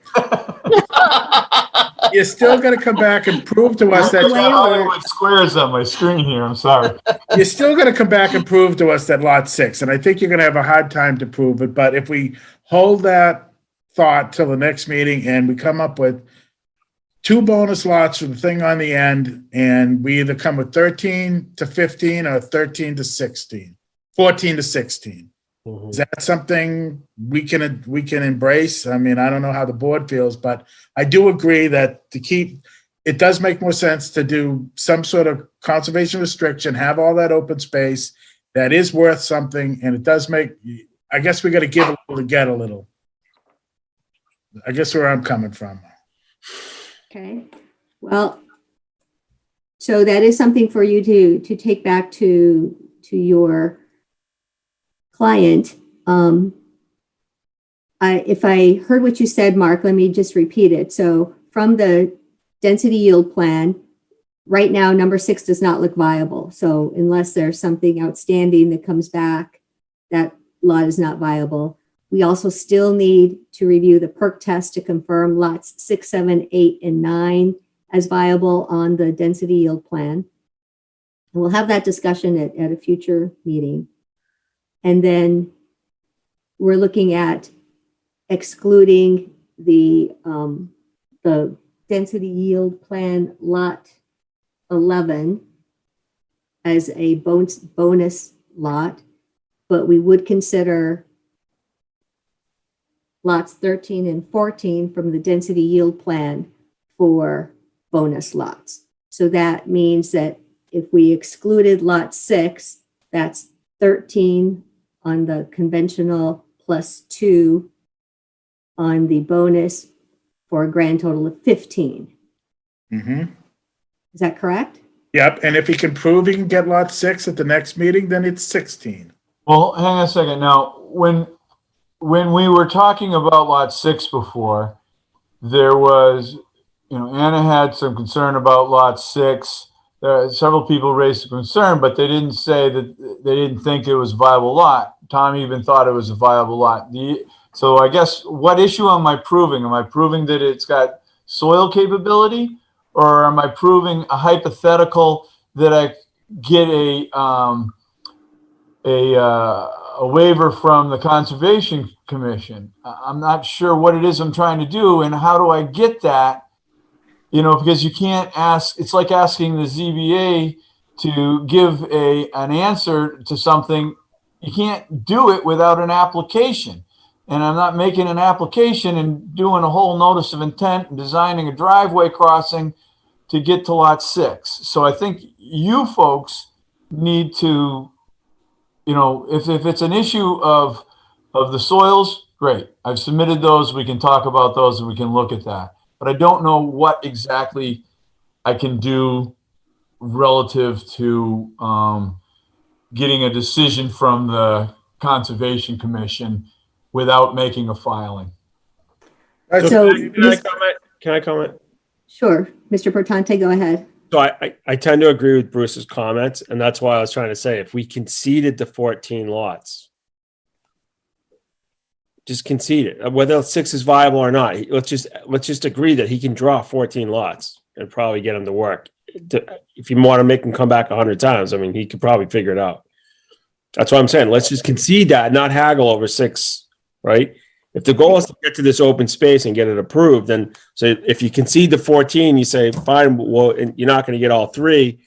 You're still going to come back and prove to us that Not the way it Hollywood squares on my screen here. I'm sorry. you're still going to come back and prove to us that lot 6, and I think you're going to have a hard time to prove it. But if we hold that thought till the next meeting and we come up with 2 bonus lots for the thing on the end, and we either come with 13 to 15 or 13 to 16, 14 to 16. Is that something we can embrace? I mean, I don't know how the board feels, but I do agree that it does make more sense to do some sort of conservation restriction, have all that open space that is worth something, and it does make, I guess we got to give a little to get a little. I guess where I'm coming from. Okay, well, so that is something for you to take back to your client. If I heard what you said, Mark, let me just repeat it. So from the density yield plan, right now, number 6 does not look viable. So unless there's something outstanding that comes back, that lot is not viable. We also still need to review the perk test to confirm lots 6, 7, 8, and 9 as viable on the density yield plan. And we'll have that discussion at a future meeting. And then we're looking at excluding the density yield plan lot 11 as a bonus lot, but we would consider lots 13 and 14 from the density yield plan for bonus lots. So that means that if we excluded lot 6, that's 13 on the conventional plus 2 on the bonus for a grand total of 15. Mm-hmm. Is that correct? Yep, and if he can prove he can get lot 6 at the next meeting, then it's 16. Well, hang on a second. Now, when we were talking about lot 6 before, there was, Anna had some concern about lot 6. Several people raised a concern, but they didn't say that they didn't think it was a viable lot. Tom even thought it was a viable lot. So I guess what issue am I proving? Am I proving that it's got soil capability, or am I proving a hypothetical that I get a waiver from the Conservation Commission? I'm not sure what it is I'm trying to do, and how do I get that? Because you can't ask. It's like asking the ZBA to give an answer to something. You can't do it without an application. And I'm not making an application and doing a whole notice of intent and designing a driveway crossing to get to lot 6. So I think you folks need to, if it's an issue of the soils, great. I've submitted those. We can talk about those and we can look at that. But I don't know what exactly I can do relative to getting a decision from the Conservation Commission without making a filing. So, Can I comment? sure, Mr. Portante, go ahead. So I tend to agree with Bruce's comments, and that's why I was trying to say, if we conceded the 14 lots, just concede it. Whether 6 is viable or not, let's just agree that he can draw 14 lots and probably get him to work. If you want to make him come back 100 times, I mean, he could probably figure it out. That's what I'm saying. Let's just concede that, not haggle over 6, right? If the goal is to get to this open space and get it approved, then so if you concede the 14, you say, fine, well, you're not going to get all 3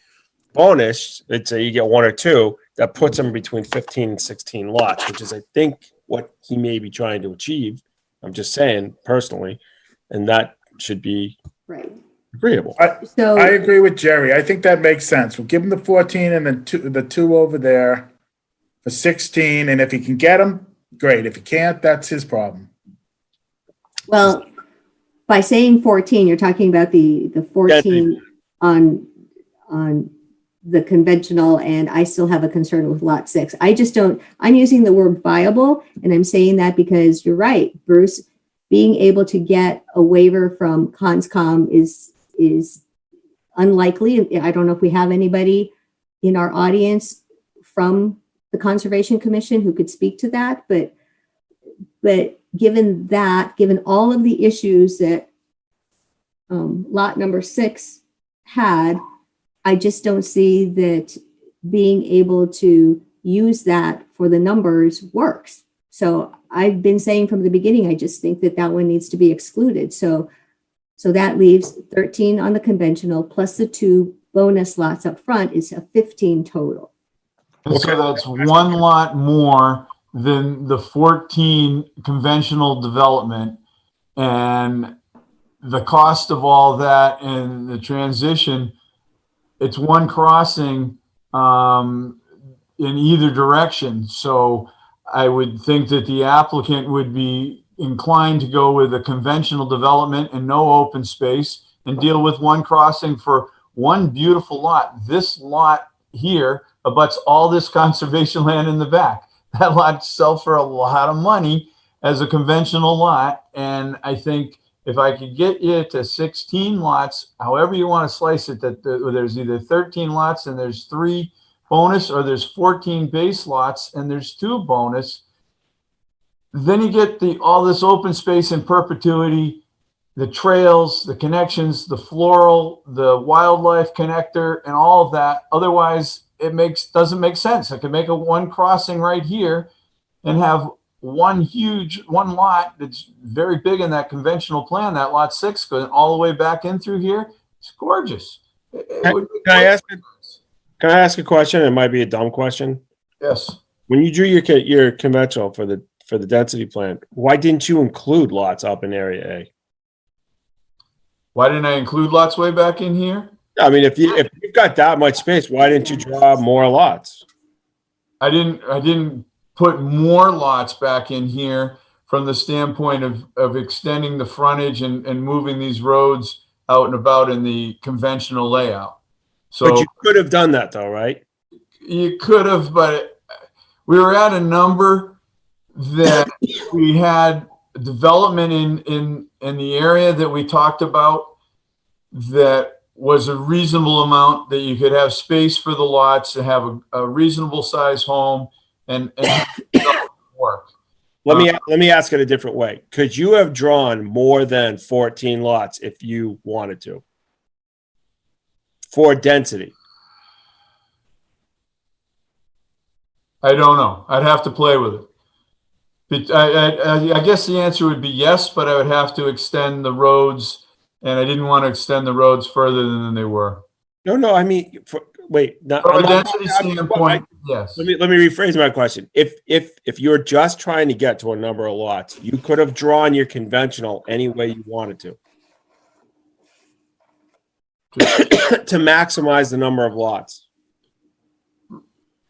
bonus. Let's say you get 1 or 2. That puts him between 15 and 16 lots, which is, I think, what he may be trying to achieve. I'm just saying personally, and that should be Right. agreeable. So I agree with Jerry. I think that makes sense. We'll give him the 14 and then the two over there for 16. And if he can get them, great. If he can't, that's his problem. Well, by saying 14, you're talking about the 14 on the conventional, and I still have a concern with lot 6. I'm using the word viable, and I'm saying that because you're right, Bruce, being able to get a waiver from Conscom is unlikely. I don't know if we have anybody in our audience from the Conservation Commission who could speak to that, but given all of the issues that lot number 6 had, I just don't see that being able to use that for the numbers works. So I've been saying from the beginning, I just think that one needs to be excluded. So that leaves 13 on the conventional plus the 2 bonus lots up front is a 15 total. And so that's 1 lot more than the 14 conventional development, and the cost of all that and the transition, it's 1 crossing in either direction. So I would think that the applicant would be inclined to go with a conventional development and no open space and deal with 1 crossing for 1 beautiful lot. This lot here abuts all this conservation land in the back. That lot sells for a lot of money as a conventional lot. And I think if I could get you to 16 lots, however you want to slice it, that there's either 13 lots and there's 3 bonus, or there's 14 base lots and there's 2 bonus, then you get all this open space in perpetuity, the trails, the connections, the floral, the wildlife connector, and all of that. Otherwise, doesn't make sense. I could make a 1 crossing right here and have one lot that's very big in that conventional plan, that lot 6 going all the way back in through here. It's gorgeous. Can I ask a question? It might be a dumb question. Yes. When you drew your conventional for the density plan, why didn't you include lots up in area A? Why didn't I include lots way back in here? I mean, if you've got that much space, why didn't you draw more lots? I didn't put more lots back in here from the standpoint of extending the frontage and moving these roads out and about in the conventional layout. So But you could have done that though, right? you could have, but we were at a number that we had development in the area that we talked about that was a reasonable amount that you could have space for the lots to have a reasonable size home and work. Let me ask it a different way. Could you have drawn more than 14 lots if you wanted to? For density? I don't know. I'd have to play with it. But I guess the answer would be yes, but I would have to extend the roads, and I didn't want to extend the roads further than they were. No, I mean, wait. Now, From a density standpoint, yes. Let me rephrase my question. If you're just trying to get to a number of lots, you could have drawn your conventional any way you wanted to to maximize the number of lots.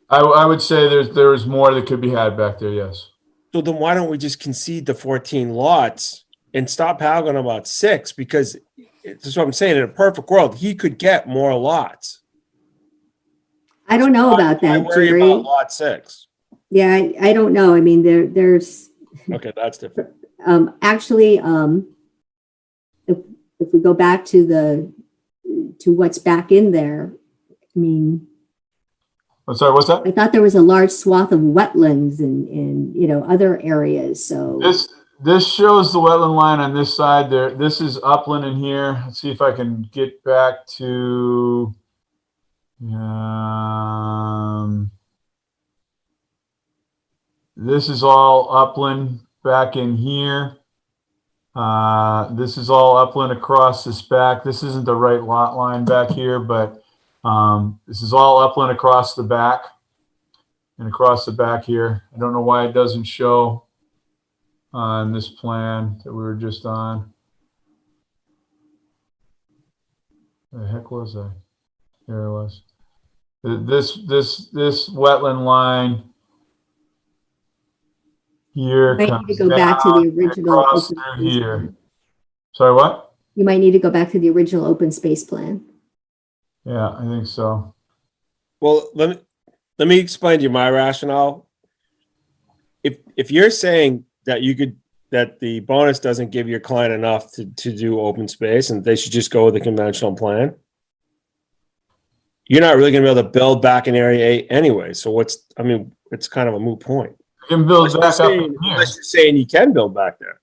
I would say there is more that could be had back there, yes. So then why don't we just concede the 14 lots and stop haggling about 6? Because that's what I'm saying. In a perfect world, he could get more lots. I don't know about that, worry Jerry. about lot 6. Yeah, I don't know. I mean, there's Okay, that's different. actually, if we go back to what's back in there, I mean, I'm sorry, what's that? I thought there was a large swath of wetlands and other areas. So This shows the wetland line on this side there. This is upland in here. Let's see if I can get back to this is all upland back in here. This is all upland across this back. This isn't the right lot line back here, but this is all upland across the back and across the back here. I don't know why it doesn't show on this plan that we were just on. The heck was I? There it was. This wetland line here you might comes need to go back to the original across open through space here. plan. Sorry, what? You might need to go back to the original open space plan. Yeah, I think so. Well, let me explain to you my rationale. If you're saying that that the bonus doesn't give your client enough to do open space and they should just go with the conventional plan, you're not really going to be able to build back in Area 8 anyway. So it's kind of a moot point. You can build back up in here. Unless you're saying you can build back there.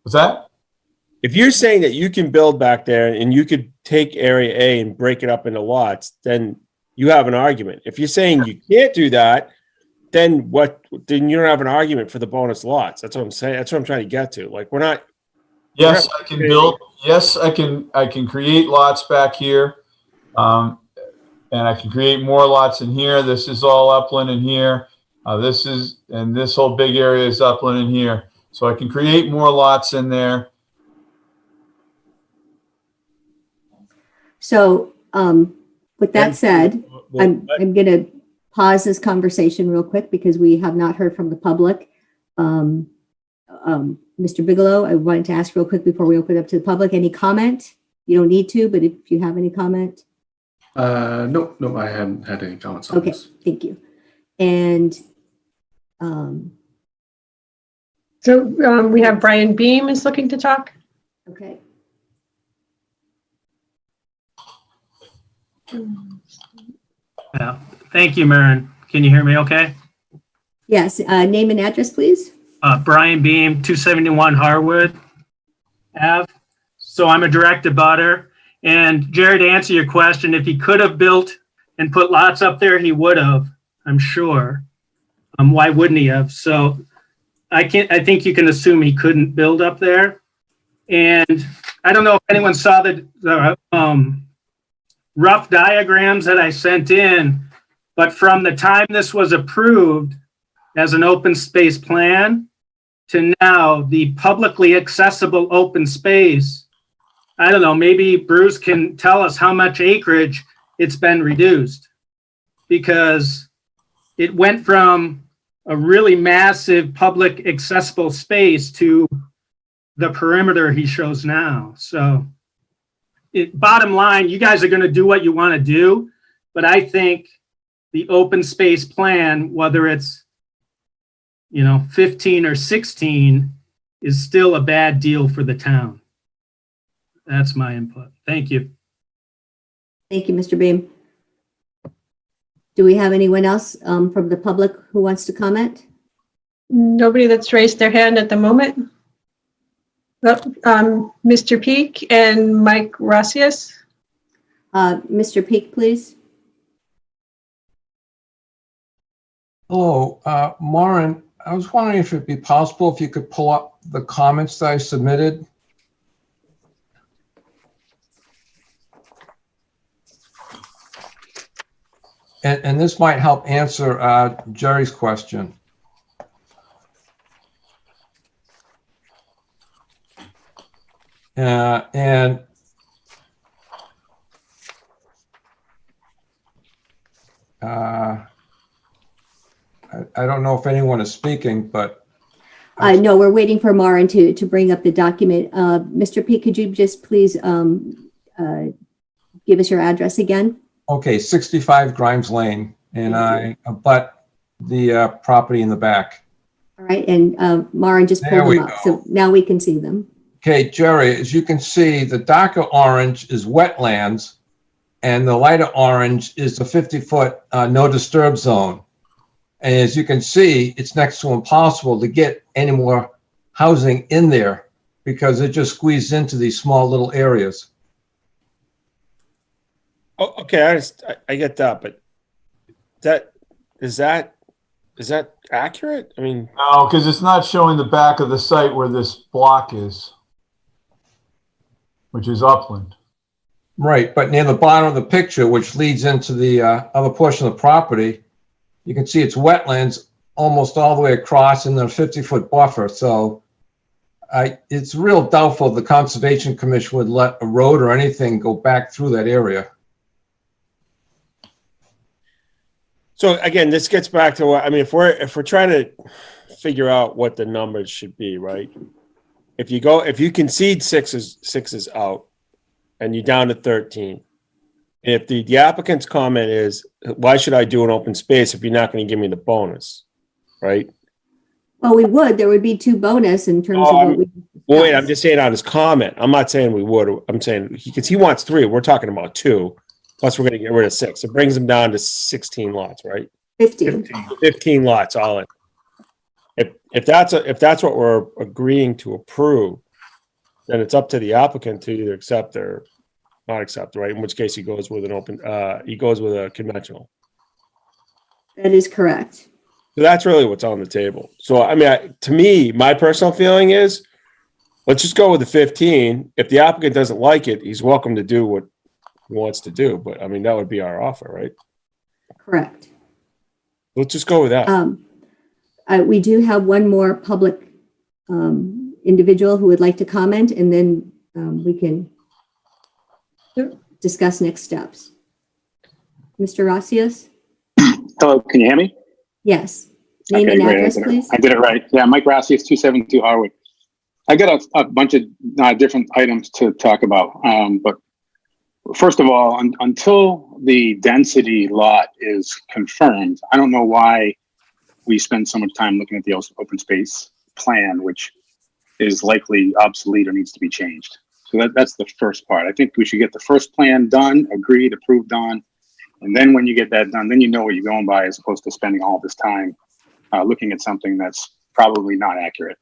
What's that? If you're saying that you can build back there and you could take Area A and break it up into lots, then you have an argument. If you're saying you can't do that, then what? Then you don't have an argument for the bonus lots. That's what I'm saying. That's what I'm trying to get to. Like, we're not. Yes, I can build. Yes, I can create lots back here, and I can create more lots in here. This is all upland in here. This whole big area is upland in here. So I can create more lots in there. So with that said, I'm going to pause this conversation real quick because we have not heard from the public. Mr. Bigelow, I wanted to ask real quick before we open up to the public, any comment? You don't need to, but if you have any comment. No, I haven't had any comments on this. Okay, thank you. And So we have Brian Beam is looking to talk. okay. Yeah, thank you, Maren. Can you hear me okay? Yes, name and address, please. Brian Beam, 271 Harwood Ave. So I'm a direct abutter. And Jared, to answer your question, if he could have built and put lots up there, he would have, I'm sure. Why wouldn't he have? So I think you can assume he couldn't build up there. And I don't know if anyone saw the rough diagrams that I sent in, but from the time this was approved as an open space plan to now, the publicly accessible open space, I don't know, maybe Bruce can tell us how much acreage it's been reduced, because it went from a really massive public accessible space to the perimeter he shows now. So bottom line, you guys are going to do what you want to do, but I think the open space plan, whether it's, 15 or 16, is still a bad deal for the town. That's my input. Thank you. Thank you, Mr. Beam. Do we have anyone else from the public who wants to comment? Nobody that's raised their hand at the moment. Mr. Peak and Mike Gracias. Mr. Peak, please. Hello, Maren, I was wondering if it'd be possible if you could pull up the comments that I submitted. And this might help answer Jerry's question. And I don't know if anyone is speaking, but No, we're waiting for Maren to bring up the document. Mr. Peak, could you just please give us your address again? okay, 65 Grimes Lane, and I abut the property in the back. All right, and Maren just There pulled we them up, go. so now we can see them. Okay, Jerry, as you can see, the darker orange is wetlands, and the lighter orange is the 50-foot no disturb zone. And as you can see, it's next to impossible to get any more housing in there because it just squeezed into these small little areas. Oh, okay, I get that, but is that accurate? I mean, No, because it's not showing the back of the site where this block is, which is upland. Right, but near the bottom of the picture, which leads into the other portion of the property, you can see it's wetlands almost all the way across in the 50-foot buffer. So it's real doubtful the Conservation Commission would let a road or anything go back through that area. so again, this gets back to what, I mean, if we're trying to figure out what the numbers should be, right? If you concede six is out and you're down to 13, and if the applicant's comment is, why should I do an open space if you're not going to give me the bonus, right? Well, we would. There would be 2 bonus in terms of what we. Well, wait, I'm just saying on his comment. I'm not saying we would. I'm saying because he wants 3. We're talking about 2. Plus, we're going to get rid of 6. It brings him down to 16 lots, right? 15. 15 lots all in. If that's what we're agreeing to approve, then it's up to the applicant to either accept or not accept, right? In which case he goes with a conventional. That is correct. So that's really what's on the table. So, I mean, to me, my personal feeling is, let's just go with the 15. If the applicant doesn't like it, he's welcome to do what he wants to do. But I mean, that would be our offer, right? Correct. Let's just go with that. We do have one more public individual who would like to comment, and then we can discuss next steps. Mr. Rossius? Hello, can you hear me? Yes. Name Okay, and great. address, please. I did it right. Yeah, Mike Rassius, 272 Harwood. I got a bunch of different items to talk about. But first of all, until the density lot is confirmed, I don't know why we spend so much time looking at the open space plan, which is likely obsolete or needs to be changed. So that's the first part. I think we should get the first plan done, agreed, approved on. And then when you get that done, then you know what you're going by, as opposed to spending all this time looking at something that's probably not accurate.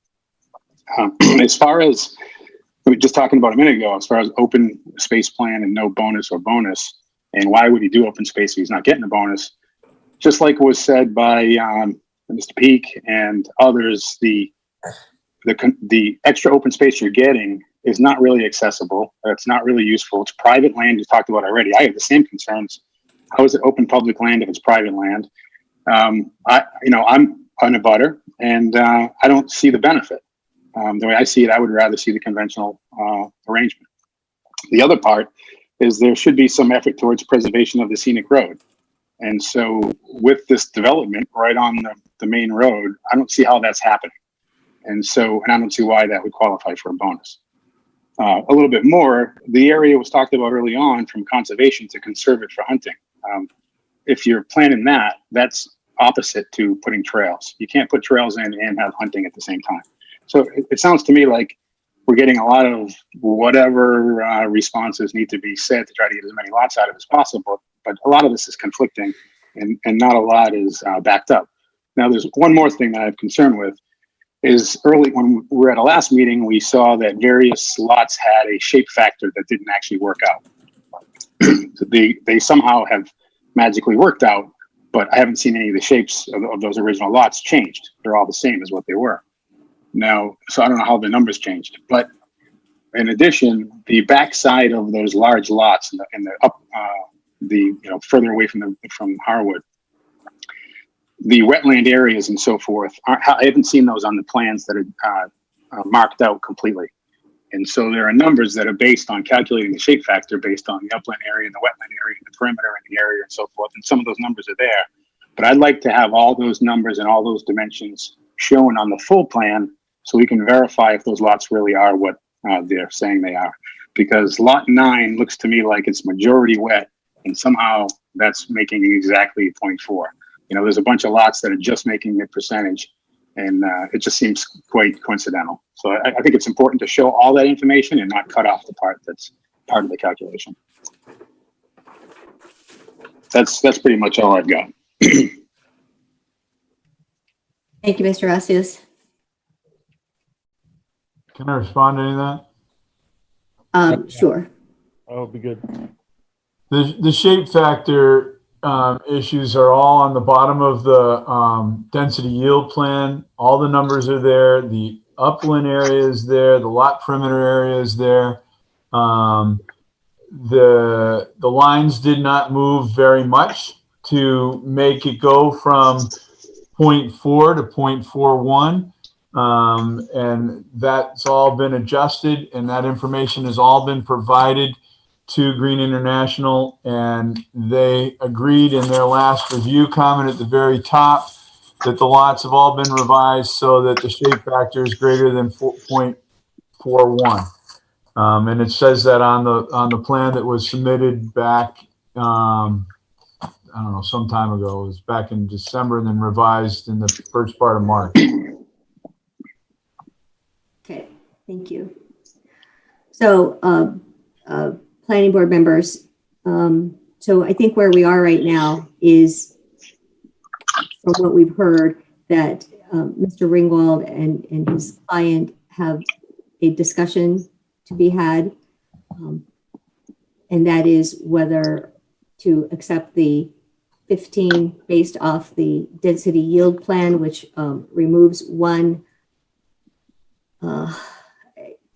As far as we were just talking about a minute ago, as far as open space plan and no bonus or bonus, and why would he do open space if he's not getting a bonus? Just like was said by Mr. Peak and others, the extra open space you're getting is not really accessible. It's not really useful. It's private land you talked about already. I have the same concerns. How is it open public land if it's private land? I'm an abutter, and I don't see the benefit. The way I see it, I would rather see the conventional arrangement. The other part is there should be some effort towards preservation of the scenic road. And so with this development right on the main road, I don't see how that's happening. And I don't see why that would qualify for a bonus. a little bit more, the area was talked about early on from conservation to conserve it for hunting. If you're planning that, that's opposite to putting trails. You can't put trails in and have hunting at the same time. So it sounds to me like we're getting a lot of whatever responses need to be said to try to get as many lots out of as possible. But a lot of this is conflicting and not a lot is backed up. Now, there's one more thing that I have concern with is early when we were at a last meeting, we saw that various lots had a shape factor that didn't actually work out. So they somehow have magically worked out, but I haven't seen any of the shapes of those original lots changed. They're all the same as what they were. Now, so I don't know how the numbers changed, but in addition, the backside of those large lots and the up, further away from Harwood, the wetland areas and so forth, I haven't seen those on the plans that are marked out completely. And so there are numbers that are based on calculating the shape factor based on the upland area and the wetland area and the perimeter and the area and so forth. And some of those numbers are there. But I'd like to have all those numbers and all those dimensions shown on the full plan so we can verify if those lots really are what they're saying they are. Because lot 9 looks to me like it's majority wet, and somehow that's making it exactly 0.4. There's a bunch of lots that are just making the percentage, and it just seems quite coincidental. So I think it's important to show all that information and not cut off the part that's part of the calculation. That's pretty much all I've got. Thank you, Mr. Rasius. Can I respond to any of that? Sure. Oh, be good. The shape factor issues are all on the bottom of the density yield plan. All the numbers are there. The upland area is there. The lot perimeter area is there. The lines did not move very much to make it go from 0.4 to 0.41. And that's all been adjusted, and that information has all been provided to Green International, and they agreed in their last review comment at the very top that the lots have all been revised so that the shape factor is greater than 0.41. And it says that on the plan that was submitted back, I don't know, some time ago. It was back in December and then revised in the first part of March. Okay, thank you. So, planning board members, so I think where we are right now is, from what we've heard, that Mr. Ringwald and his client have a discussion to be had, and that is whether to accept the 15 based off the density yield plan, which removes one,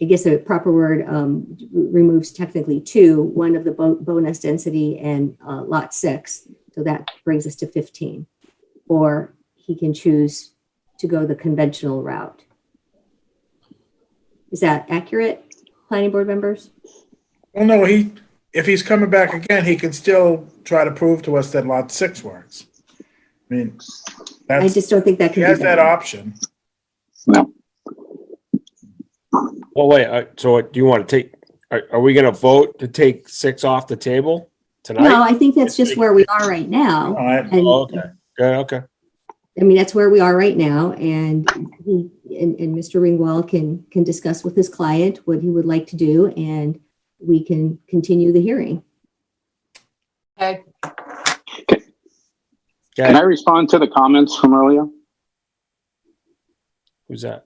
I guess the proper word, removes technically 2, one of the bonus density and lot 6. So that brings us to 15. Or he can choose to go the conventional route. Is that accurate, planning board members? Well, no, if he's coming back again, he can still try to prove to us that lot 6 works. I mean, I just don't think that he can has be that done. option. No. Well, wait, so do you want to take, are we going to vote to take 6 off the table tonight? No, I think that's just where we are right now. All right. And Okay, good, okay. I mean, that's where we are right now, and he and Mr. Ringwald can discuss with his client what he would like to do, and we can continue the hearing. Okay. Can I respond to the comments from earlier? Who's that?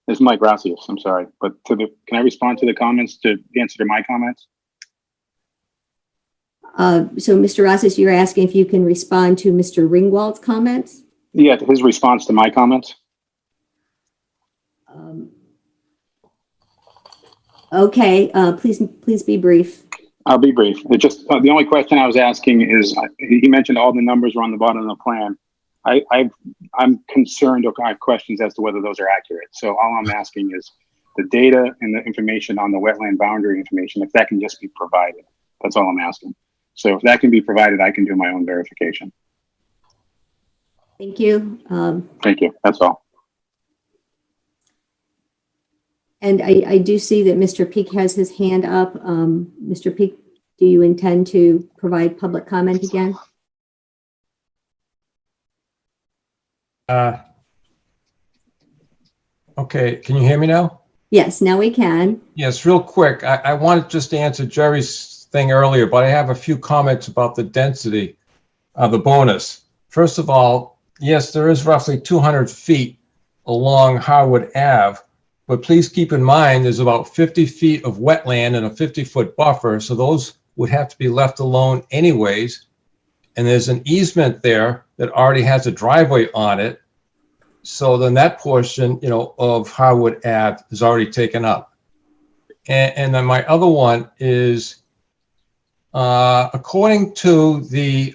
It's Mike Gracias, I'm sorry, but can I respond to the comments to answer to my comments? So, Mr. Rosses, you're asking if you can respond to Mr. Ringwald's comments? Yeah, his response to my comments. Okay, please be brief. I'll be brief. It just the only question I was asking is he mentioned all the numbers were on the bottom of the plan. I'm concerned, or I have questions as to whether those are accurate. So all I'm asking is the data and the information on the wetland boundary information, if that can just be provided. That's all I'm asking. So if that can be provided, I can do my own verification. Thank you. Thank you. That's all. And I do see that Mr. Peak has his hand up. Mr. Peak, do you intend to provide public comment again? Okay, can you hear me now? Yes, now we can. Yes, real quick. I wanted just to answer Jerry's thing earlier, but I have a few comments about the density of the bonus. First of all, yes, there is roughly 200 feet along Harwood Ave, but please keep in mind there's about 50 feet of wetland and a 50-foot buffer, so those would have to be left alone anyways. And there's an easement there that already has a driveway on it. So then that portion, you know, of Harwood Ave is already taken up. And then my other one is, according to the,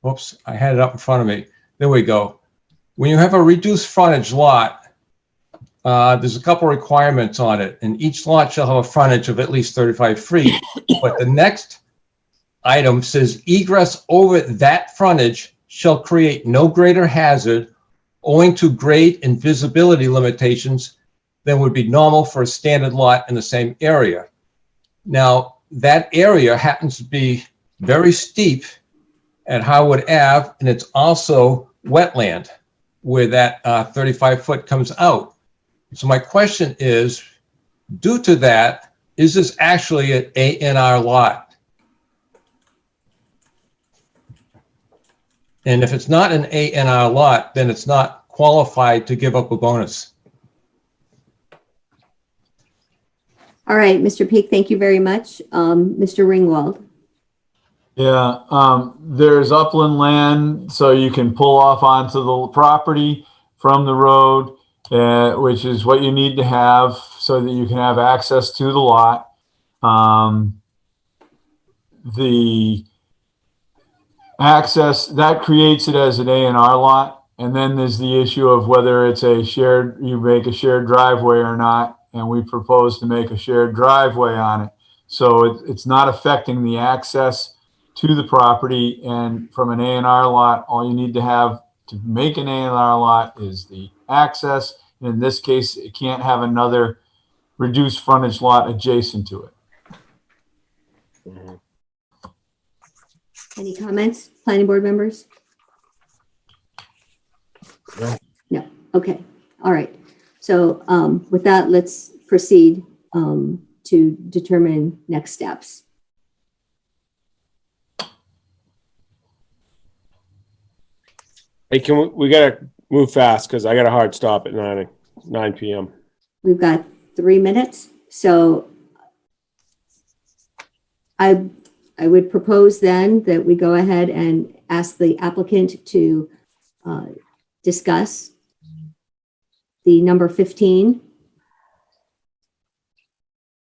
whoops, I had it up in front of me. There we go. When you have a reduced frontage lot, there's a couple requirements on it, and each lot shall have a frontage of at least 35 feet. But the next item says egress over that frontage shall create no greater hazard owing to grade and visibility limitations than would be normal for a standard lot in the same area. Now, that area happens to be very steep at Harwood Ave, and it's also wetland where that 35-foot comes out. So my question is, due to that, is this actually an A&R lot? And if it's not an A&R lot, then it's not qualified to give up a bonus. All right, Mr. Peak, thank you very much. Mr. Ringwald. Yeah, there's upland land, so you can pull off onto the property from the road, which is what you need to have so that you can have access to the lot. The access, that creates it as an A&R lot. And then there's the issue of whether it's a shared, you make a shared driveway or not. And we propose to make a shared driveway on it. So it's not affecting the access to the property. And from an A&R lot, all you need to have to make an A&R lot is the access. And in this case, it can't have another reduced frontage lot adjacent to it. Any comments, planning board members? No. Okay. All right. So with that, let's proceed to determine next steps. Hey, we gotta move fast because I got a hard stop at 9 p.m. We've got 3 minutes. So I would propose then that we go ahead and ask the applicant to discuss the number 15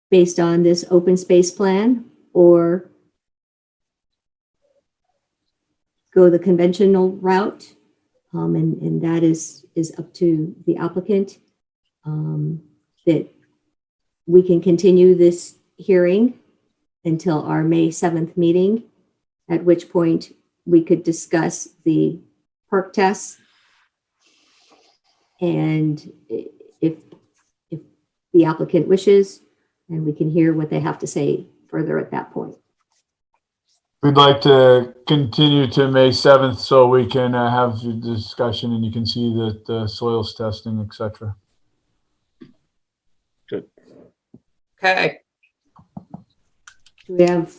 based on this open space plan, or go the conventional route. And that is up to the applicant, that we can continue this hearing until our May 7th meeting, at which point we could discuss the perk tests. And if the applicant wishes, and we can hear what they have to say further at that point. We'd like to continue to May 7th so we can have the discussion and you can see the soils testing, etc. Good. Okay. Do we have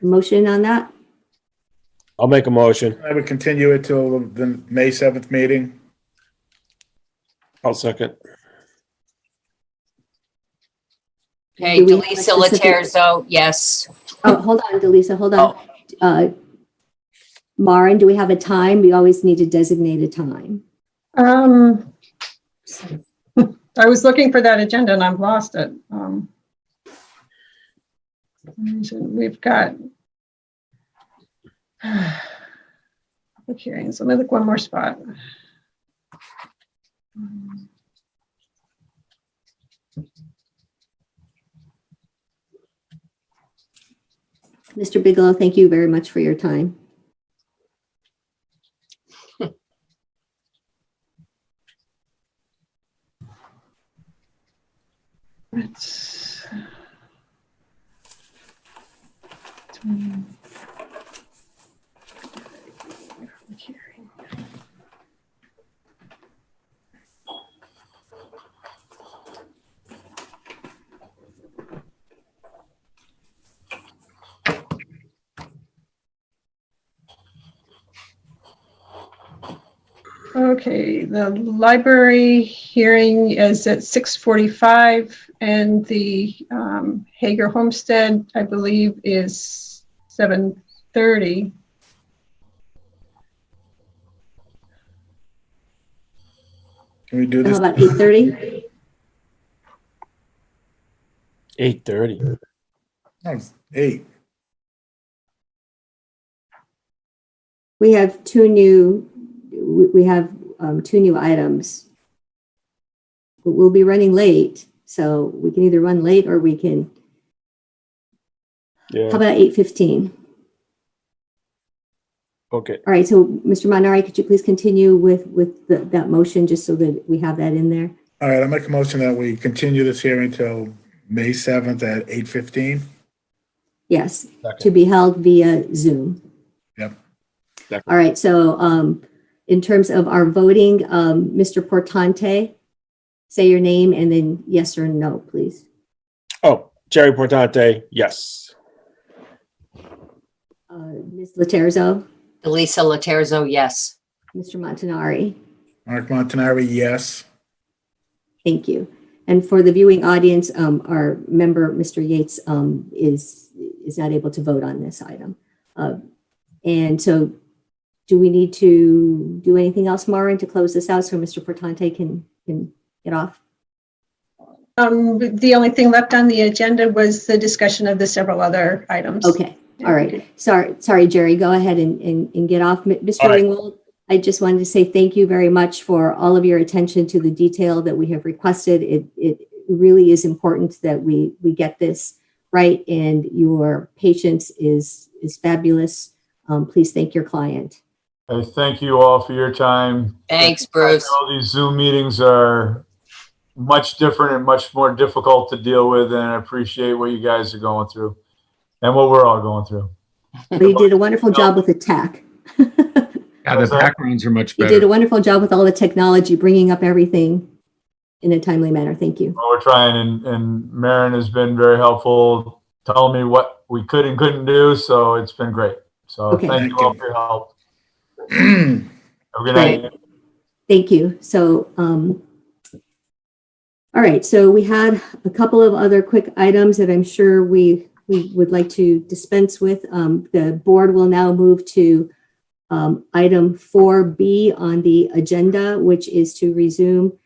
a motion on that? I'll make a motion. I would continue it till the May 7th meeting. I'll second. Okay, Do we have a Delisa specific- Laterzo, yes. Oh, hold on, Delisa, hold on. Maren, do we have a time? We always need to designate a time. I was looking for that agenda and I've lost it. We've got public hearings. Let me look one more spot. Mr. Bigelow, thank you very much for your time. It's okay, the library hearing is at 6:45, and the Hager Homestead, I believe, is 7:30. Can we do How this? about 8:30? 8:30. No, it's 8. We have two new items. But we'll be running late, so we can either run late or we can. How Yeah. about 8:15? Okay. All right, so Mr. Monari, could you please continue with that motion, just so that we have that in there? All right, I'll make a motion that we continue this hearing till May 7th at 8:15. Yes, Second. to be held via Zoom. Yep. All right, so in terms of our voting, Mr. Portante, say your name and then yes or no, please. Oh, Jerry Portante, yes. Ms. Laterzo, Elisa Laterzo, yes. Mr. Montanari, Mark Montanari, yes. thank you. And for the viewing audience, our member, Mr. Yates, is not able to vote on this item. And so do we need to do anything else, Maureen, to close this out so Mr. Portante can get off? The only thing left on the agenda was the discussion of the several other items. Okay, all right. Sorry, Jerry, go ahead and get off. Mr. All right. Ringwald, I just wanted to say thank you very much for all of your attention to the detail that we have requested. It really is important that we get this right, and your patience is fabulous. Please thank your client. I thank you all for your time. Thanks, Bruce. All these Zoom meetings are much different and much more difficult to deal with, and I appreciate what you guys are going through and what we're all going through. Well, you did a wonderful job with the tech. Yeah, the What's that? backgrounds are much You better. did a wonderful job with all the technology, bringing up everything in a timely manner. Thank you. Well, we're trying, and Maren has been very helpful, telling me what we could and couldn't do, so it's been great. So Okay. thank you all for your help. Have a good Great. night. Thank you. So, all right. So we had a couple of other quick items that I'm sure we would like to dispense with. The board will now move to item 4B on the agenda, which is to resume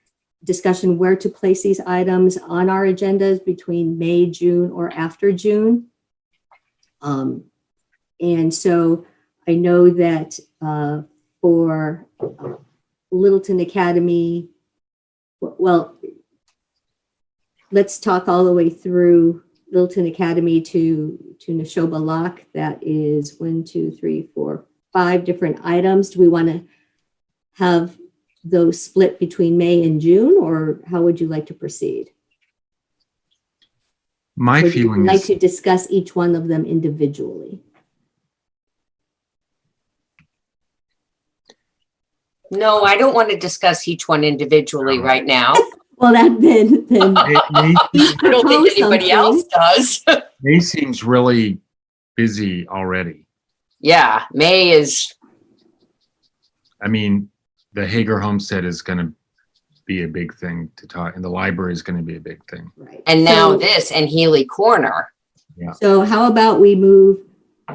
discussion where to place these items on our agendas between May, June, or after June. And so I know that for Littleton Academy, well, let's talk all the way through Littleton Academy to Neshoba Lock. That is 1, 2, 3, 4, 5 different items. Do we want to have those split between May and June, or how would you like to proceed? My Would you feeling like is, to discuss each one of them individually? No, I don't want to discuss each one individually right now. Well, then May, I don't think anybody else does. May seems really busy already. Yeah, May is, I mean, the Hager Homestead is going to be a big thing to talk, and the library is going to be a big thing. right. and now So- this and Healy Corner. So how about we move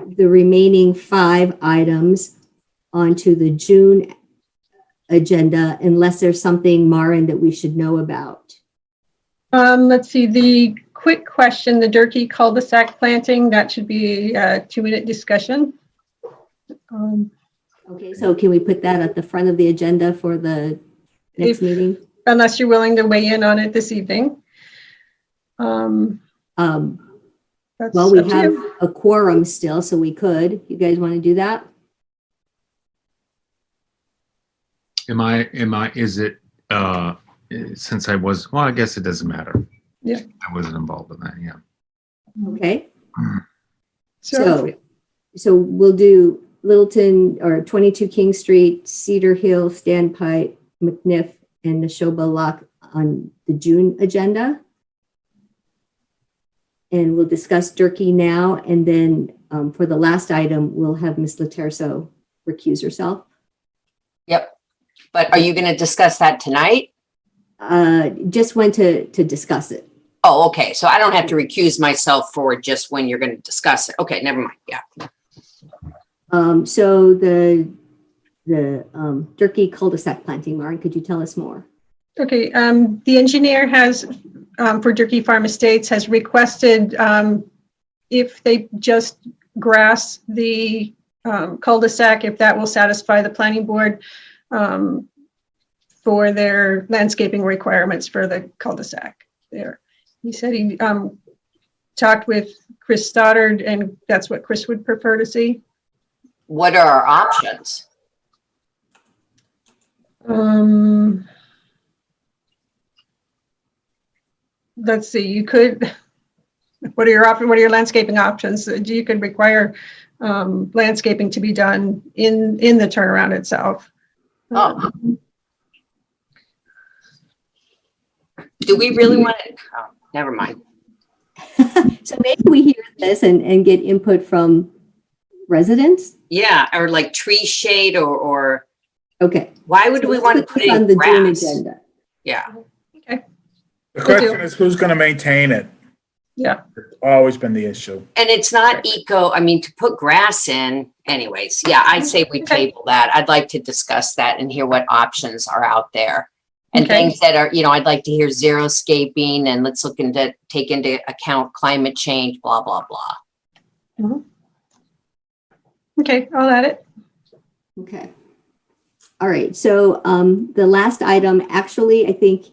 the remaining 5 items onto the June agenda, unless there's something, Maren, that we should know about? Let's see, the quick question, the Durkee cul-de-sac planting, that should be a 2-minute discussion. Okay, so can we put that at the front of the agenda for the next If- meeting? Unless you're willing to weigh in on it this evening. That's Well, we up to have you. a quorum still, so we could. You guys want to do that? Is it, since I guess it doesn't matter. I wasn't involved in that, yeah. Okay. So, So we'll do Littleton or 22 King Street, Cedar Hill, Standpipe, McNiff, and Neshoba Lock on the June agenda. And we'll discuss Durkee now. And then for the last item, we'll have Ms. Laterso recuse herself. Yep. But are you going to discuss that tonight? Just when to discuss it. Oh, okay. So I don't have to recuse myself for just when you're going to discuss it. Okay, never mind. Yeah. So the Durkee cul-de-sac planting, Lauren, could you tell us more? okay, the engineer has, for Durkee Farm Estates, has requested if they just grass the cul-de-sac, if that will satisfy the planning board for their landscaping requirements for the cul-de-sac there. He said he talked with Chris Stoddard, and that's what Chris would prefer to see. What are our options? Let's see, you could, what are your landscaping options? You could require landscaping to be done in the turnaround itself. Oh. Do we really want to? Oh, never mind. So maybe we hear this and get input from residents. Yeah, or like tree shade or Okay. why would So we let's want to put put this in on the June grass? agenda? Yeah. Okay. The question is, who's going to maintain it? Yeah. It's always been the issue. And it's not eco, I mean, to put grass in anyways. Yeah, I'd say we table that. I'd like to discuss that and hear what options are out there. And Okay. things that are, you know, I'd like to hear xeriscaping and let's look into, take into account climate change, blah, blah, blah. Mhm. Okay, I'll add it. Okay. All right. So the last item, actually, I think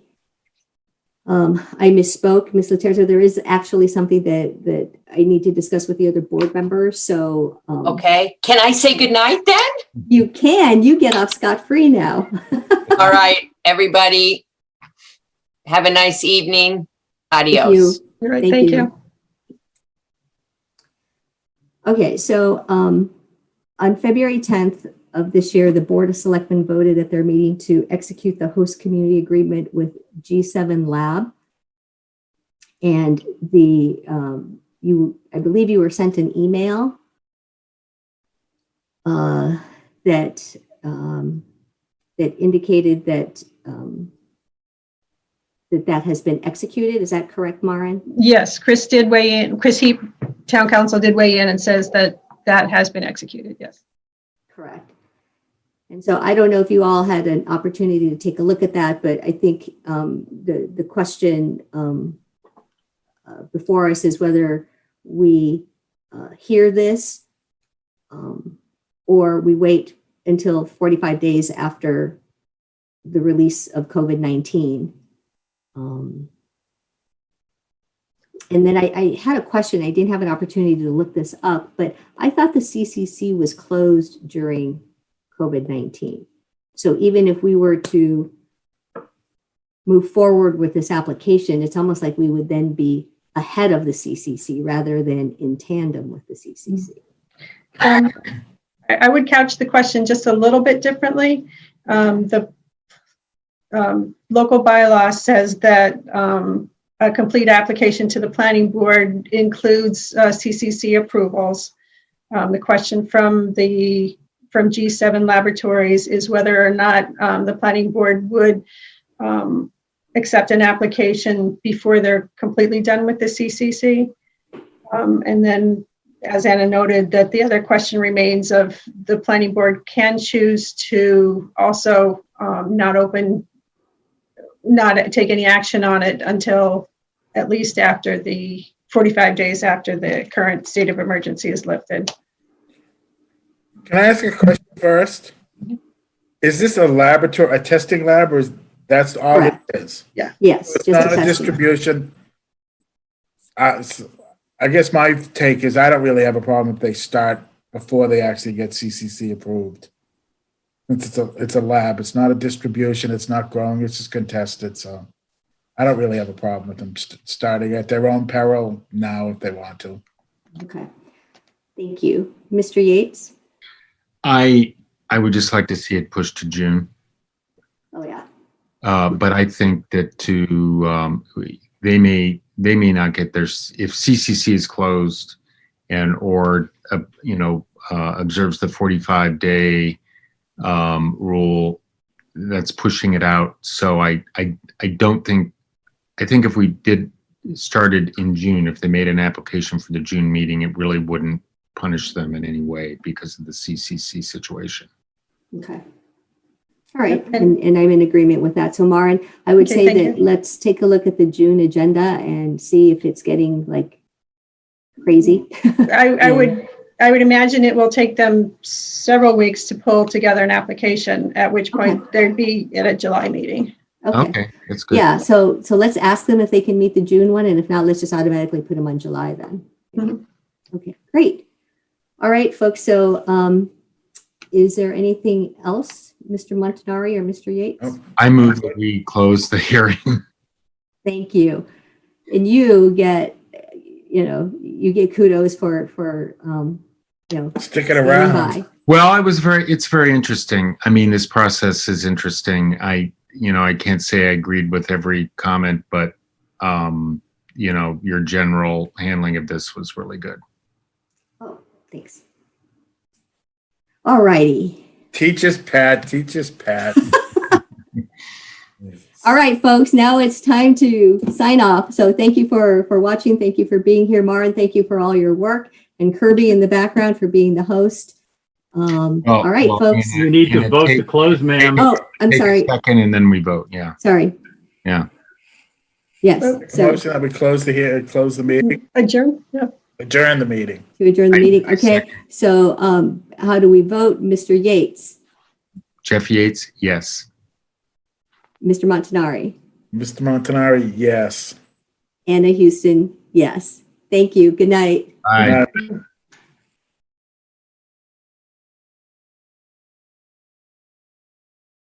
I misspoke, Ms. Laterzo. There is actually something that I need to discuss with the other board members. So Okay. Can I say goodnight then? you can. You get off scot-free now. All right, everybody. Have a nice evening. Thank you. Adios. All right, Thank thank you. you. Okay. So on February 10th of this year, the Board of Selectmen voted at their meeting to execute the host community agreement with G7 Lab. And I believe you were sent an email that indicated that that has been executed. Is that correct, Maren? Yes, Chris did weigh in. Chris Heap, town council, did weigh in and says that that has been executed. Yes. Correct. And so I don't know if you all had an opportunity to take a look at that, but I think the question before us is whether we hear this or we wait until 45 days after the release of COVID-19. And then I had a question. I didn't have an opportunity to look this up, but I thought the CCC was closed during COVID-19. So even if we were to move forward with this application, it's almost like we would then be ahead of the CCC rather than in tandem with the CCC. I would couch the question just a little bit differently. The local bylaw says that a complete application to the planning board includes CCC approvals. The question from G7 Laboratories is whether or not the planning board would accept an application before they're completely done with the CCC. And then, as Anna noted, that the other question remains of the planning board can choose to also not take any action on it until at least after the 45 days after the current state of emergency is lifted. Can I ask a question first? Is this a laboratory, a testing lab, or that's all it is? Yeah. Yes. So it's just not a testing. distribution. I guess my take is I don't really have a problem if they start before they actually get CCC approved. It's a lab. It's not a distribution. It's not growing. It's just contested. So I don't really have a problem with them starting at their own peril now if they want to. Okay. Thank you. Mr. Yates? I would just like to see it pushed to June. Oh, yeah. But I think that they may not get their, if CCC is closed or observes the 45-day rule, that's pushing it out. So I think if we did started in June, if they made an application for the June meeting, it really wouldn't punish them in any way because of the CCC situation. Okay. All right. And I'm in agreement with that. So Maren, I would say that let's take a look at the June agenda and see if it's getting like crazy. I would imagine it will take them several weeks to pull together an application, at which point they'd be at a July meeting. Okay, that's good. Yeah, so let's ask them if they can meet the June one, and if not, let's just automatically put them on July then. Okay, great. All right, folks, so is there anything else, Mr. Montanari or Mr. Yates? I move that we close the hearing. Thank you. And you get kudos for sticking around. by. Well, it's very interesting. I mean, this process is interesting. I can't say I agreed with every comment, but your general handling of this was really good. Oh, thanks. All righty. Teach us, Pat. Teach us, Pat. All right, folks, now it's time to sign off. So thank you for watching. Thank you for being here. Maren, thank you for all your work. And Kirby in the background for being the host. All right, folks. You need to vote to close, ma'am. Oh, I'm sorry. A second and then we vote. Yeah. Sorry. Yeah. Yes. So Motion that we close the meeting. Adjourn? Yeah. Adjourn the meeting. to adjourn the meeting. Okay. So how do we vote? Mr. Yates, Jeff Yates, yes. Mr. Montanari, Mr. Montanari, yes. Anna Houston, yes. Thank you. Good night. Bye. Good night.